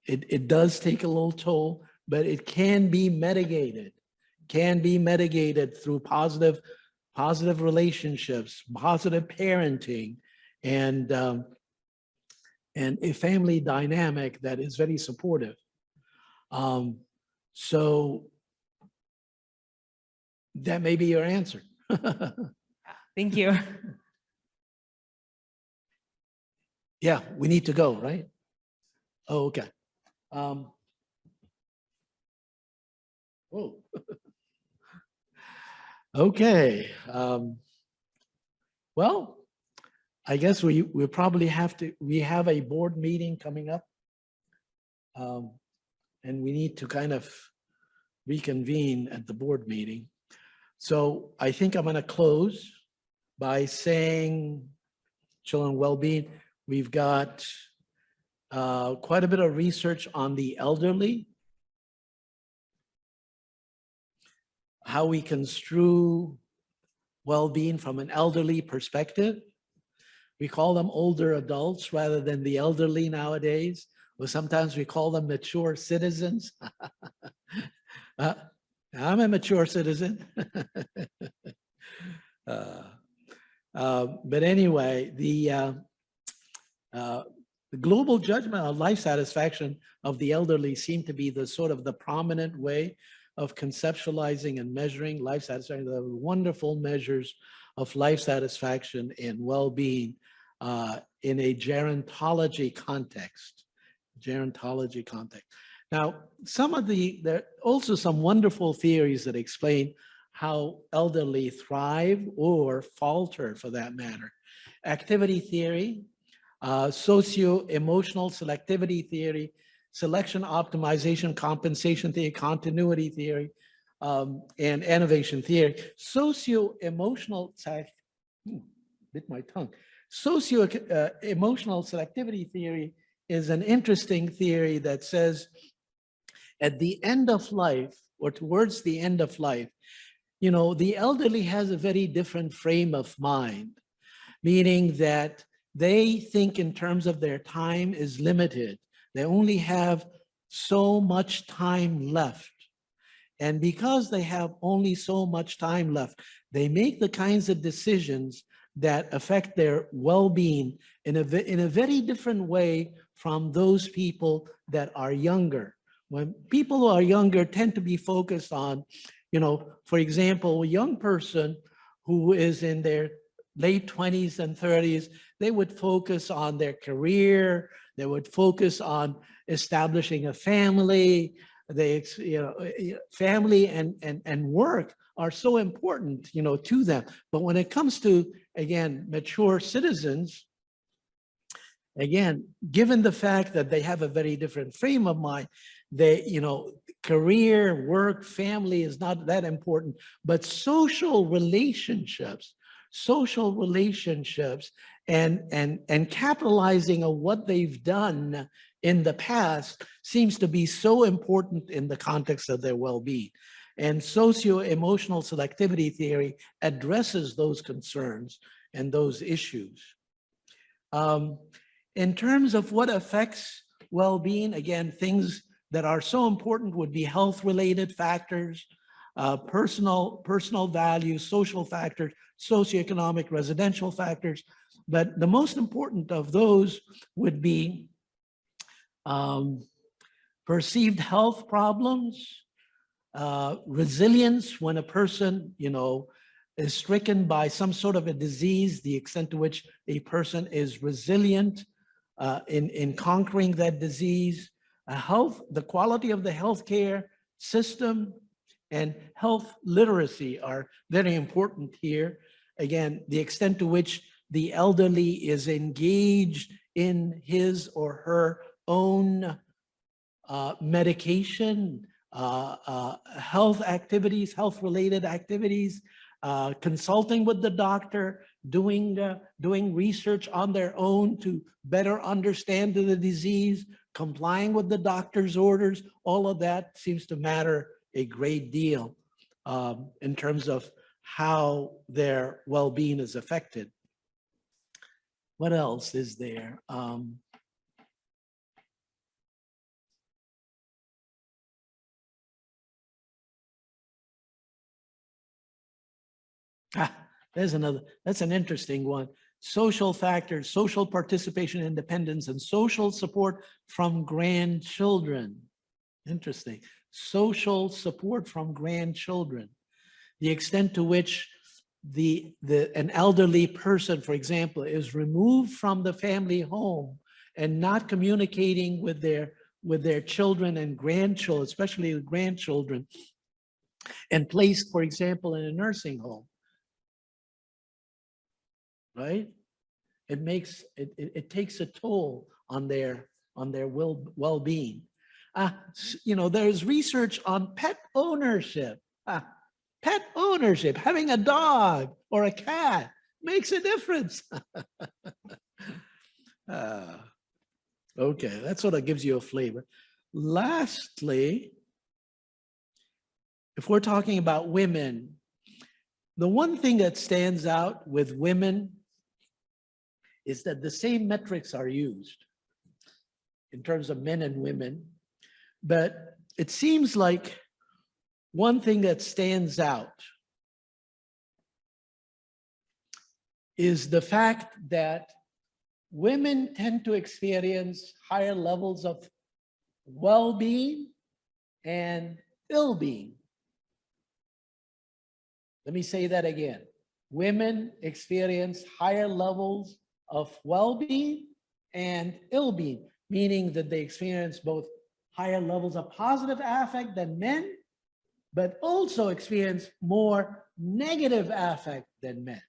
It does take a little toll, but it can be mitigated through positive relationships, positive parenting, and a family dynamic that is very supportive. So that may be your answer. Thank you. Yeah, we need to go, right? Oh, okay. Whoa. Okay. Well, I guess we probably we have a board meeting coming up. And we need to kind of reconvene at the board meeting. So I think I'm going to close by saying children well-being. We've got quite a bit of research on the elderly, how we construe well-being from an elderly perspective. We call them older adults rather than the elderly nowadays, or sometimes we call them mature citizens. I'm a mature citizen. But anyway, the global judgment on life satisfaction of the elderly seem to be the sort of the prominent way of conceptualizing and measuring life satisfaction. The wonderful measures of life satisfaction and well-being in a gerontology context. gerontology context. Now, there are also some wonderful theories that explain how elderly thrive or falter for that matter. Activity theory, socio-emotional selectivity theory, selection optimization compensation theory, continuity theory, and innovation theory. Socio-emotional, bit my tongue. Socio-emotional selectivity theory is an interesting theory that says at the end of life or towards the end of life, you know, the elderly has a very different frame of mind, meaning that they think in terms of their time is limited. They only have so much time left. And because they have only so much time left, they make the kinds of decisions that affect their well-being in a very different way from those people that are younger. When people who are younger tend to be focused on, you know, for example, a young person who is in their late 20s and 30s, they would focus on their career, they would focus on establishing a family. Family and work are so important, you know, to them. But when it comes to, again, mature citizens, again, given the fact that they have a very different frame of mind, they, you know, career, work, family is not that important, but social relationships and capitalizing on what they've done in the past seems to be so important in the context of their well-being. And socio-emotional selectivity theory addresses those concerns and those issues. In terms of what affects well-being, again, things that are so important would be health-related factors, personal values, social factors, socioeconomic, residential factors. But the most important of those would be perceived health problems, resilience when a person, you know, is stricken by some sort of a disease, the extent to which a person is resilient in conquering that disease, the quality of the healthcare system, and health literacy are very important here. Again, the extent to which the elderly is engaged in his or her own medication, health activities, health-related activities, consulting with the doctor, doing research on their own to better understand the disease, complying with the doctor's orders. All of that seems to matter a great deal in terms of how their well-being is affected. What else is there? There's another, that's an interesting one. Social factors, social participation, independence, and social support from grandchildren. Interesting. Social support from grandchildren. The extent to which an elderly person, for example, is removed from the family home and not communicating with their children and grandchildren, especially the grandchildren, and placed, for example, in a nursing home. Right? It takes a toll on their well-being. You know, there's research on pet ownership. Pet ownership, having a dog or a cat makes a difference. Okay, that sort of gives you a flavor. Lastly, if we're talking about women, the one thing that stands out with women is that the same metrics are used in terms of men and women, but it seems like one thing that stands out is the fact that women tend to experience higher levels of well-being and ill-being. Let me say that again. Women experience higher levels of well-being and ill-being. meaning that they experience both higher levels of positive affect than men, but also experience more negative affect than men.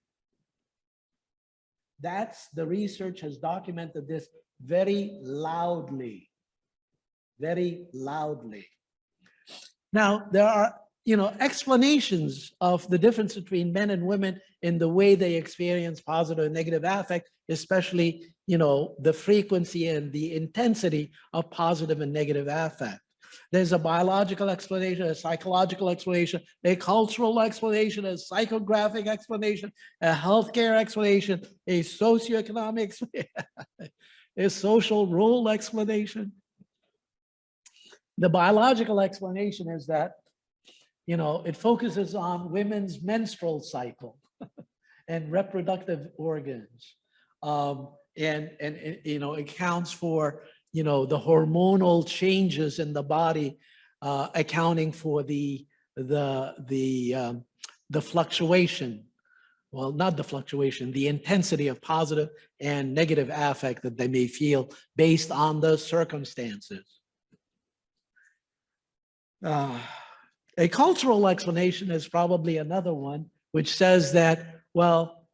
The research has documented this very loudly, very loudly. Now, there are, explanations of the difference between men and women in the way they experience positive and negative affect, especially, the frequency and the intensity of positive and negative affect. There's a biological explanation, a psychological explanation, a cultural explanation, a psychographic explanation, a healthcare explanation, a socioeconomic, a social role explanation. The biological explanation is that, it focuses on women's menstrual cycle and reproductive organs. And accounts for, the hormonal changes in the body, accounting for the fluctuation. Well, not the fluctuation, the intensity of positive and negative affect that they may feel based on the circumstances. A cultural explanation is probably another one, which says that, well,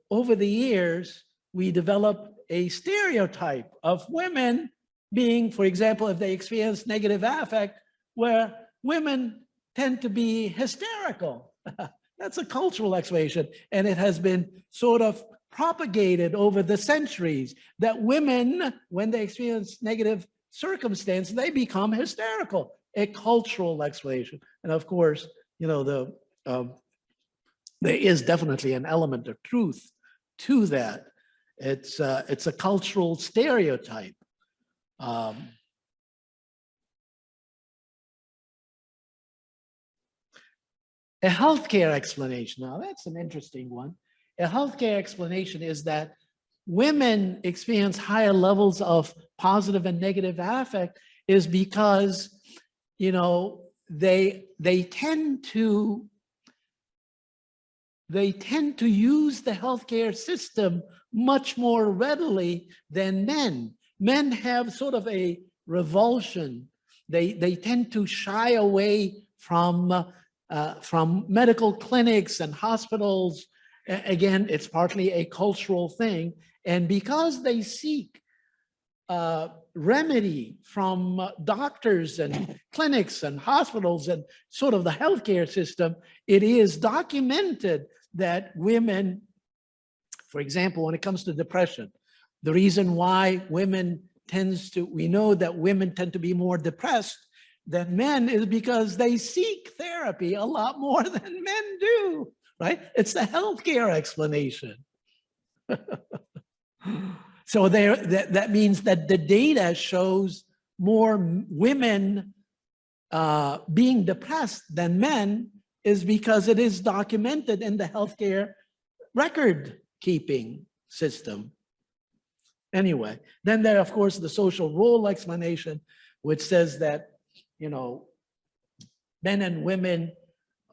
over the years, we develop a stereotype of women being, for example, if they experience negative affect, where women tend to be hysterical. That's a cultural explanation. And it has been sort of propagated over the centuries that women, when they experience negative circumstance, they become hysterical. A cultural explanation. And of course, there is definitely an element of truth to that. It's a cultural stereotype. A healthcare explanation. Now that's an interesting one. A healthcare explanation is that women experience higher levels of positive and negative affect is because they tend to use the healthcare system much more readily than men. Men have sort of a revulsion. They tend to shy away from medical clinics and hospitals. Again, it's partly a cultural thing. And because they seek remedy from doctors and clinics and hospitals and sort of the healthcare system, it is documented that women, for example, when it comes to depression, the reason why we know that women tend to be more depressed than men is because they seek therapy a lot more than men do, right? It's the healthcare explanation. So that means that the data shows more women being depressed than men is because it is documented in the healthcare record keeping system. Anyway, then there, of course, the social role explanation, which says that, men and women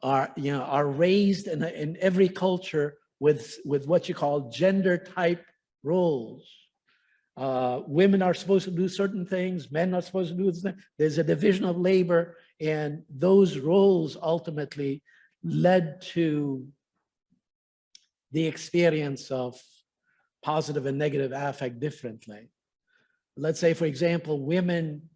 are raised in every culture with what you call gender type roles. Women are supposed to do certain things, men are supposed to do this thing. There's a division of labor, and those roles ultimately led to the experience of positive and negative affect differently. Let's say, for example, women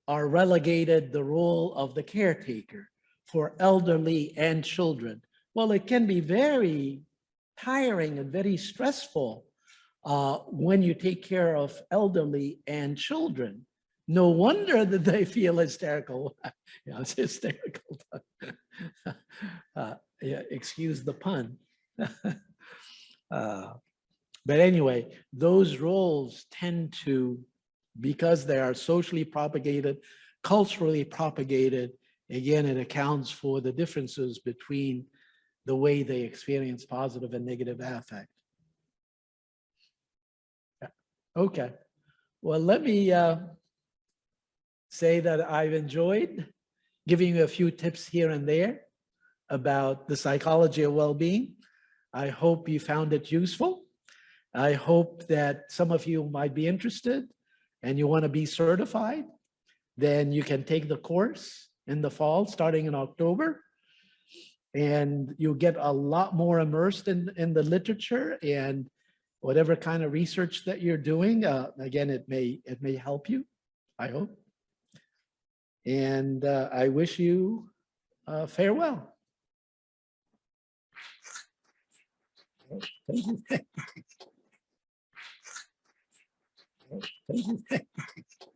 are relegated the role of the caretaker for elderly and children. Well, it can be very tiring and very stressful when you take care of elderly and children. No wonder that they feel hysterical. Yeah, it's hysterical. Yeah, excuse the pun. But anyway, those roles tend to, because they are socially propagated, culturally propagated, again, it accounts for the differences between the way they experience positive and negative affect. Okay, well, let me say that I've enjoyed giving you a few tips here and there about the psychology of well-being. I hope you found it useful. I hope that some of you might be interested and you want to be certified, then you can take the course in the fall, starting in October. And you'll get a lot more immersed in the literature and whatever kind of research that you're doing. Again, it may help you, I hope. And I wish you farewell. Thank you. Thank you.